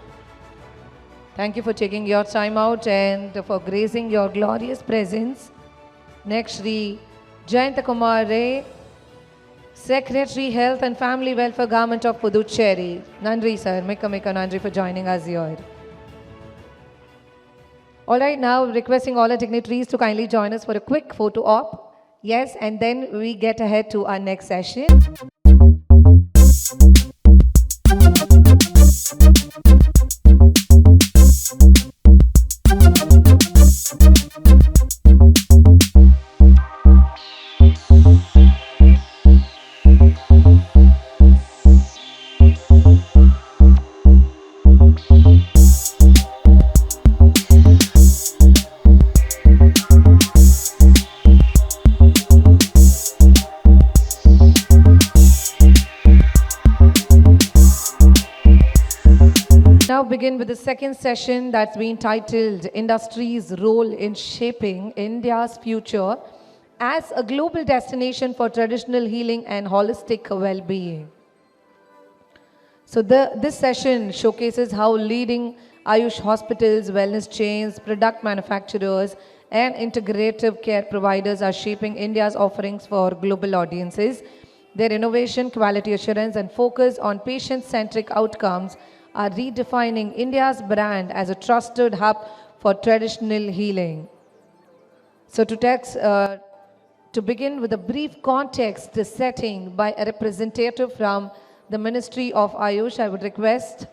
Thank you for taking your time out and for gracing your glorious presence. Next, Shri Jayanta Kumar Ray, Secretary, Health and Family Welfare, Government of Puducherry. Nandri, sir. Mika Nandri for joining us here. All right, now requesting all our dignitaries to kindly join us for a quick photo op. Yes, and then we get ahead to our next session. begin with the second session that's been titled Industry's Role in Shaping India's Future as a Global Destination for Traditional Healing and Holistic Well-Being. So this session showcases how leading Ayush hospitals, wellness chains, product manufacturers, and integrative care providers are shaping India's offerings for global audiences. Their innovation, quality assurance, and focus on patient-centric outcomes are redefining India's brand as a trusted hub for traditional healing. So to begin with a brief context setting by a representative from the Ministry of Ayush, I would request.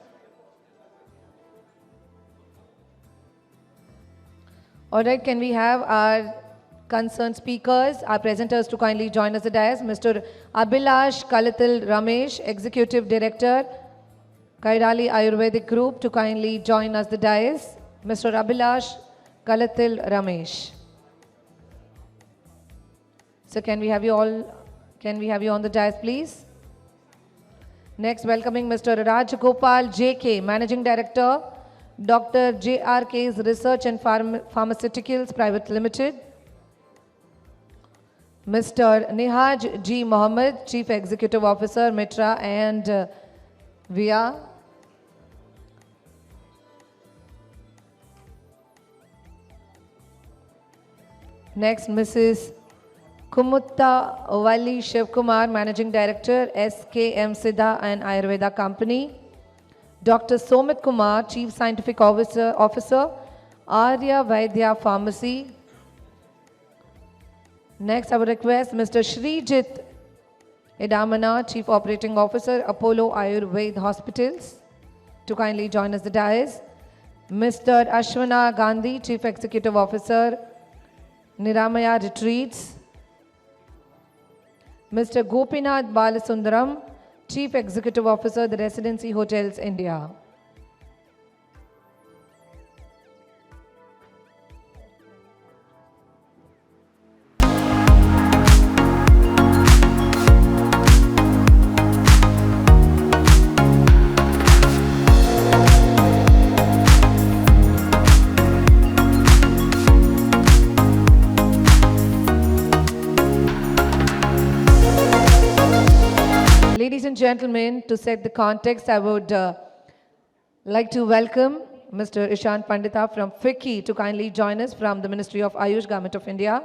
All right, can we have our concerned speakers, our presenters to kindly join us at the dais. Mr. Abhilash Kalatil Ramesh, Executive Director, Kairali Ayurvedic Group, to kindly join us at the dais. Mr. Abhilash Kalatil Ramesh. So can we have you on the dais, please? Next, welcoming Mr. Rajgopal JK, Managing Director, Dr. JRK's Research and Pharmaceuticals Private Limited. Mr. Nihaj G. Mohammed, Chief Executive Officer, Mitra and VIA. Next, Mrs. Kumutta Wali Shivkumar, Managing Director, SKM Siddha and Ayurveda Company. Dr. Somit Kumar, Chief Scientific Officer, Arya Vaidya Pharmacy. Next, I would request Mr. Shreejit Idamana, Chief Operating Officer, Apollo Ayurveda Hospitals, to kindly join us at the dais. Mr. Ashwana Gandhi, Chief Executive Officer, Niramaya Retreats. Mr. Gopinath Balasundaram, Chief Executive Officer, The Residency Hotels, India. Ladies and gentlemen, to set the context, I would like to welcome Mr. Ishan Pandita from FICCI to kindly join us from the Ministry of Ayush, Government of India.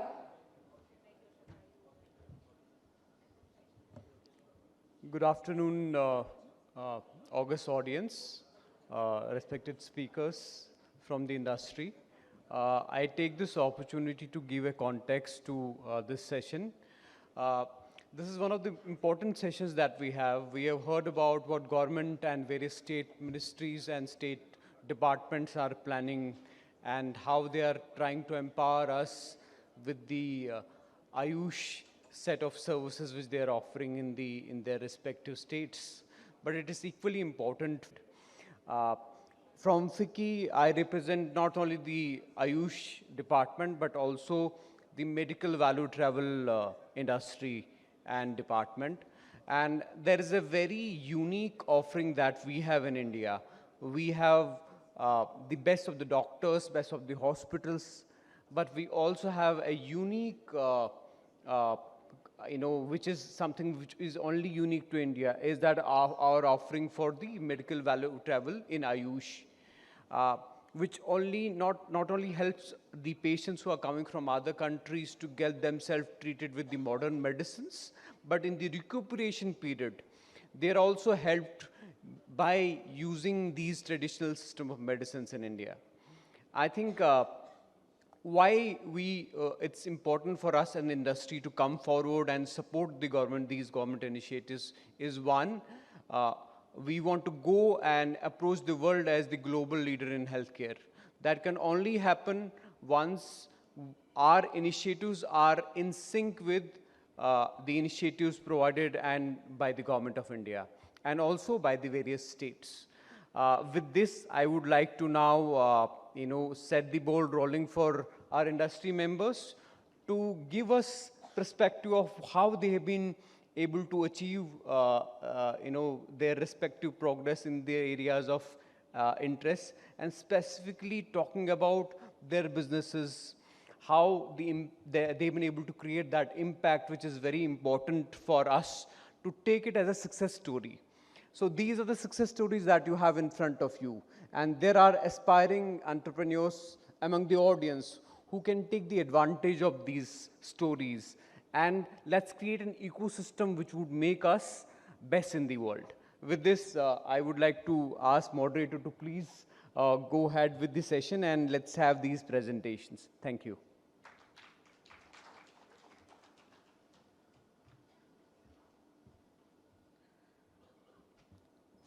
Good afternoon, august audience, respected speakers from the industry. I take this opportunity to give a context to this session. This is one of the important sessions that we have. We have heard about what government and various state ministries and state departments are planning and how they are trying to empower us with the Ayush set of services which they are offering in their respective states. But it is equally important. From FICCI, I represent not only the Ayush department, but also the medical value travel industry and department. And there is a very unique offering that we have in India. We have the best of the doctors, best of the hospitals, but we also have a unique, which is something which is only unique to India, is that our offering for the medical value travel in Ayush, which not only helps the patients who are coming from other countries to get themselves treated with the modern medicines, but in the recuperation period, they are also helped by using these traditional system of medicines in India. I think why it's important for us and industry to come forward and support the government, these government initiatives, is one, we want to go and approach the world as the global leader in healthcare. That can only happen once our initiatives are in sync with the initiatives provided and by the government of India and also by the various states. With this, I would like to now, set the ball rolling for our industry members to give us perspective of how they have been able to achieve, their respective progress in the areas of interests, and specifically talking about their businesses, how they've been able to create that impact, which is very important for us to take it as a success story. So these are the success stories that you have in front of you. And there are aspiring entrepreneurs among the audience who can take the advantage of these stories. And let's create an ecosystem which would make us best in the world. With this, I would like to ask moderator to please go ahead with the session, and let's have these presentations. Thank you.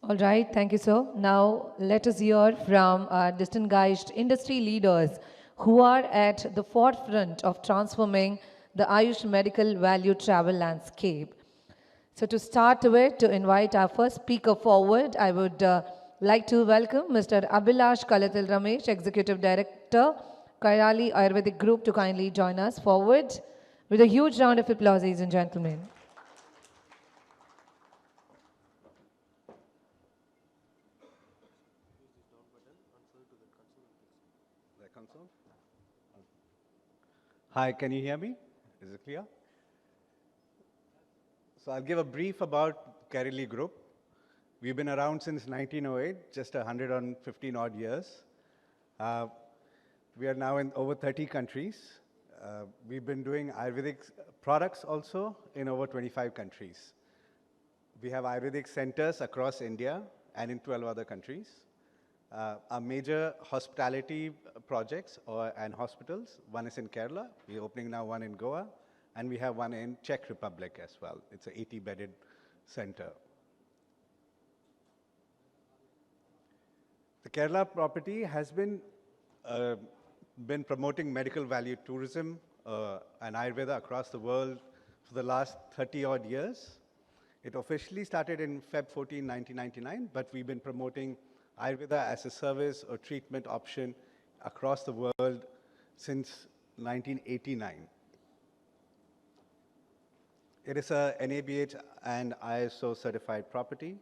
All right, thank you, sir. Now, let us hear from our distinguished industry leaders who are at the forefront of transforming the Ayush medical value travel landscape. So to start with, to invite our first speaker forward, I would like to welcome Mr. Abhilash Kalatil Ramesh, Executive Director, Kairali Ayurvedic Group, to kindly join us forward with a huge round of applause, ladies and gentlemen. Hi, can you hear me? Is it clear? So I'll give a brief about Kairali Group. We've been around since 1908, just 115 odd years. We are now in over 30 countries. We've been doing Ayurvedic products also in over 25 countries. We have Ayurvedic centers across India and in 12 other countries. Our major hospitality projects and hospitals, one is in Kerala, we're opening now one in Goa, and we have one in Czech Republic as well. It's an 80-bedded center. The Kerala property has been promoting medical value tourism and Ayurveda across the world for the last 30-odd years. It officially started in Feb 14, 1999, but we've been promoting Ayurveda as a service or treatment option across the world since 1989. It is a NABH and ISO certified property.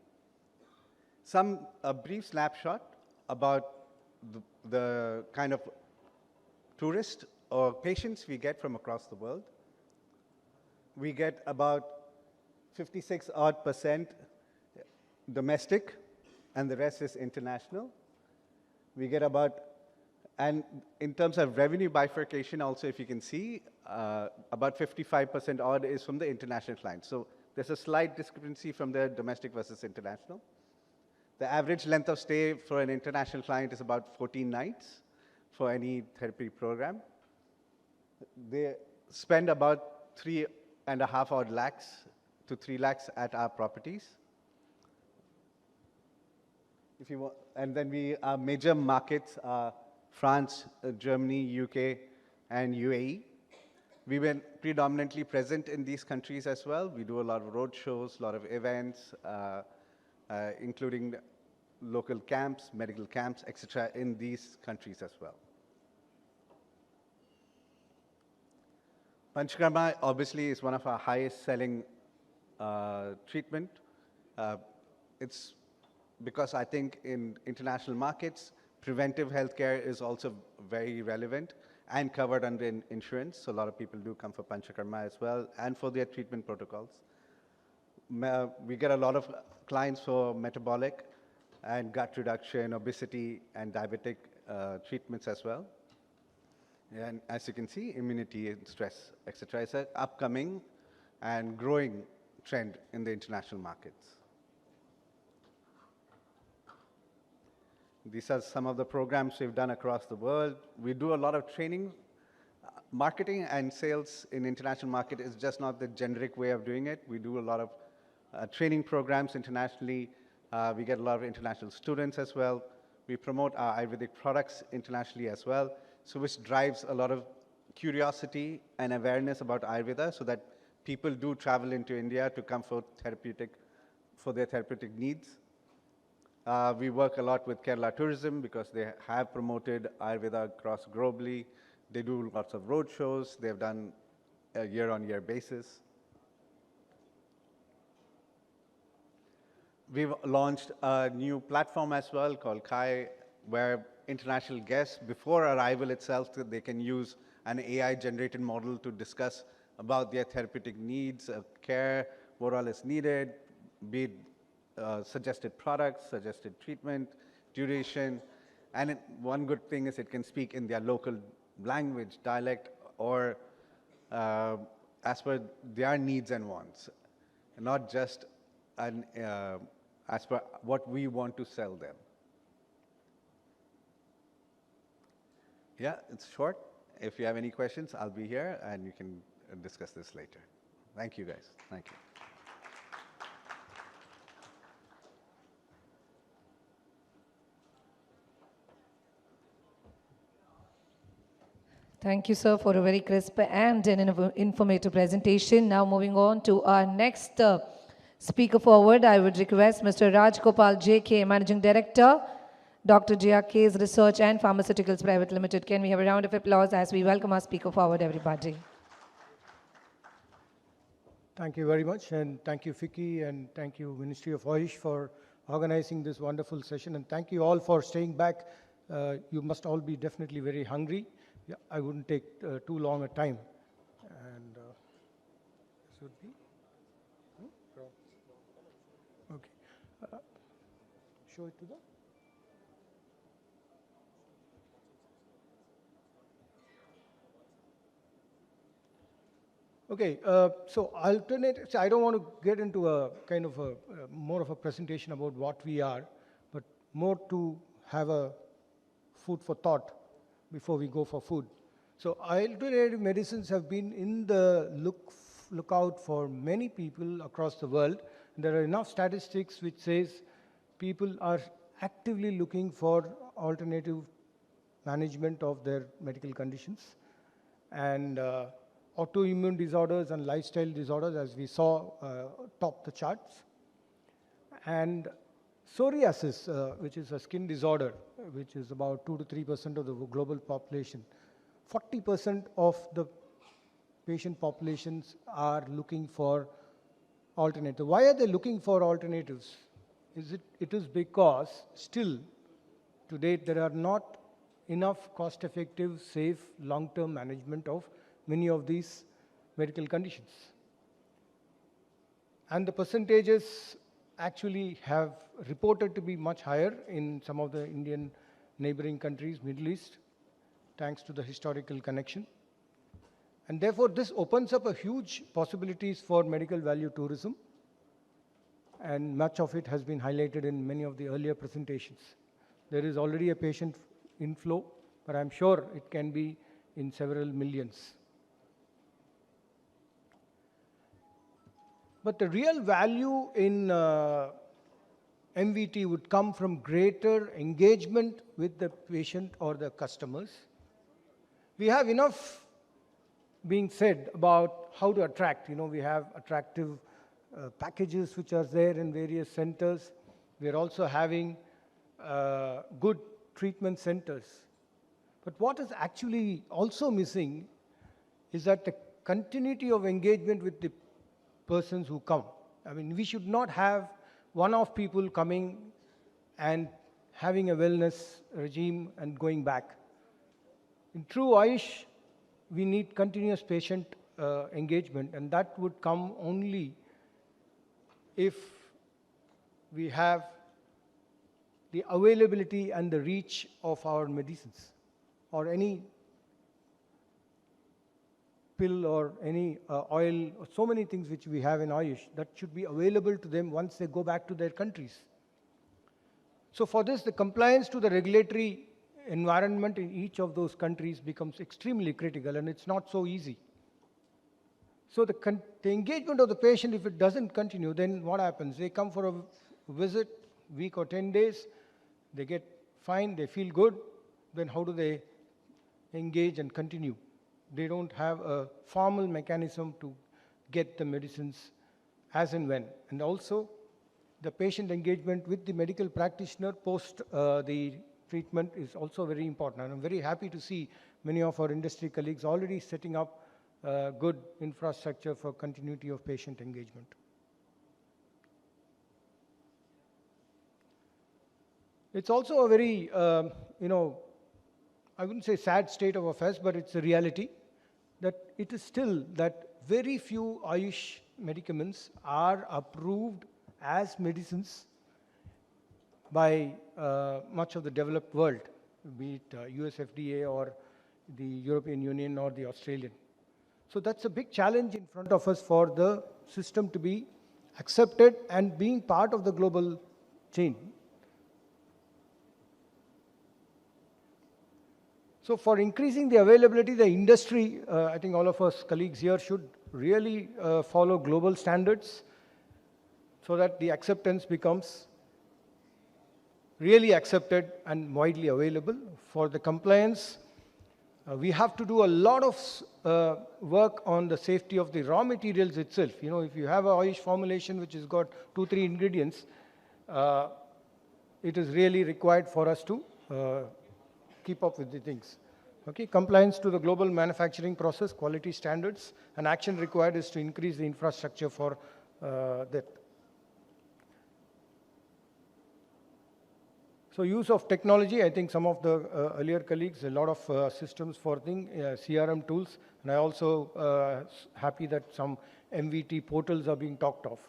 A brief snapshot about the kind of tourists or patients we get from across the world. We get about 56% domestic, and the rest is international. We get and in terms of revenue bifurcation also, if you can see, about 55% odd is from the international clients. So there's a slight discrepancy from the domestic versus international. The average length of stay for an international client is about 14 nights for any therapy program. They spend about 3.5 odd lakhs to 3 lakhs at our properties. If you want, and then our major markets are France, Germany, UK, and UAE. We've been predominantly present in these countries as well. We do a lot of road shows, a lot of events, including local camps, medical camps, etc., in these countries as well. Panchakarma obviously is one of our highest selling treatment. It's because I think in international markets, preventive healthcare is also very relevant and covered under insurance. So a lot of people do come for Panchakarma as well and for their treatment protocols. We get a lot of clients for metabolic and gut reduction, obesity, and diabetic treatments as well. And as you can see, immunity and stress, etc. is an upcoming and growing trend in the international markets. These are some of the programs we've done across the world. We do a lot of training. Marketing and sales in international market is just not the generic way of doing it. We do a lot of training programs internationally. We get a lot of international students as well. We promote our Ayurvedic products internationally as well, so which drives a lot of curiosity and awareness about Ayurveda so that people do travel into India to come for their therapeutic needs. We work a lot with Kerala Tourism because they have promoted Ayurveda across globally. They do lots of road shows. They've done a year-on-year basis. we've launched a new platform as well called Kai, where international guests, before arrival itself, they can use an AI-generated model to discuss about their therapeutic needs, care, what all is needed, be it suggested products, suggested treatment, duration. And one good thing is it can speak in their local language, dialect, or as per their needs and wants, not just as per what we want to sell them. Yeah, it's short. If you have any questions, I'll be here and you can discuss this later. Thank you, guys. Thank you. Thank you, sir, for a very crisp and an informative presentation. Now moving on to our next speaker forward, I would request Mr. Raj Gopal J.K., Managing Director, Dr. JRK's Research and Pharmaceuticals Private Limited. Can we have a round of applause as we welcome our speaker forward, everybody? Thank you very much, and thank you, Vicky, and thank you, Ministry of Ayush, for organizing this wonderful session, and thank you all for staying back. You must all be definitely very hungry. Yeah, I wouldn't take too long a time. And this would be? Okay. Show it to them. Okay, so alternatives, I don't want to get into a kind of a more of a presentation about what we are, but more to have a food for thought before we go for food. So alternative medicines have been in the lookout for many people across the world. And there are enough statistics which says people are actively looking for alternative management of their medical conditions. And autoimmune disorders and lifestyle disorders, as we saw, top the charts. And psoriasis, which is a skin disorder, which is about 2 to 3% of the global population. 40% of the patient populations are looking for alternatives. Why are they looking for alternatives? It is because still, to date, there are not enough cost-effective, safe, long-term management of many of these medical conditions. And the percentages actually have reported to be much higher in some of the Indian neighboring countries, Middle East, thanks to the historical connection. And therefore, this opens up a huge possibilities for medical value tourism. And much of it has been highlighted in many of the earlier presentations. There is already a patient inflow, but I'm sure it can be in several millions. But the real value in MVT would come from greater engagement with the patient or the customers. We have enough being said about how to attract. We have attractive packages which are there in various centers. We are also having good treatment centers. But what is actually also missing is that the continuity of engagement with the persons who come. I mean, we should not have one-off people coming and having a wellness regime and going back. In true Ayush, we need continuous patient engagement, and that would come only if we have the availability and the reach of our medicines or any pill or any oil, or so many things which we have in Ayush that should be available to them once they go back to their countries. So for this, the compliance to the regulatory environment in each of those countries becomes extremely critical, and it's not so easy. So the engagement of the patient, if it doesn't continue, then what happens? They come for a visit, week or 10 days, they get fine, they feel good, then how do they engage and continue? They don't have a formal mechanism to get the medicines as and when. And also, the patient engagement with the medical practitioner post the treatment is also very important. And I'm very happy to see many of our industry colleagues already setting up good infrastructure for continuity of patient engagement. It's also a very, I wouldn't say sad state of affairs, but it's a reality that it is still that very few Ayush medicaments are approved as medicines by much of the developed world, be it US FDA or the European Union or the Australian. So that's a big challenge in front of us for the system to be accepted and being part of the global chain. So for increasing the availability, the industry, I think all of us colleagues here should really follow global standards so that the acceptance becomes really accepted and widely available. For the compliance, we have to do a lot of work on the safety of the raw materials itself. You know, if you have a Ayush formulation which has got 2-3 ingredients, it is really required for us to keep up with the things. Okay, compliance to the global manufacturing process, quality standards, and action required is to increase the infrastructure for that. So use of technology, I think some of the earlier colleagues, a lot of systems for CRM tools, and I also happy that some MVT portals are being talked of.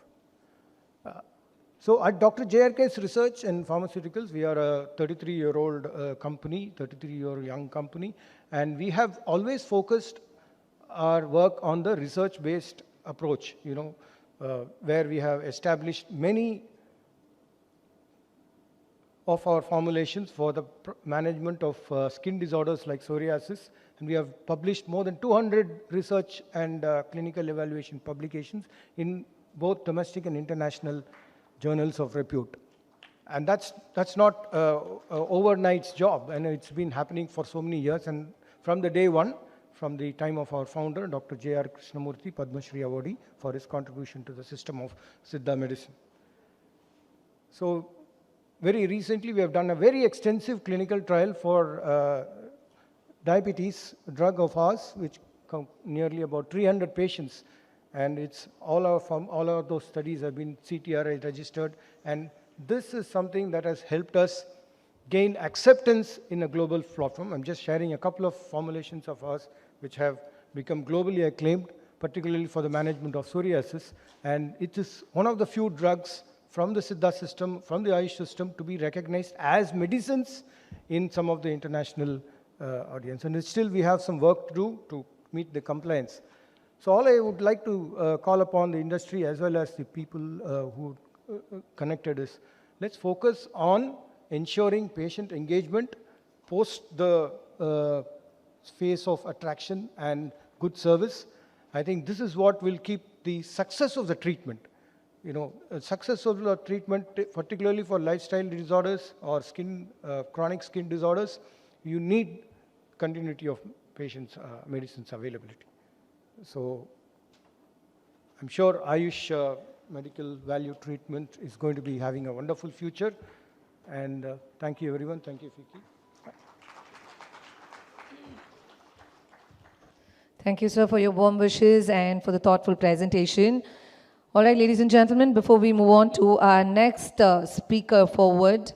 So at Dr. JRK's Research in Pharmaceuticals, we are a 33-year-old company, 33-year young company, and we have always focused our work on the research-based approach, where we have established many of our formulations for the management of skin disorders like psoriasis, and we have published more than 200 research and clinical evaluation publications in both domestic and international journals of repute. And that's not an overnight's job, and it's been happening for so many years. And from the day one, from the time of our founder, Dr. J.R. Krishnamurthy, Padma Shri Awardee, for his contribution to the system of Siddha medicine. So very recently, we have done a very extensive clinical trial for diabetes, a drug of ours, which nearly about 300 patients. And it's all of those studies have been CTRI registered. And this is something that has helped us gain acceptance in a global platform. I'm just sharing a couple of formulations of ours which have become globally acclaimed, particularly for the management of psoriasis. And it is one of the few drugs from the Siddha system, from the Ayush system, to be recognized as medicines in some of the international audience. And still we have some work to do to meet the compliance. So all I would like to call upon the industry as well as the people who connected is, let's focus on ensuring patient engagement post the phase of attraction and good service. I think this is what will keep the success of the treatment. Success of the treatment, particularly for lifestyle disorders or chronic skin disorders, you need continuity of patients' medicines availability. So I'm sure Ayush medical value treatment is going to be having a wonderful future. And thank you, everyone. Thank you, Fiki. Thank you, sir, for your warm wishes and for the thoughtful presentation. All right, ladies and gentlemen, before we move on to our next speaker forward,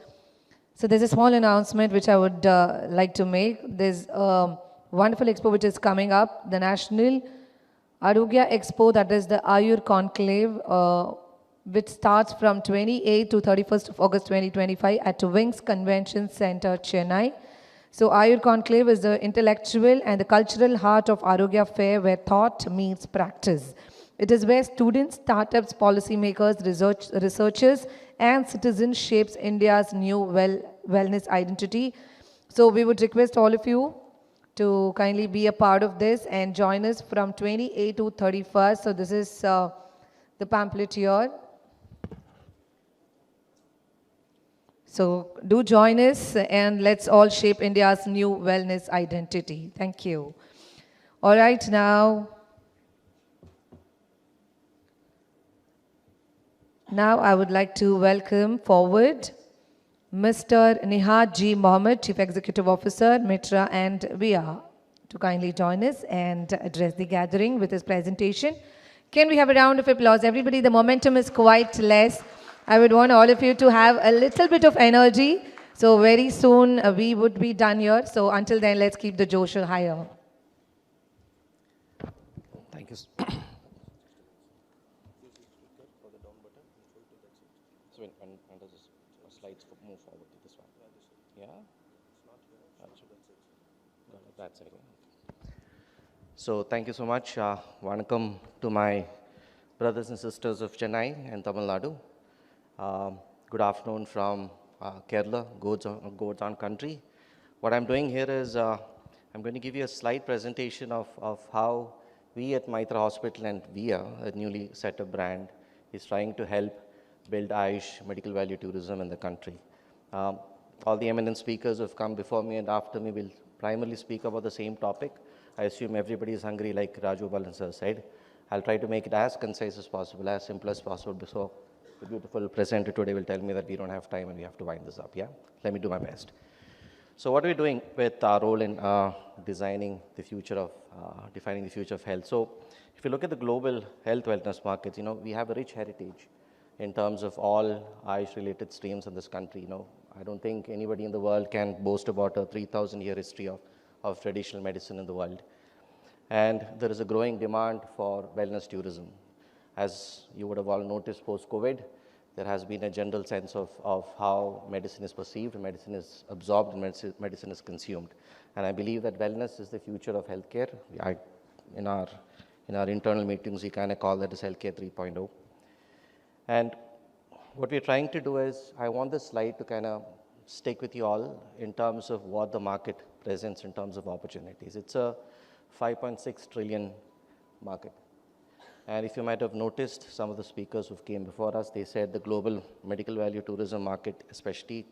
so there's a small announcement which I would like to make. There's a wonderful expo which is coming up, the National Arogya Expo, that is the Ayur Conclave, which starts from 28th to 31st of August 2025 at Wings Convention Center, Chennai. So Ayur Conclave is the intellectual and the cultural heart of Arogya Fair, where thought meets practice. It is where students, startups, policymakers, researchers, and citizens shapes India's new wellness identity. So we would request all of you to kindly be a part of this and join us from 28th to 31st. So this is the pamphlet here. So do join us and let's all shape India's new wellness identity. Thank you. All right, now I would like to welcome forward Mr. Nihad G. Mohammed, Chief Executive Officer, Mitra and VIA, to kindly join us and address the gathering with his presentation. Can we have a round of applause? Everybody, the momentum is quite less. I would want all of you to have a little bit of energy So very soon we would be done here. So until then, let's keep the Josh higher. Thank you. So when does the slides move forward to this one? Yeah? That's it. So thank you so much. Vanakkam to my brothers and sisters of Chennai and Tamil Nadu. Good afternoon from Kerala, God's own country. What I'm doing here is I'm going to give you a slide presentation of how we at Maitra Hospital and VIA, a newly set up brand, is trying to help build Ayush medical value tourism in the country. All the eminent speakers who have come before me and after me will primarily speak about the same topic. I assume everybody is hungry, like Raju Balan sir said. I'll try to make it as concise as possible, as simple as possible. So the beautiful presenter today will tell me that we don't have time and we have to wind this up. Yeah, let me do my best. So what are we doing with our role in defining the future of health? So if you look at the global health wellness markets, we have a rich heritage in terms of all Ayush-related streams in this country. I don't think anybody in the world can boast about a 3,000-year history of traditional medicine in the world. And there is a growing demand for wellness tourism. As you would have all noticed post-COVID, there has been a general sense of how medicine is perceived, medicine is absorbed, and medicine is consumed. And I believe that wellness is the future of healthcare. In our internal meetings, we kind of call that as Healthcare 3.0. And what we're trying to do is, I want this slide to kind of stick with you all in terms of what the market presents in terms of opportunities. It's a 5.6 trillion market. And if you might have noticed, some of the speakers who came before us, they said the global medical value tourism market, especially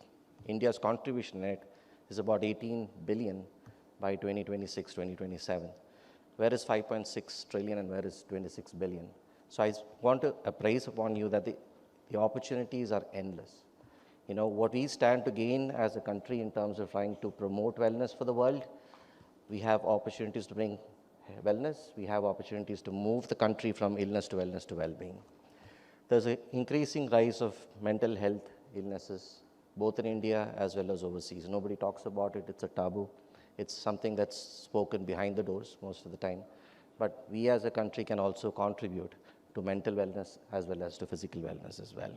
India's contribution in it, is about 18 billion by 2026, 2027. Where is 5.6 trillion and where is 26 billion? So I want to appraise upon you that the opportunities are endless. What we stand to gain as a country in terms of trying to promote wellness for the world, we have opportunities to bring wellness, we have opportunities to move the country from illness to wellness to well-being. There's an increasing rise of mental health illnesses, both in India as well as overseas. Nobody talks about it, it's a taboo. It's something that's spoken behind the doors most of the time. But we as a country can also contribute to mental wellness as well as to physical wellness as well.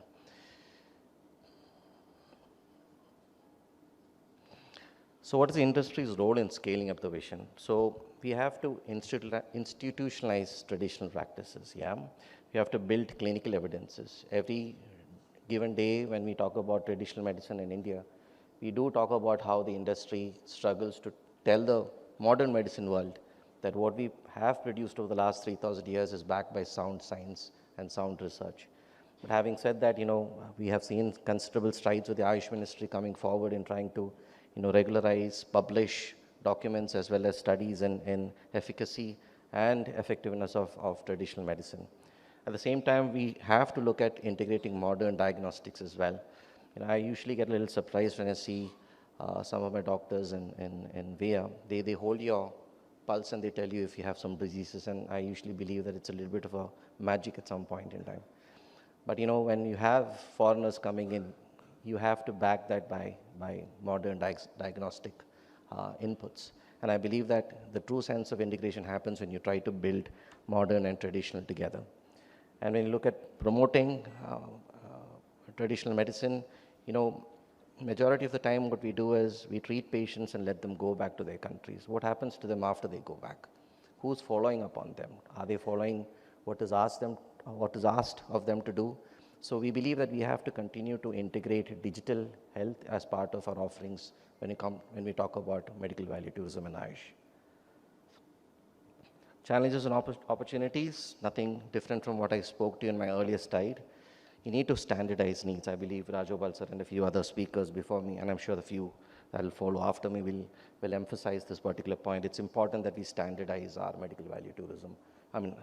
So what is the industry's role in scaling up the vision? So we have to institutionalize traditional practices, yeah? We have to build clinical evidences. Every given day when we talk about traditional medicine in India, we do talk about how the industry struggles to tell the modern medicine world that what we have produced over the last 3,000 years is backed by sound science and sound research. But having said that, we have seen considerable strides with the Ayush Ministry coming forward in trying to regularize, publish documents as well as studies in efficacy and effectiveness of traditional medicine. At the same time, we have to look at integrating modern diagnostics as well. I usually get a little surprised when I see some of my doctors in VIA. They hold your pulse and they tell you if you have some diseases, and I usually believe that it's a little bit of a magic at some point in time. But when you have foreigners coming in, you have to back that by modern diagnostic inputs. And I believe that the true sense of integration happens when you try to build modern and traditional together. And when you look at promoting traditional medicine, majority of the time what we do is we treat patients and let them go back to their countries. What happens to them after they go back? Who's following up on them? Are they following what is asked of them to do? So we believe that we have to continue to integrate digital health as part of our offerings when we talk about medical value tourism and Ayush. Challenges and opportunities, nothing different from what I spoke to you in my earlier slide. You need to standardize needs. I believe Raju Balsar and a few other speakers before me, and I'm sure the few that will follow after me will emphasize this particular point. It's important that we standardize our medical value tourism.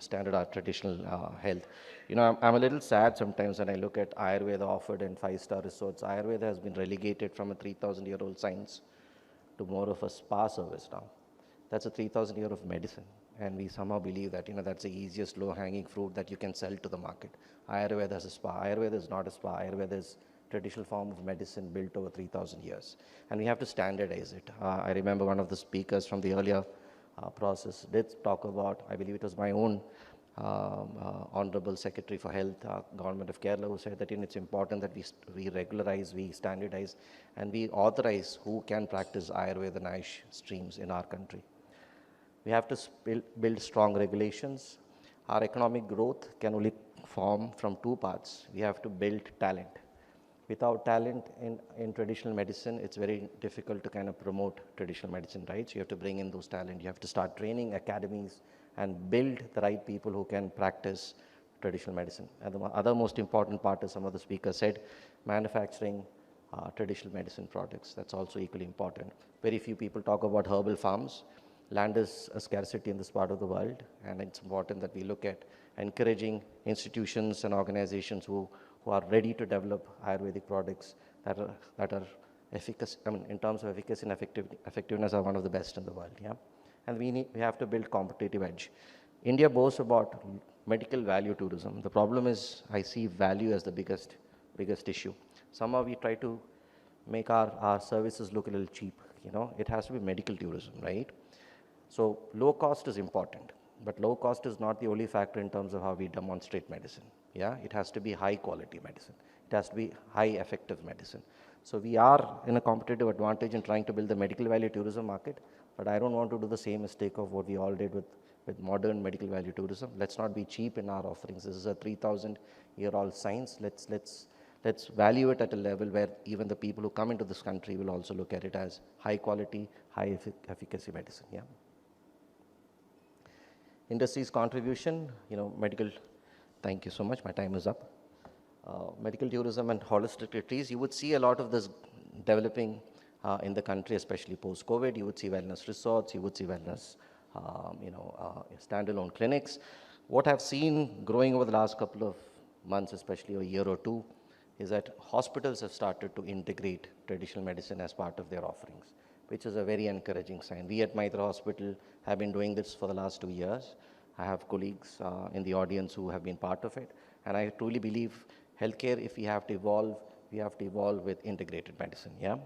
Standard our traditional health. I'm a little sad sometimes when I look at Ayurveda offered in 5-star resorts. Ayurveda has been relegated from a 3,000-year-old science to more of a spa service now. That's a 3,000 year of medicine. And we somehow believe that, that's the easiest low-hanging fruit that you can sell to the market. Ayurveda is a spa. Ayurveda is not a spa. Ayurveda is traditional form of medicine built over 3,000 years. And we have to standardize it. I remember one of the speakers from the earlier process did talk about, I believe it was my own Honorable Secretary for Health, Government of Kerala, who said that it's important that we regularize, we standardize, and we authorize who can practice Ayurveda and Ayush streams in our country. We have to build strong regulations. Our economic growth can only form from two parts. We have to build talent. Without talent in traditional medicine, it's very difficult to kind of promote traditional medicine, right? So you have to bring in those talent. You have to start training academies and build the right people who can practice traditional medicine. And the other most important part, as some of the speakers said, manufacturing traditional medicine products. That's also equally important. Very few people talk about herbal farms. Land is a scarcity in this part of the world, and it's important that we look at encouraging institutions and organizations who are ready to develop Ayurvedic products that are efficacious, in terms of efficacy and effectiveness, are one of the best in the world. Yeah, and we have to build competitive edge. India boasts about medical value tourism. The problem is, I see value as the biggest issue. Somehow we try to make our services look a little cheap. It has to be medical tourism, right? So low cost is important, but low cost is not the only factor in terms of how we demonstrate medicine. Yeah, it has to be high quality medicine. It has to be high effective medicine. So we are in a competitive advantage in trying to build the medical value tourism market, but I don't want to do the same mistake of what we all did with modern medical value tourism. Let's not be cheap in our offerings. This is a 3,000-year-old science. Let's value it at a level where even the people who come into this country will also look at it as high quality, high efficacy medicine. Yeah. Industry's contribution, medical, thank you so much, my time is up. Medical tourism and holistic retreats, you would see a lot of this developing in the country, especially post-COVID. You would see wellness resorts, you would see wellness, standalone clinics. What I've seen growing over the last couple of months, especially a year or two, is that hospitals have started to integrate traditional medicine as part of their offerings, which is a very encouraging sign. We at Maitra Hospital have been doing this for the last 2 years. I have colleagues in the audience who have been part of it. And I truly believe healthcare, if we have to evolve with integrated medicine. Yeah.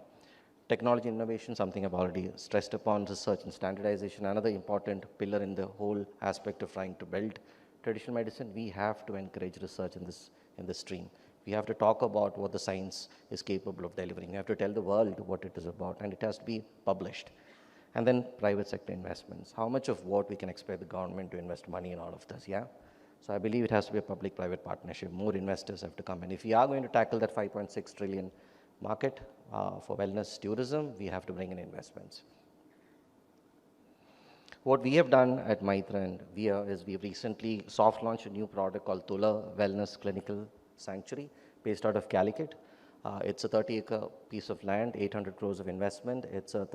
Technology innovation, something I've already stressed upon. Research and standardization, another important pillar in the whole aspect of trying to build traditional medicine. We have to encourage research in this stream. We have to talk about what the science is capable of delivering. We have to tell the world what it is about, and it has to be published. And then private sector investments. How much of what we can expect the government to invest money in all of this, yeah? So I believe it has to be a public-private partnership. More investors have to come in. If we are going to tackle that 5.6 trillion market for wellness tourism, we have to bring in investments. What we have done at Maitra and VIA is we've recently soft launched a new product called Tula Wellness Clinical Sanctuary, based out of Calicut. It's a 30-acre piece of land, 800 crores of investment. It's a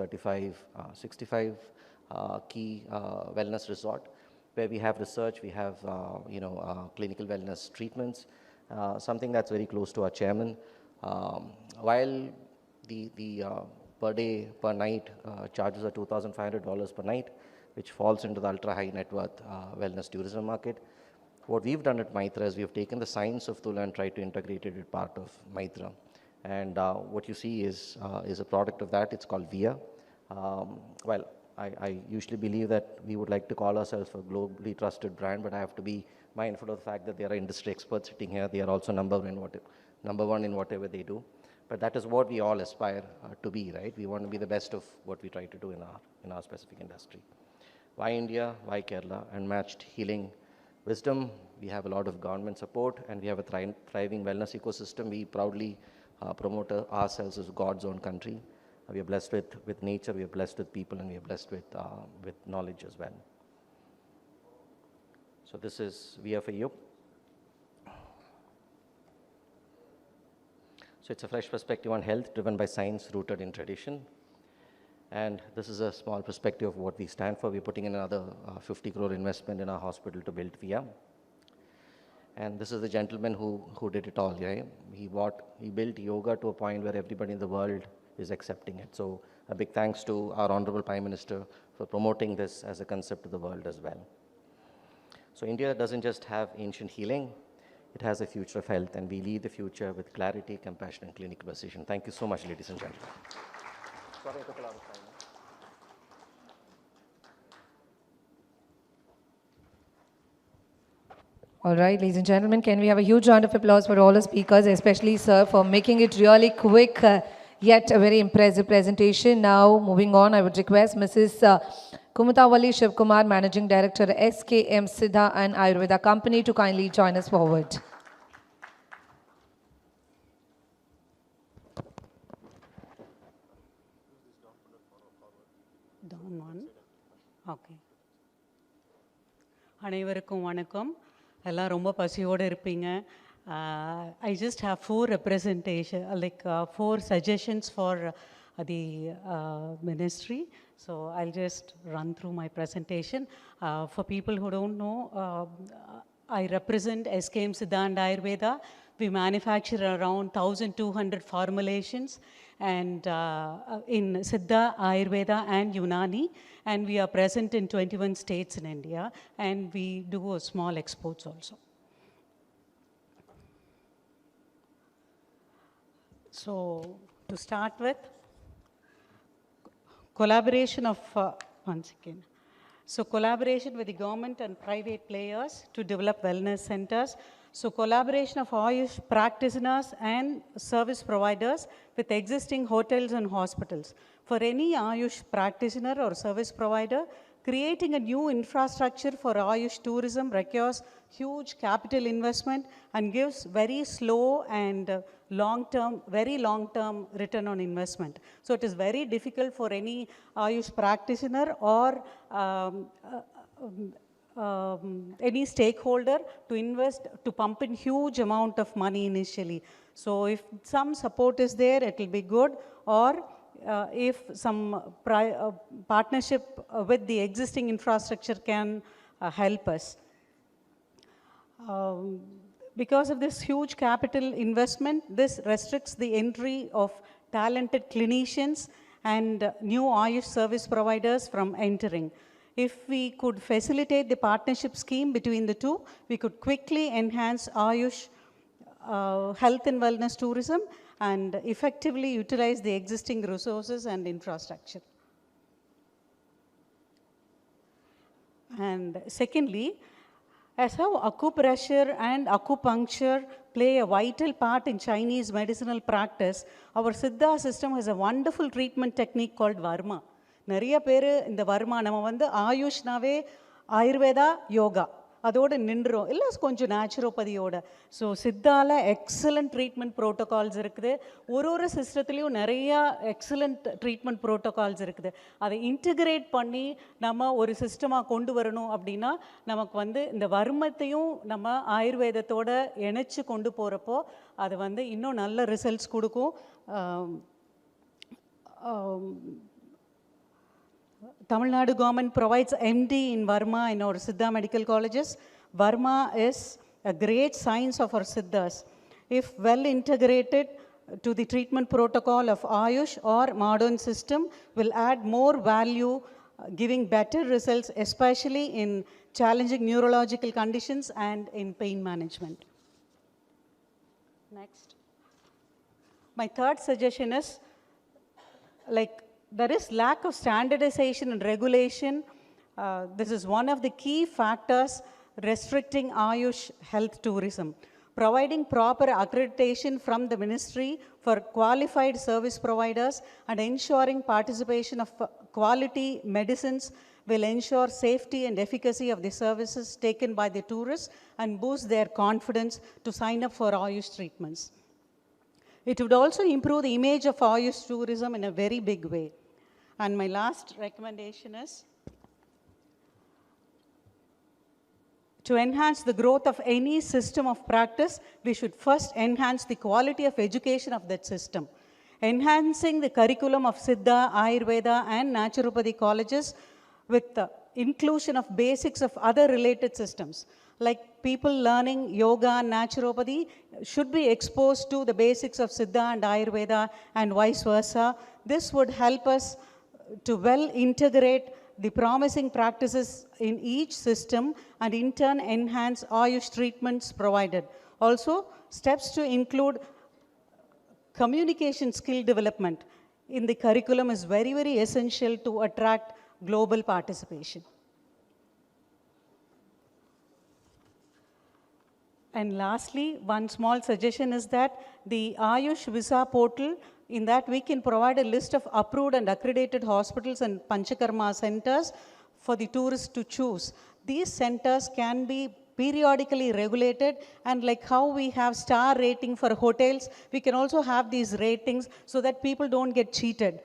65 key wellness resort where we have research, we have clinical wellness treatments, something that's very close to our chairman. While the per day, per night charges are $2,500 per night, which falls into the ultra high net worth wellness tourism market. What we've done at Maitra is we've taken the science of Tula and tried to integrate it as part of Maitra. And what you see is a product of that. It's called VIA. Well, I usually believe that we would like to call ourselves a globally trusted brand, but I have to be mindful of the fact that there are industry experts sitting here. They are also number one in whatever they do. But that is what we all aspire to be, right? We want to be the best of what we try to do in our specific industry. Why India? Why Kerala? Unmatched healing wisdom. We have a lot of government support, and we have a thriving wellness ecosystem. We proudly promote ourselves as God's own country. We are blessed with nature, we are blessed with people, and we are blessed with knowledge as well. So this is VIA for you. So it's a fresh perspective on health driven by science rooted in tradition. And this is a small perspective of what we stand for. We're putting in another 50 crore investment in our hospital to build VIA. And this is the gentleman who did it all. Yeah? He built yoga to a point where everybody in the world is accepting it. So a big thanks to our Honorable Prime Minister for promoting this as a concept to the world as well. So India doesn't just have ancient healing. it has a future of health, and we lead the future with clarity, compassion, and clinical precision. Thank you so much, ladies and gentlemen. All right, ladies and gentlemen, can we have a huge round of applause for all the speakers, especially sir, for making it really quick, yet a very impressive presentation. Now, moving on, I would request Mrs. Kumutawalli Shivkumar, Managing Director, SKM Siddha and Ayurveda Company, to kindly join us forward. Down one. Okay. அனைவருக்கும் வணக்கம். எல்லாம் ரொம்ப பசியோடு இருப்பீங்க. I just have four suggestions for the ministry. So I'll just run through my presentation. For people who don't know, I represent SKM Siddha and Ayurveda. We manufacture around 1,200 formulations and in Siddha, Ayurveda and Unani, and we are present in 21 states in India, and we do small exports also. So to start with, collaboration of, once again. So collaboration with the government and private players to develop wellness centers. So collaboration of Ayush practitioners and service providers with existing hotels and hospitals. For any Ayush practitioner or service provider, creating a new infrastructure for Ayush tourism requires huge capital investment and gives very slow and very long-term return on investment. So it is very difficult for any Ayush practitioner or any stakeholder to invest, to pump in huge amount of money initially. So if some support is there, it will be good, or if some partnership with the existing infrastructure can help us. Because of this huge capital investment, this restricts the entry of talented clinicians and new Ayush service providers from entering. If we could facilitate the partnership scheme between the two, we could quickly enhance Ayush health and wellness tourism and effectively utilize the existing resources and infrastructure. And secondly, as how acupressure and acupuncture play a vital part in Chinese medicinal practice, our Siddha system has a wonderful treatment technique called Varma. நிறைய பேர் இந்த வர்மா நம்ம வந்து ஆயுஷ்னாவே ஆயுர்வேதா யோகா அதோடு நின்றுரும் இல்லை கொஞ்சம் நேச்சுரோபதியோட. So சித்தால excellent treatment protocols இருக்குது. ஒரு சிஸ்டத்துலேயும் நிறையா எக்ஸலண்ட் ட்ரீட்மெண்ட் ப்ரோட்டோகால்ஸ் இருக்குது. அதை இன்டிகிரேட் பண்ணி நம்ம ஒரு சிஸ்டமாக கொண்டு வரணும் அப்படின்னா நமக்கு வந்து இந்த வர்மத்தையும் நம்ம ஆயுர்வேதத்தோடு இணைச்சி கொண்டு போகிறப்போ அது வந்து இன்னும் நல்ல ரிசல்ட்ஸ் கொடுக்கும். Tamil Nadu government provides MD in Varma in our Siddha medical colleges. Varma is a great science of our Siddhas. If well integrated to the treatment protocol of Ayush or modern system, will add more value, giving better results, especially in challenging neurological conditions and in pain management. Next. My third suggestion is, there is lack of standardization and regulation. This is one of the key factors restricting Ayush health tourism. Providing proper accreditation from the ministry for qualified service providers and ensuring participation of quality medicines will ensure safety and efficacy of the services taken by the tourists and boost their confidence to sign up for Ayush treatments. It would also improve the image of Ayush tourism in a very big way. And my last recommendation is to enhance the growth of any system of practice, we should first enhance the quality of education of that system. Enhancing the curriculum of Siddha, Ayurveda and Naturopathy colleges with the inclusion of basics of other related systems. Like people learning yoga and naturopathy should be exposed to the basics of Siddha and Ayurveda and vice versa. This would help us to well integrate the promising practices in each system and in turn enhance Ayush treatments provided. Also, steps to include communication skill development in the curriculum is very, very essential to attract global participation. And lastly, one small suggestion is that the Ayush Visa portal, in that we can provide a list of approved and accredited hospitals and Panchakarma centers for the tourists to choose. These centers can be periodically regulated, and like how we have star rating for hotels, we can also have these ratings so that people don't get cheated.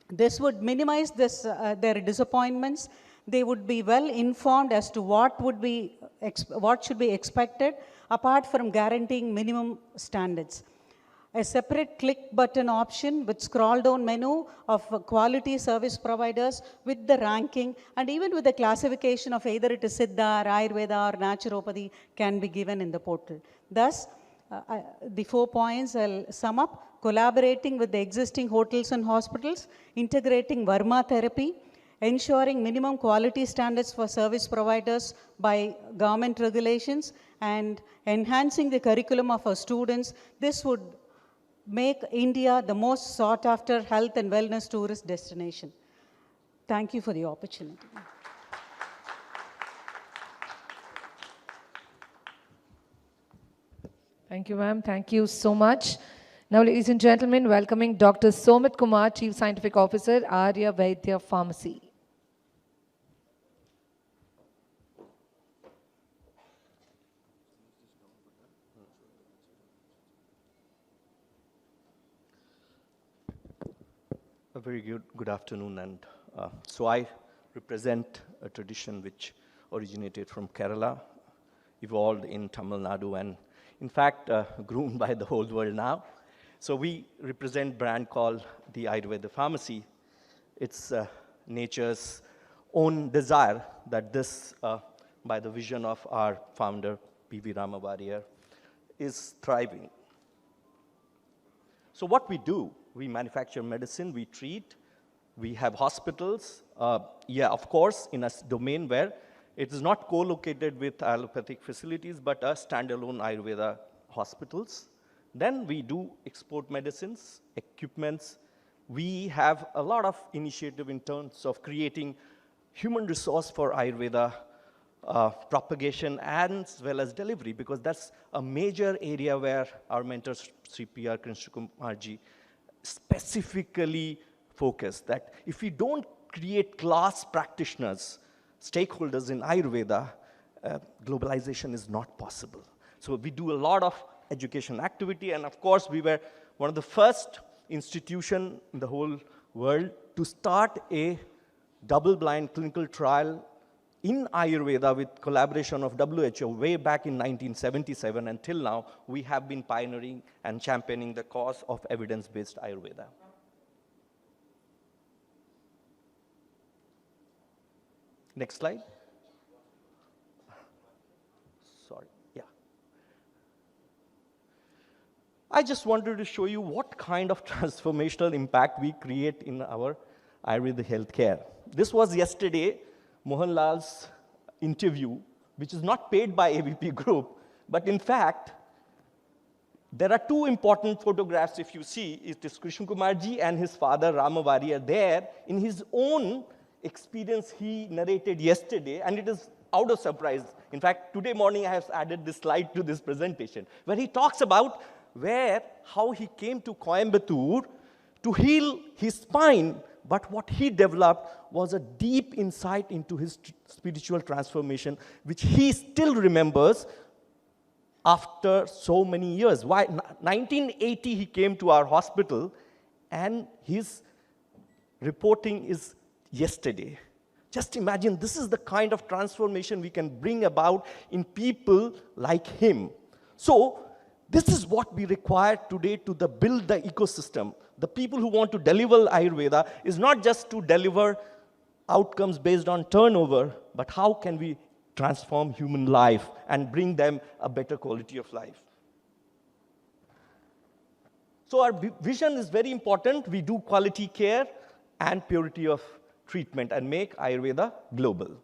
This would minimize their disappointments. They would be well informed as to what should be expected, apart from guaranteeing minimum standards. A separate click button option with scroll down menu of quality service providers with the ranking and even with the classification of either it is Siddha, Ayurveda or Naturopathy can be given in the portal. Thus, the 4 points I'll sum up: collaborating with the existing hotels and hospitals, integrating Varma therapy, ensuring minimum quality standards for service providers by government regulations, and enhancing the curriculum of our students. This would make India the most sought after health and wellness tourist destination. Thank you for the opportunity. Thank you, ma'am. Thank you so much. Now, ladies and gentlemen, welcoming Dr. Somit Kumar, Chief Scientific Officer, Arya Vaidya Pharmacy. A very good afternoon, and so I represent a tradition which originated from Kerala, evolved in Tamil Nadu, and in fact grown by the whole world now. So we represent a brand called the Ayurveda Pharmacy. It's nature's own desire that this, by the vision of our founder, P.V. Ramavariyar, is thriving. So what we do, we manufacture medicine, we treat, we have hospitals, of course, in a domain where it is not co-located with allopathic facilities, but a standalone Ayurveda hospitals. Then we do export medicines, equipments. We have a lot of initiative in terms of creating human resource for Ayurveda propagation as well as delivery, because that's a major area where our mentor, Sri P.R. Krishnakumarji, specifically focused, that if we don't create class practitioners, stakeholders in Ayurveda, globalization is not possible. So we do a lot of education activity, and of course we were one of the first institution in the whole world to start a double-blind clinical trial in Ayurveda with collaboration of WHO way back in 1977. Until now, we have been pioneering and championing the cause of evidence-based Ayurveda. Next slide. Sorry, yeah. I just wanted to show you what kind of transformational impact we create in our Ayurveda healthcare. This was yesterday, Mohanlal's interview, which is not paid by AVP Group, but in fact, there are two important photographs. If you see, it is Krishna Kumarji and his father Ramavariyar there. In his own experience, he narrated yesterday, and it is out of surprise. In fact, today morning I have added this slide to this presentation, where he talks about how he came to Coimbatore to heal his spine. But what he developed was a deep insight into his spiritual transformation, which he still remembers after so many years. Why? 1980, he came to our hospital, and his reporting is yesterday. Just imagine, this is the kind of transformation we can bring about in people like him. So this is what we require today to build the ecosystem. The people who want to deliver Ayurveda is not just to deliver outcomes based on turnover, but how can we transform human life and bring them a better quality of life. So our vision is very important. We do quality care and purity of treatment and make Ayurveda global.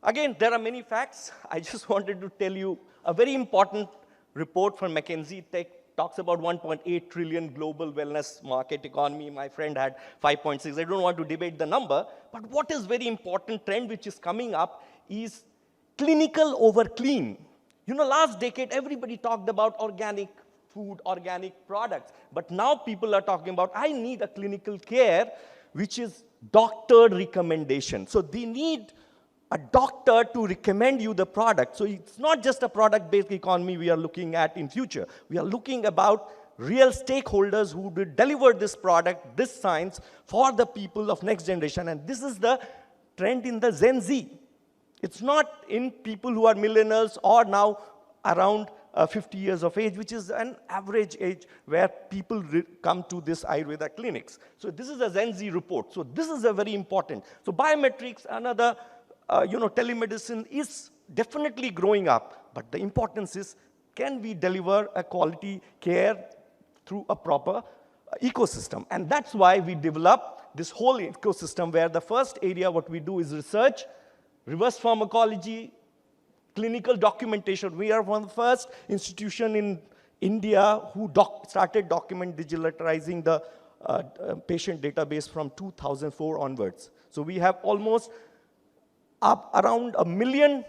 Again, there are many facts. I just wanted to tell you a very important report from McKinsey talks about 1.8 trillion global wellness market economy. My friend had 5.6. I don't want to debate the number, but what is very important trend which is coming up is clinical over clean. You know, last decade, everybody talked about organic food, organic products, but now people are talking about, I need a clinical care which is doctor recommendation. So they need a doctor to recommend you the product. So it's not just a product-based economy we are looking at in future. We are looking about real stakeholders who will deliver this product, this science, for the people of next generation. And this is the trend in the Gen Z. It's not in people who are millennials or now around 50 years of age, which is an average age where people come to this Ayurveda clinics. So this is a Gen Z report. So this is a very important. So biometrics, another telemedicine is definitely growing up, but the importance is, can we deliver a quality care through a proper ecosystem? And that's why we develop this whole ecosystem where the first area what we do is research, reverse pharmacology, clinical documentation. We are one of the first institution in India who started digitalizing the patient database from 2004 onwards. So we have almost around 1 million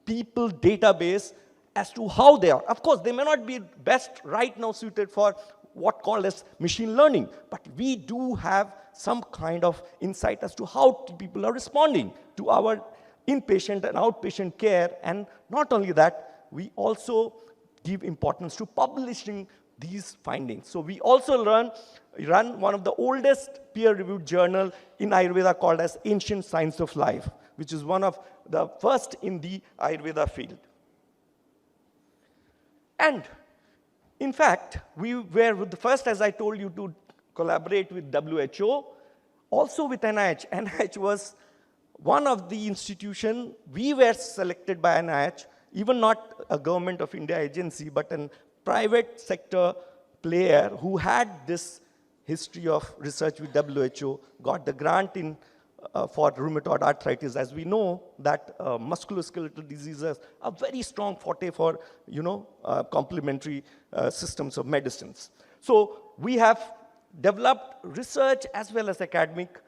people database as to how they are. Of course, they may not be best right now suited for what called as machine learning, but we do have some kind of insight as to how people are responding to our inpatient and outpatient care. And not only that, we also give importance to publishing these findings. So we also run one of the oldest peer-reviewed journal in Ayurveda called as Ancient Science of Life, which is one of the first in the Ayurveda field. And in fact, we were the first, as I told you, to collaborate with WHO, also with NIH. NIH was one of the institutions, we were selected by NIH, even not a government of India agency, but a private sector player who had this history of research with WHO, got the grant in for rheumatoid arthritis. As we know that musculoskeletal diseases are very strong forte for, complementary systems of medicines. So we have developed research as well as academic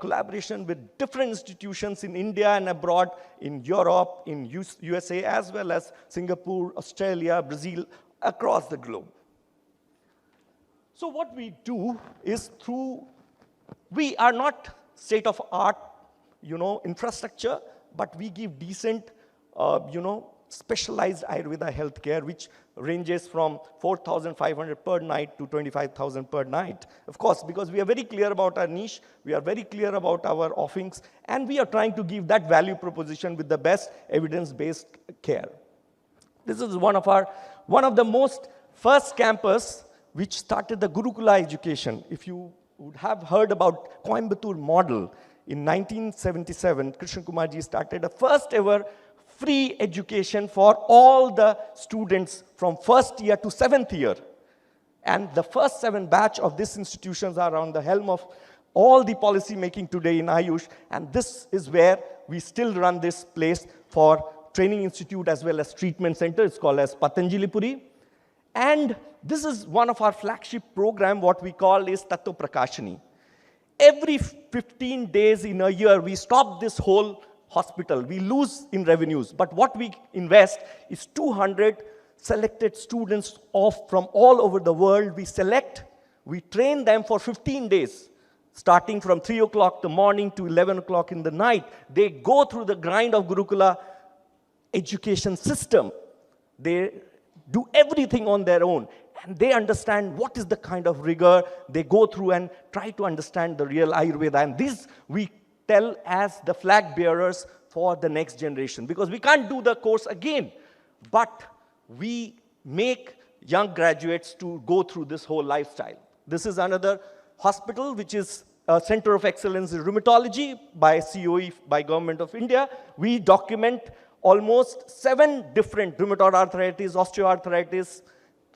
collaboration with different institutions in India and abroad, in Europe, in USA, as well as Singapore, Australia, Brazil, across the globe. So what we do is we are not state-of-art, infrastructure, but we give decent, specialized Ayurveda healthcare, which ranges from 4,500 per night to 25,000 per night. Of course, because we are very clear about our niche, we are very clear about our offerings, and we are trying to give that value proposition with the best evidence-based care. This is one of the most first campus which started the Gurukula education. If you would have heard about Coimbatore model, in 1977, Krishna Kumarji started the first ever free education for all the students from first year to 7th year. And the first 7 batch of these institutions are on the helm of all the policy making today in Ayush. And this is where we still run this place for training institute as well as treatment center. It's called as Patanjali Puri. And this is one of our flagship program, what we call is Tattva Prakashani. Every 15 days in a year, we stop this whole hospital. We lose in revenues. But what we invest is 200 selected students from all over the world. We train them for 15 days, starting from 3 o'clock in the morning to 11 o'clock in the night. They go through the grind of Gurukula education system. They do everything on their own. And they understand what is the kind of rigor they go through and try to understand the real Ayurveda. And this we tell as the flag bearers for the next generation. Because we can't do the course again, but we make young graduates to go through this whole lifestyle. This is another hospital, which is a Center of Excellence in Rheumatology by COE, by Government of India. We document almost 7 different rheumatoid arthritis, osteoarthritis,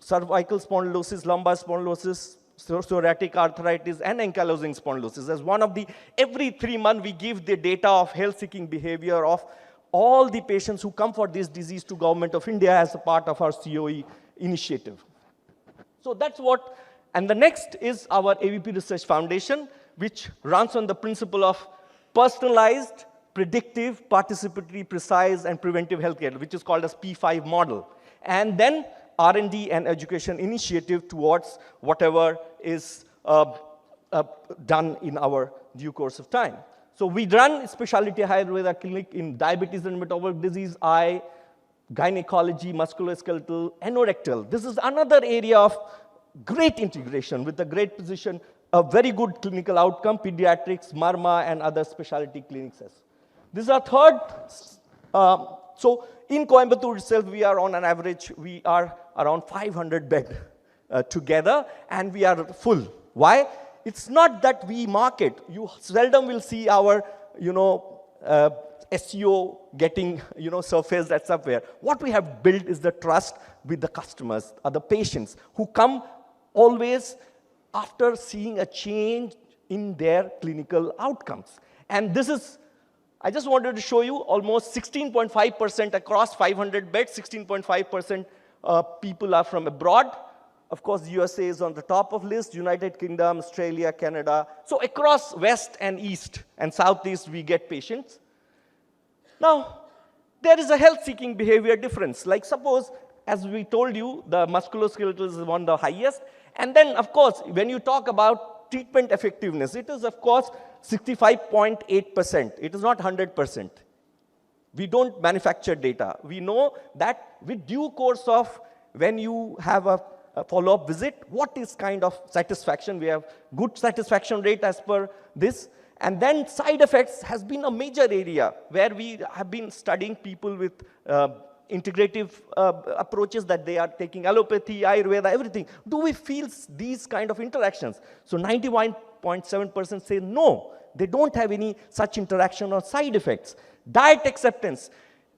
cervical spondylosis, lumbar spondylosis, psoriatic arthritis, and ankylosing spondylosis. As one of the, every 3 months we give the data of health-seeking behavior of all the patients who come for this disease to Government of India as a part of our COE initiative. So that's what, and the next is our AVP Research Foundation, which runs on the principle of personalized, predictive, participatory, precise, and preventive healthcare, which is called as P5 model. And then R&D and education initiative towards whatever is done in our due course of time. So we run specialty Ayurveda clinic in diabetes and metabolic disease, eye, gynecology, musculoskeletal, anorectal. This is another area of great integration with a great position, a very good clinical outcome, pediatrics, Marma, and other specialty clinics. This is our third. So in Coimbatore itself, we are on an average, we are around 500 bed together, and we are full. Why? It's not that we market. You seldom will see our, SEO getting, surfaced at somewhere. What we have built is the trust with the customers, or the patients, who come always after seeing a change in their clinical outcomes. And this is, I just wanted to show you, almost 16.5% across 500 beds, 16.5% people are from abroad. Of course, USA is on the top of list, United Kingdom, Australia, Canada. So across West and East and Southeast, we get patients. Now, there is a health-seeking behavior difference. Like suppose, as we told you, the musculoskeletal is one of the highest. And then, of course, when you talk about treatment effectiveness, it is, of course, 65.8%. It is not 100%. We don't manufacture data. We know that with due course of when you have a follow-up visit, what is kind of satisfaction? We have good satisfaction rate as per this. And then side effects has been a major area where we have been studying people with integrative approaches, that they are taking allopathy, Ayurveda, everything. Do we feel these kind of interactions? So 91.7% say no, they don't have any such interaction or side effects. Diet acceptance.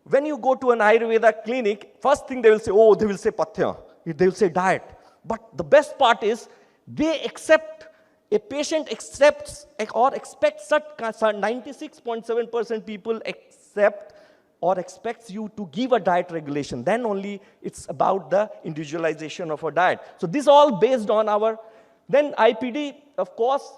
When you go to an Ayurveda clinic, first thing they will say, oh, they will say pathya, they will say diet. But the best part is they accept, a patient accepts or expects such 96.7% people accept or expects you to give a diet regulation. Then only it's about the individualization of a diet. So this all based on our, then IPD, of course,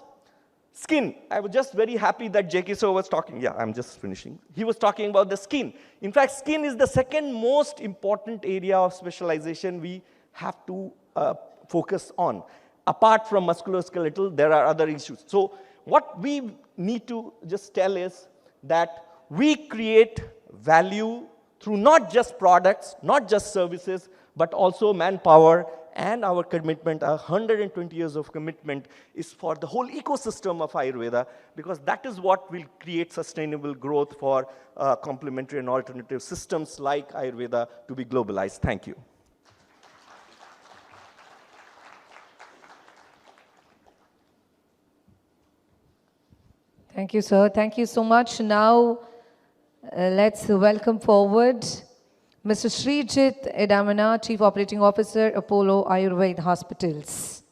skin. I was just very happy that J.K. Sir was talking. Yeah, I'm just finishing. He was talking about the skin. In fact, skin is the second most important area of specialization we have to focus on. Apart from musculoskeletal, there are other issues. So what we need to just tell is that we create value through not just products, not just services, but also manpower, and our commitment, 120 years of commitment, is for the whole ecosystem of Ayurveda, because that is what will create sustainable growth for complementary and alternative systems like Ayurveda to be globalized. Thank you. Thank you, sir. Thank you so much. Now, let's welcome forward Mr. Srijit Edamana, Chief Operating Officer, Apollo Ayurveda Hospitals.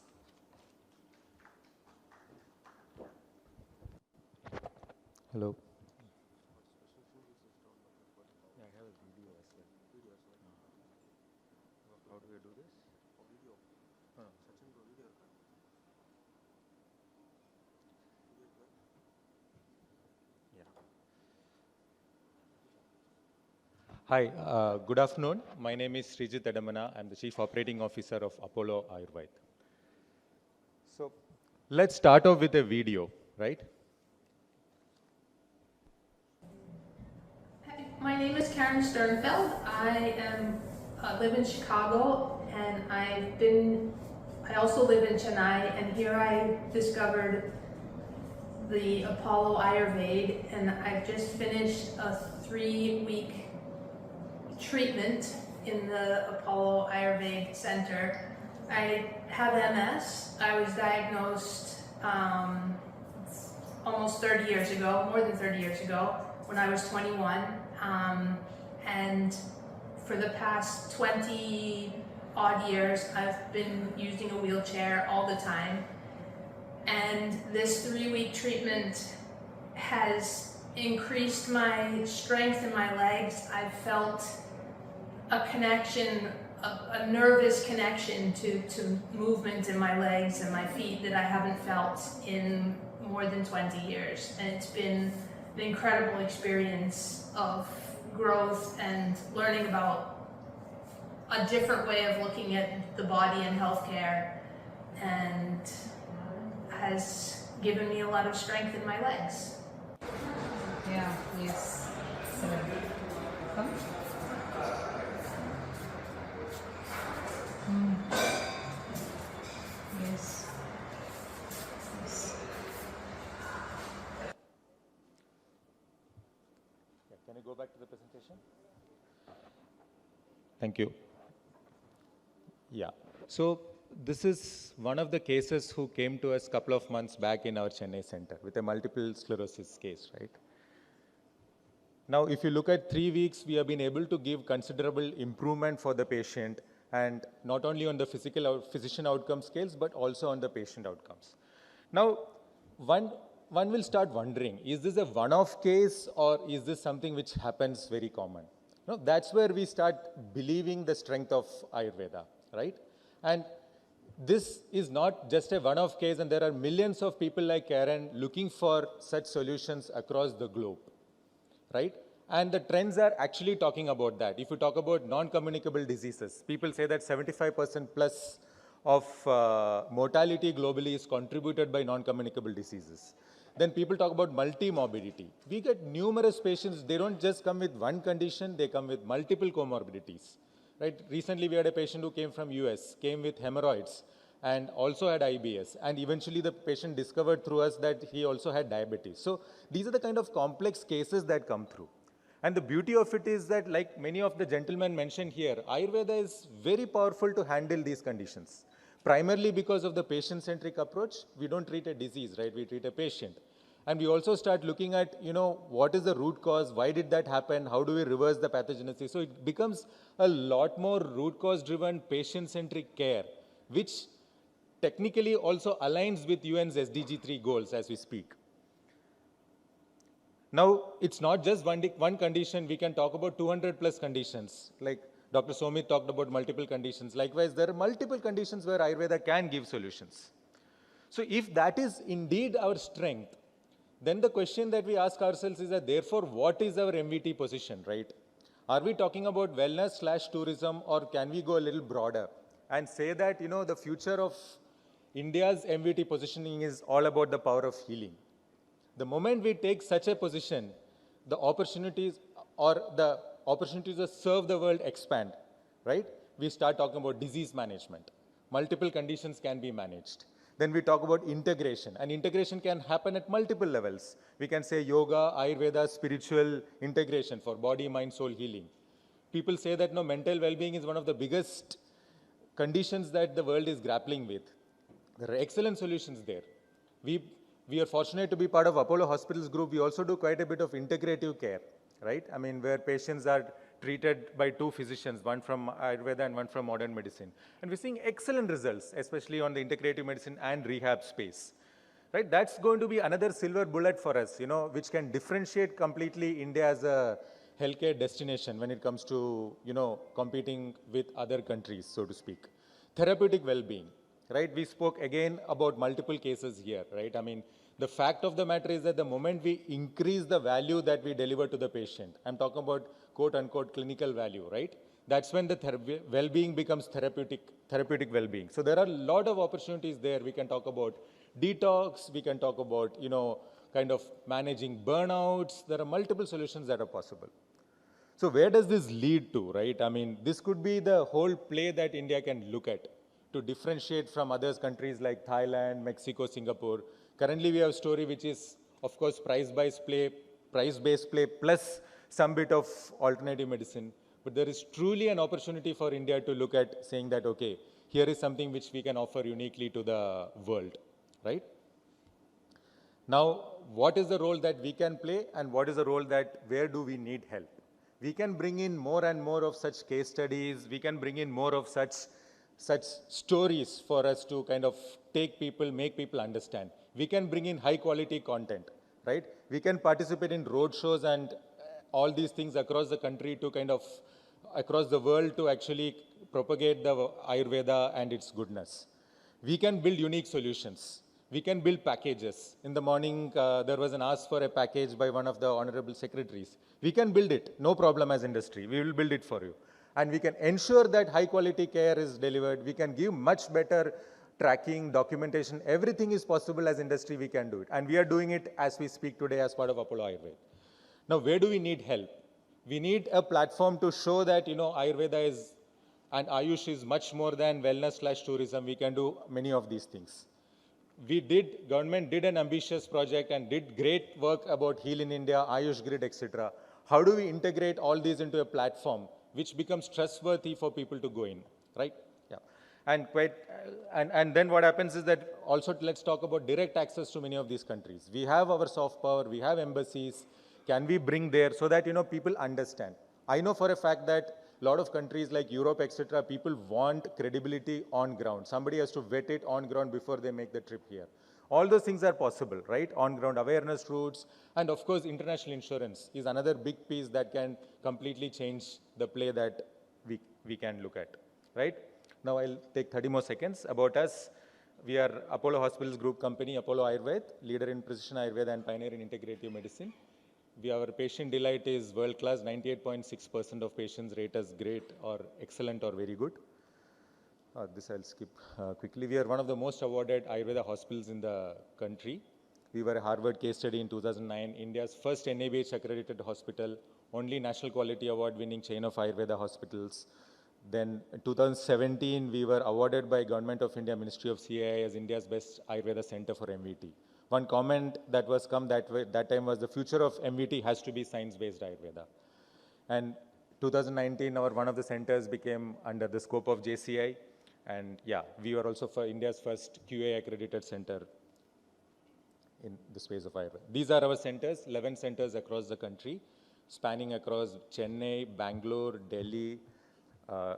Hello. How do we do this? Hi, good afternoon. My name is Srijit Edamana. I'm the Chief Operating Officer of Apollo Ayurveda. So let's start off with a video, right? My name is Karen Sternfeld. I live in Chicago, and I also live in Chennai, and here I discovered the Apollo Ayurveda, and I've just finished a 3-week treatment in the Apollo Ayurveda Center. I have MS. I was diagnosed almost 30 years ago, more than 30 years ago, when I was 21. And for the past 20 odd years, I've been using a wheelchair all the time. And this 3-week treatment has increased my strength in my legs. I've felt a connection, a nervous connection to movement in my legs and my feet that I haven't felt in more than 20 years. And it's been an incredible experience of growth and learning about a different way of looking at the body and healthcare, and has given me a lot of strength in my legs. Yeah, yes. Come. Yes. Yes. Can you go back to the presentation? Thank you. Yeah. So this is one of the cases who came to us a couple of months back in our Chennai center with a multiple sclerosis case, right? Now, if you look at 3 weeks, we have been able to give considerable improvement for the patient, and not only on the physician outcome scales, but also on the patient outcomes. Now, one will start wondering, is this a one-off case or is this something which happens very common? No, that's where we start believing the strength of Ayurveda, right? And this is not just a one-off case, and there are millions of people like Karen looking for such solutions across the globe, right? And the trends are actually talking about that. If you talk about non-communicable diseases, people say that 75% plus of mortality globally is contributed by non-communicable diseases. Then people talk about multi-morbidity. We get numerous patients, they don't just come with one condition, they come with multiple comorbidities. Right? Recently, we had a patient who came from US, came with hemorrhoids, and also had IBS. And eventually, the patient discovered through us that he also had diabetes. So these are the kind of complex cases that come through. And the beauty of it is that, like many of the gentlemen mentioned here, Ayurveda is very powerful to handle these conditions. Primarily because of the patient-centric approach, we don't treat a disease, right? We treat a patient. And we also start looking at, what is the root cause? Why did that happen? How do we reverse the pathogenesis? So it becomes a lot more root cause-driven, patient-centric care, which technically also aligns with UN's SDG 3 goals as we speak. Now, it's not just one condition. We can talk about 200 plus conditions. Like Dr. Somit talked about multiple conditions. Likewise, there are multiple conditions where Ayurveda can give solutions. So if that is indeed our strength, then the question that we ask ourselves is that, therefore, what is our MVT position, right? Are we talking about wellness/tourism, or can we go a little broader and say that, the future of India's MVT positioning is all about the power of healing? The moment we take such a position, the opportunities to serve the world expand, right? We start talking about disease management. Multiple conditions can be managed. Then we talk about integration, and integration can happen at multiple levels. We can say yoga, Ayurveda, spiritual integration for body, mind, soul healing. People say that mental well-being is one of the biggest conditions that the world is grappling with. There are excellent solutions there. We are fortunate to be part of Apollo Hospitals group. We also do quite a bit of integrative care, right? I mean, where patients are treated by 2 physicians, one from Ayurveda and one from modern medicine. And we're seeing excellent results, especially on the integrative medicine and rehab space, right? That's going to be another silver bullet for us, which can differentiate completely India as a healthcare destination when it comes to, competing with other countries, so to speak. Therapeutic well-being, right? We spoke again about multiple cases here, right? I mean, the fact of the matter is that the moment we increase the value that we deliver to the patient, I'm talking about quote-unquote clinical value, right? That's when the well-being becomes therapeutic well-being. So there are a lot of opportunities there. We can talk about detox. We can talk about, kind of managing burnouts. There are multiple solutions that are possible. So where does this lead to, right? I mean, this could be the whole play that India can look at to differentiate from other countries like Thailand, Mexico, Singapore. Currently, we have a story which is, of course, price-based play plus some bit of alternative medicine. But there is truly an opportunity for India to look at saying that, okay, here is something which we can offer uniquely to the world, right? Now, what is the role that we can play, and what is the role that, where do we need help? We can bring in more and more of such case studies. We can bring in more of such stories for us to kind of make people understand. We can bring in high quality content, right? We can participate in road shows and all these things across the country to kind of, across the world to actually propagate the Ayurveda and its goodness. We can build unique solutions. We can build packages. In the morning, there was an ask for a package by one of the honorable secretaries. We can build it, no problem as industry. We will build it for you. And we can ensure that high quality care is delivered. We can give much better tracking, documentation, everything is possible as industry, we can do it. And we are doing it as we speak today as part of Apollo Ayurveda. Now, where do we need help? We need a platform to show that, Ayurveda is, and Ayush is much more than wellness/tourism. We can do many of these things. Government did an ambitious project and did great work about Heal in India, Ayush Grid, etc. How do we integrate all these into a platform which becomes trustworthy for people to go in, right? Yeah. And then what happens is that also let's talk about direct access to many of these countries. We have our soft power, we have embassies. Can we bring there so that, people understand? I know for a fact that a lot of countries like Europe, etc., people want credibility on ground. Somebody has to vet it on ground before they make the trip here. All those things are possible, right? On-ground awareness routes, and of course, international insurance is another big piece that can completely change the play that we can look at, right? Now I'll take 30 more seconds about us. We are Apollo Hospitals Group Company, Apollo Ayurveda, leader in precision Ayurveda and pioneer in integrative medicine. Our patient delight is world-class. 98.6% of patients rate us great or excellent or very good. This I'll skip quickly. We are one of the most awarded Ayurveda hospitals in the country. We were a Harvard case study in 2009, India's first NABH accredited hospital, only National Quality Award winning chain of Ayurveda hospitals. Then in 2017, we were awarded by Government of India, Ministry of CAI as India's best Ayurveda center for MVT. One comment that was come that time was the future of MVT has to be science-based Ayurveda. And 2019, one of the centers became under the scope of JCI. And yeah, we were also for India's first QA accredited center in the space of Ayurveda. These are our centers, 11 centers across the country, spanning across Chennai, Bangalore, Delhi,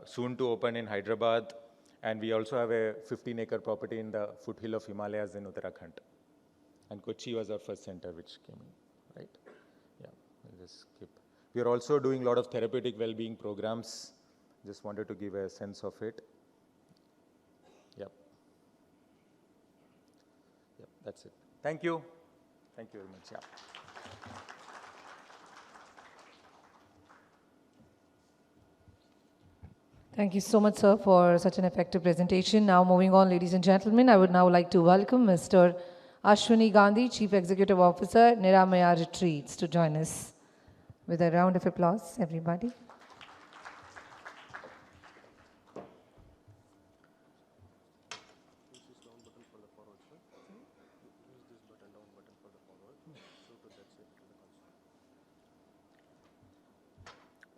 soon to open in Hyderabad. And we also have a 15-acre property in the foothill of Himalayas in Uttarakhand. And Kochi was our first center which came in, right? Yeah, I'll just skip. We are also doing a lot of therapeutic well-being programs. Just wanted to give a sense of it. Yep. Yep, that's it. Thank you. Thank you very much. Yeah. Thank you so much, sir, for such an effective presentation. Now, moving on, ladies and gentlemen, I would now like to welcome Mr. Ashwini Gandhi, Chief Executive Officer, Niramaya Retreats, to join us. With a round of applause, everybody.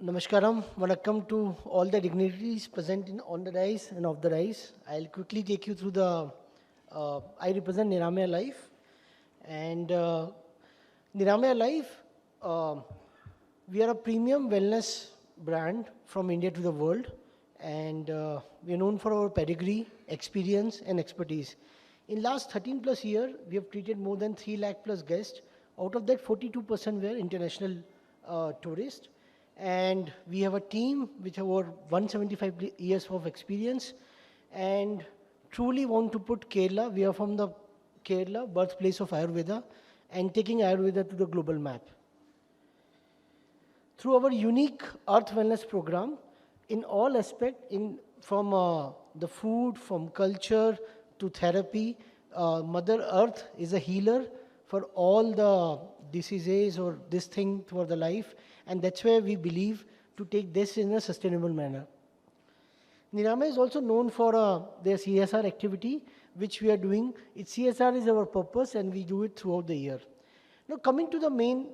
Namaskaram, Vanakkam to all the dignitaries present on the dais and off the dais. I'll quickly take you through the, I represent Niramaya Life. And Niramaya Life, we are a premium wellness brand from India to the world. And we are known for our pedigree, experience and expertise. In last 13 plus years, we have treated more than 3 lakh plus guests. Out of that, 42% were international tourists. And we have a team which have over 175 years of experience and truly want to put Kerala, we are from the Kerala, birthplace of Ayurveda, and taking Ayurveda to the global map. Through our unique Earth Wellness program, in all aspects, from the food, from culture to therapy, Mother Earth is a healer for all the diseases or this thing for the life. And that's where we believe to take this in a sustainable manner. Niramaya is also known for their CSR activity, which we are doing. CSR is our purpose and we do it throughout the year. Now coming to the main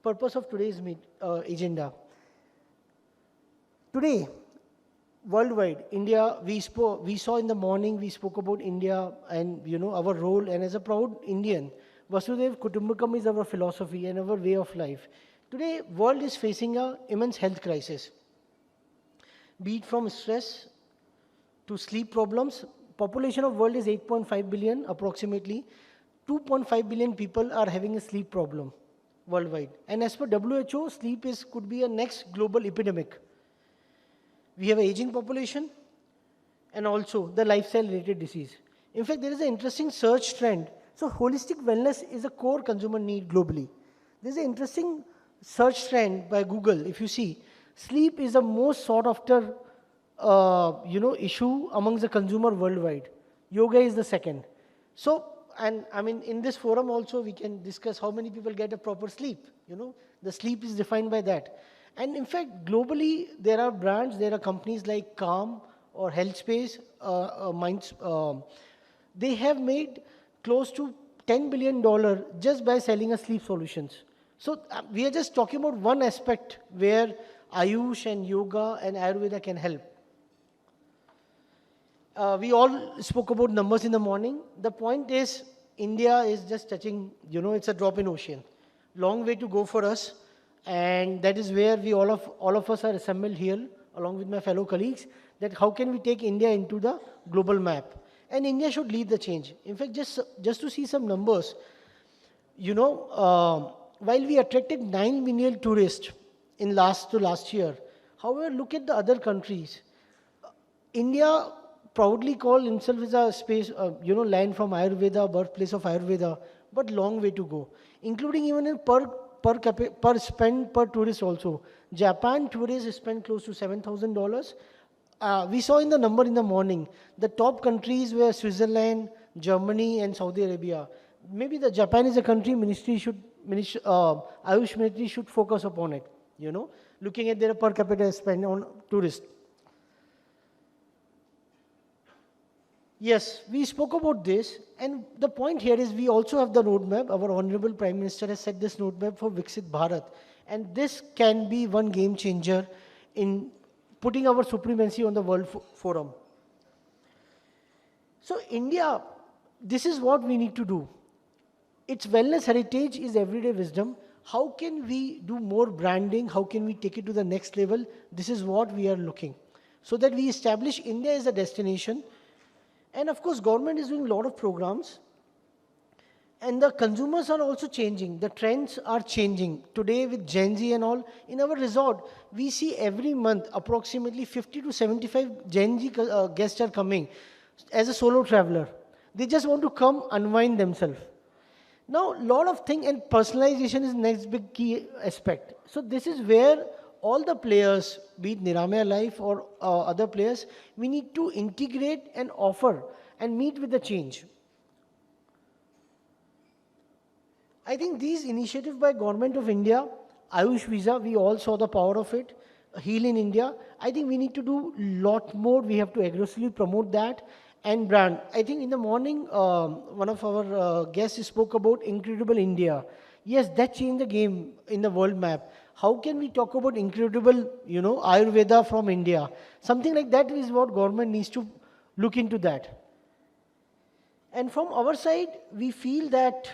purpose of today's agenda. Today, worldwide, India, we saw in the morning, we spoke about India and our role, and as a proud Indian, Vasudhaiva Kutumbakam is our philosophy and our way of life. Today, world is facing an immense health crisis. Be it from stress to sleep problems. Population of world is 8.5 billion approximately. 2.5 billion people are having a sleep problem. worldwide. And as per WHO, sleep could be a next global epidemic. We have an aging population and also the lifestyle-related disease. In fact, there is an interesting search trend. So holistic wellness is a core consumer need globally. There is an interesting search trend by Google. If you see, sleep is the most sought after issue amongst the consumer worldwide. Yoga is the second. So, and I mean, in this forum also, we can discuss how many people get a proper sleep. The sleep is defined by that. And in fact, globally, there are brands, there are companies like Calm or Healthspace, they have made close to $10 billion just by selling us sleep solutions. So we are just talking about one aspect where Ayush and Yoga and Ayurveda can help. We all spoke about numbers in the morning. The point is, India is just touching, it's a drop in ocean. Long way to go for us. And that is where we all of us are assembled here, along with my fellow colleagues, that how can we take India into the global map. And India should lead the change. In fact, just to see some numbers, while we attracted 9 million tourists in last year, however, look at the other countries. India proudly call himself as a space, land from Ayurveda, birthplace of Ayurveda, but long way to go, including even in per spend per tourist also. Japan tourists spend close to $7,000. We saw in the number in the morning, the top countries were Switzerland, Germany, and Saudi Arabia. Maybe the Japan is a country Ayush Ministry should focus upon it, looking at their per capita spend on tourists. Yes, we spoke about this, and the point here is we also have the roadmap. Our Honorable Prime Minister has set this roadmap for Viksit Bharat, and this can be one game changer in putting our supremacy on the world forum. So India, this is what we need to do. Its wellness heritage is everyday wisdom. How can we do more branding? How can we take it to the next level? This is what we are looking. So that we establish India as a destination. And of course, government is doing a lot of programs. And the consumers are also changing. The trends are changing. Today with Gen Z and all, in our resort, we see every month approximately 50 to 75 Gen Z guests are coming as a solo traveler. They just want to come unwind themselves. Now, a lot of things, and personalization is the next big key aspect. So this is where all the players, be it Niramaya Life or other players, we need to integrate and offer and meet with the change. I think these initiatives by Government of India, Ayush Visa, we all saw the power of it, Heal in India. I think we need to do a lot more. We have to aggressively promote that and brand. I think in the morning, one of our guests spoke about Incredible India. Yes, that changed the game in the world map. How can we talk about incredible, Ayurveda from India? Something like that is what government needs to look into that. And from our side, we feel that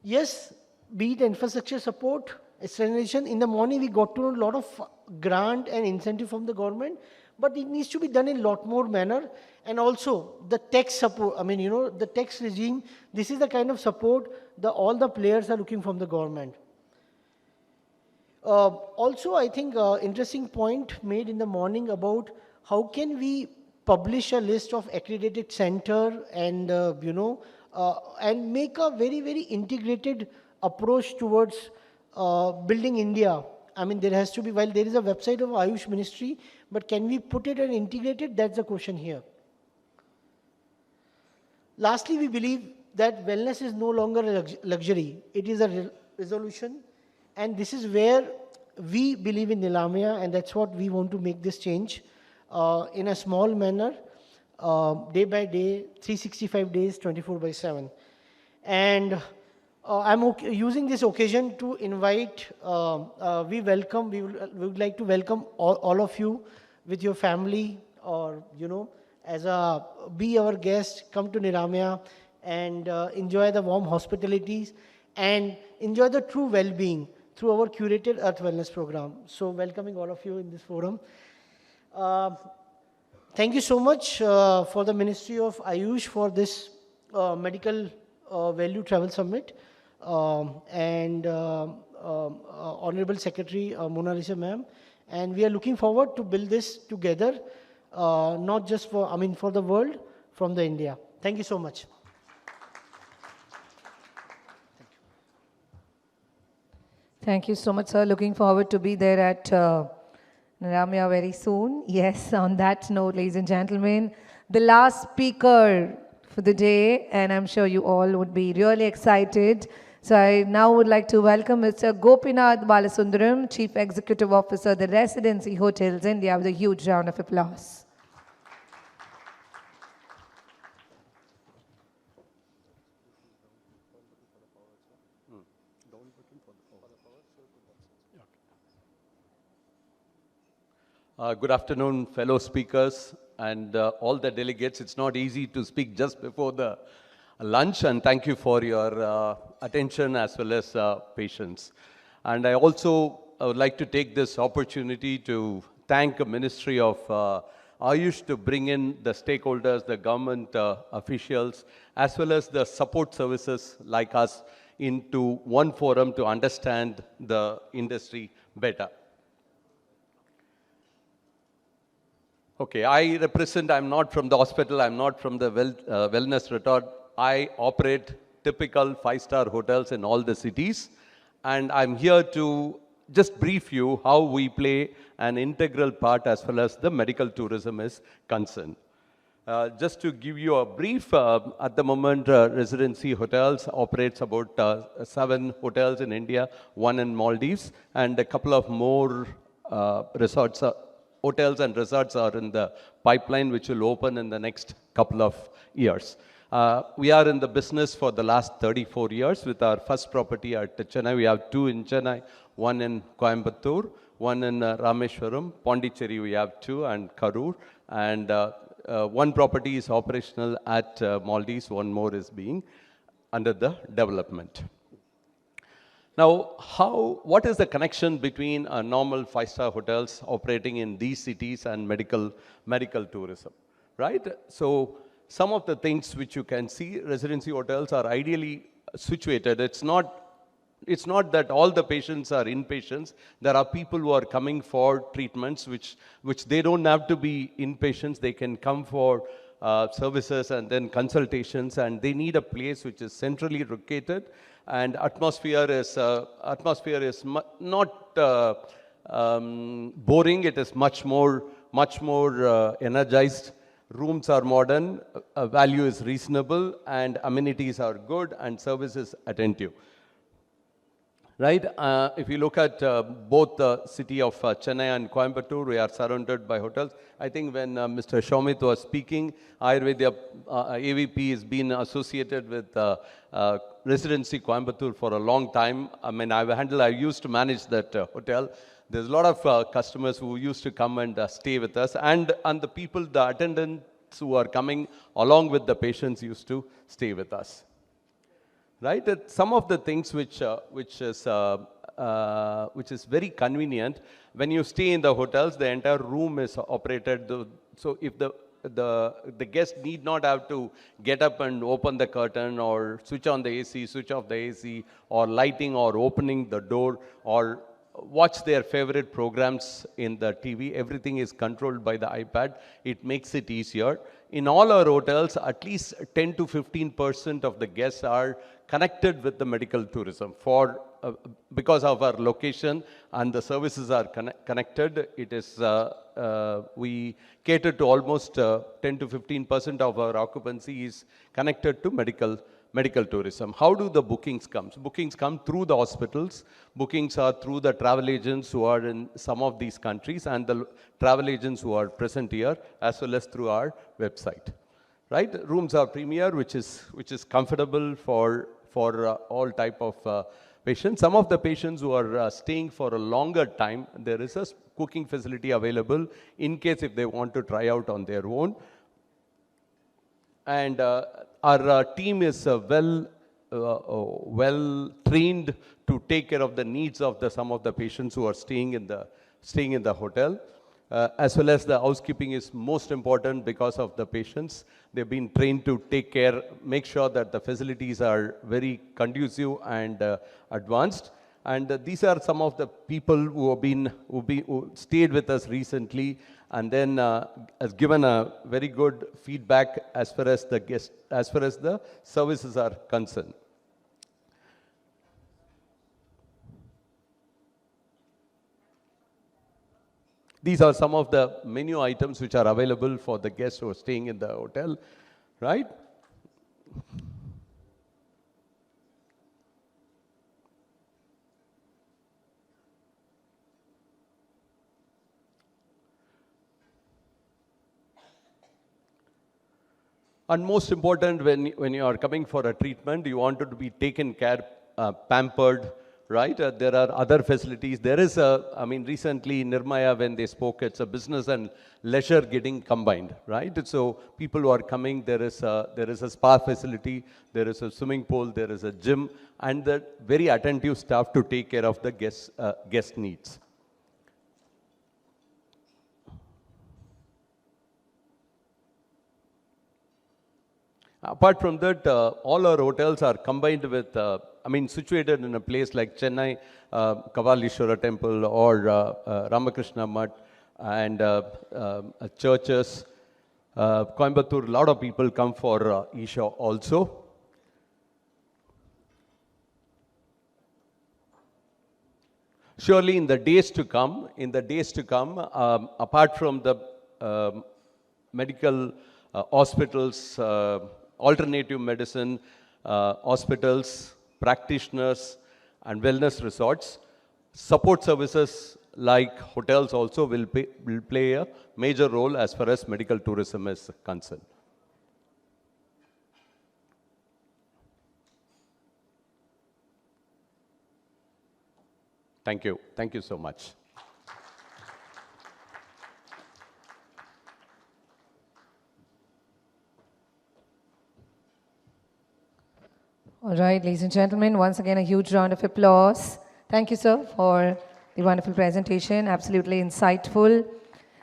yes, be it infrastructure support, acceleration. In the morning, we got to know a lot of grant and incentive from the government, but it needs to be done in a lot more manner. And also the tax support, the tax regime, this is the kind of support that all the players are looking from the government. Also, I think interesting point made in the morning about how can we publish a list of accredited center and, and make a very, very integrated approach towards building India. There has to be, while there is a website of Ayush Ministry, but can we put it and integrate it? That's the question here. Lastly, we believe that wellness is no longer a luxury. It is a resolution. And this is where we believe in Nilamaya, and that's what we want to make this change in a small manner, day by day, 365 days, 24/7. And I'm using this occasion to invite, we would like to welcome all of you with your family or, be our guest, come to Niramaya and enjoy the warm hospitalities and enjoy the true well-being through our curated Earth Wellness program. So welcoming all of you in this forum. Thank you so much for the Ministry of Ayush for this Medical Value Travel Summit and Honorable Secretary Mona Lisa ma'am, and we are looking forward to build this together, not just for, I mean, for the world, from the India. Thank you so much. Thank you so much, sir. Looking forward to be there at Ramya very soon. Yes, on that note, ladies and gentlemen, the last speaker for the day, and I'm sure you all would be really excited. So I now would like to welcome Mr. Gopinath Balasundaram, Chief Executive Officer, the Residency Hotels India, with a huge round of applause. Good afternoon, fellow speakers and all the delegates. It's not easy to speak just before the lunch, and thank you for your attention as well as patience. And I also would like to take this opportunity to thank the Ministry of Ayush to bring in the stakeholders, the government officials, as well as the support services like us into one forum to understand the industry better. Okay, I'm not from the hospital, I'm not from the wellness resort. I operate typical five-star hotels in all the cities, and I'm here to just brief you how we play an integral part as far as the medical tourism is concerned. Just to give you a brief, at the moment, Residency Hotels operates about 7 hotels in India, 1 in Maldives, and a couple of more resorts, hotels and resorts are in the pipeline, which will open in the next couple of years. We are in the business for the last 34 years with our first property at Chennai. We have 2 in Chennai, 1 in Coimbatore, 1 in Rameshwaram, Pondicherry we have 2, and Karur. And 1 property is operational at Maldives, 1 more is being under the development. Now, what is the connection between normal five-star hotels operating in these cities and medical tourism, right? So, some of the things which you can see, residency hotels are ideally situated. It's not that all the patients are inpatients. There are people who are coming for treatments which they don't have to be inpatients. They can come for services and then consultations, and they need a place which is centrally located. And atmosphere is not boring. It is much more energized. Rooms are modern, value is reasonable, and amenities are good, and service is attentive. Right? If you look at both the city of Chennai and Coimbatore, we are surrounded by hotels. I think when Mr. Shomit was speaking, Ayurveda AVP has been associated with Residency Coimbatore for a long time. I mean, I used to manage that hotel. There's a lot of customers who used to come and stay with us, and the people, the attendants who are coming along with the patients used to stay with us. Right? Some of the things which is very convenient, when you stay in the hotels, the entire room is operated. So if the guest need not have to get up and open the curtain or switch on the AC, switch off the AC, or lighting or opening the door, or watch their favorite programs in the TV. Everything is controlled by the iPad. It makes it easier. In all our hotels, at least 10 to 15% of the guests are connected with the medical tourism because of our location, and the services are connected. It is we cater to almost 10 to 15% of our occupancy is connected to medical tourism. How do the bookings come? Bookings come through the hospitals. Bookings are through the travel agents who are in some of these countries, and the travel agents who are present here, as well as through our website. Right? Rooms are premier, which is comfortable for all type of patients. Some of the patients who are staying for a longer time, there is a cooking facility available in case if they want to try out on their own. And our team is well trained to take care of the needs of some of the patients who are staying in the hotel. as well as the housekeeping is most important because of the patients. They've been trained to take care, make sure that the facilities are very conducive and advanced. And these are some of the people who stayed with us recently, and then has given a very good feedback as far as the services are concerned. These are some of the menu items which are available for the guests who are staying in the hotel, right? And most important, when you are coming for a treatment, you want to be taken care, pampered, right? There are other facilities. There is recently in Nirmaya when they spoke, it's a business and leisure getting combined, right? So people who are coming, there is a spa facility, there is a swimming pool, there is a gym, and the very attentive staff to take care of the guest needs. Apart from that, all our hotels are combined with, situated in a place like Chennai, Kavalishwara Temple or Ramakrishna Mutt and churches. Coimbatore, a lot of people come for Isha also. Surely in the days to come, apart from the medical hospitals, alternative medicine, hospitals, practitioners, and wellness resorts, support services like hotels also will play a major role as far as medical tourism is concerned. Thank you. Thank you so much. All right, ladies and gentlemen, once again, a huge round of applause. Thank you, sir, for the wonderful presentation, absolutely insightful.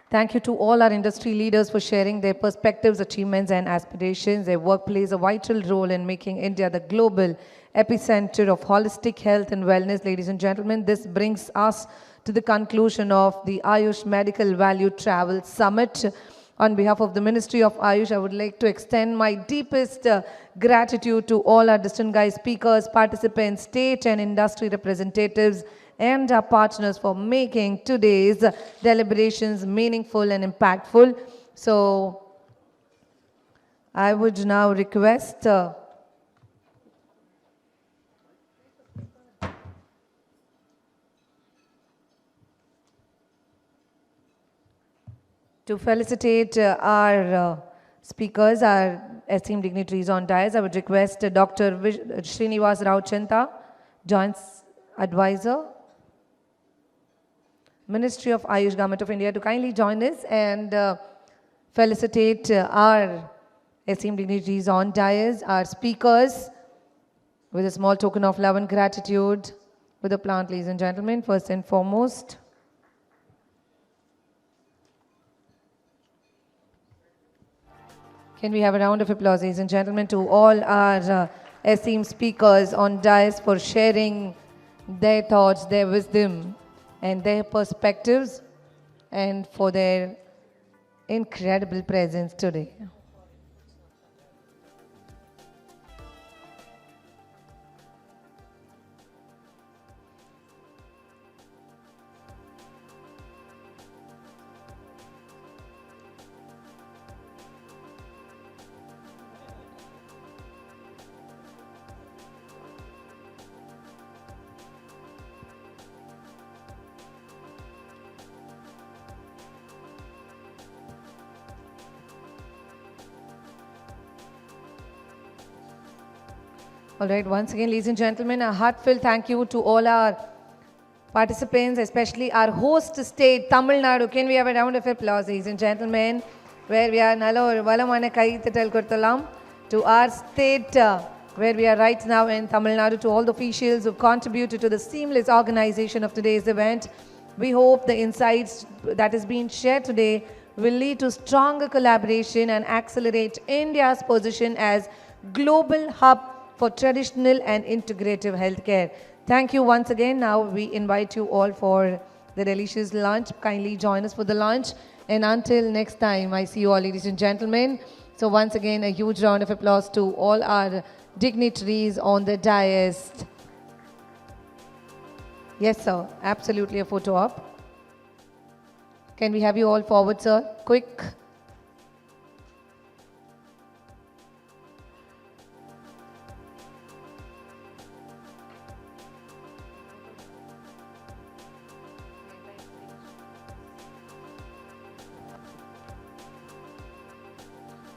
Thank you to all our industry leaders for sharing their perspectives, achievements, and aspirations. Their work plays a vital role in making India the global epicenter of holistic health and wellness. Ladies and gentlemen, this brings us to the conclusion of the Ayush Medical Value Travel Summit. On behalf of the Ministry of Ayush, I would like to extend my deepest gratitude to all our distinguished guest speakers, participants, state and industry representatives, and our partners for making today's deliberations meaningful and impactful. So, I would now request to felicitate our speakers, our esteemed dignitaries on dais. I would request Dr. Srinivas Rao Chenta, Joint Advisor, Ministry of Ayush, Government of India, to kindly join us and felicitate our esteemed dignitaries on dais, our speakers, with a small token of love and gratitude with a plant, ladies and gentlemen, first and foremost. Can we have a round of applause, ladies and gentlemen, to all our esteemed speakers on dais for sharing their thoughts, their wisdom, and their perspectives, and for their incredible presence today. All right, once again, ladies and gentlemen, a heartfelt thank you to all our participants, especially our host state, Tamil Nadu. Can we have a round of applause, ladies and gentlemen, where we are to our state, where we are right now in Tamil Nadu, to all the officials who contributed to the seamless organization of today's event. We hope the insights that is being shared today will lead to stronger collaboration and accelerate India's position as global hub for traditional and integrative healthcare. Thank you once again. Now we invite you all for the delicious lunch. Kindly join us for the lunch. And until next time, I see you all, ladies and gentlemen. So once again, a huge round of applause to all our dignitaries on the dais. Yes, sir. Absolutely a photo op. Can we have you all forward, sir? Quick.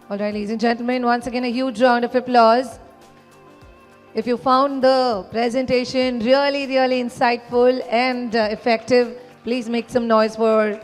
All right, ladies and gentlemen, once again, a huge round of applause. If you found the presentation really, really insightful and effective, please make some noise for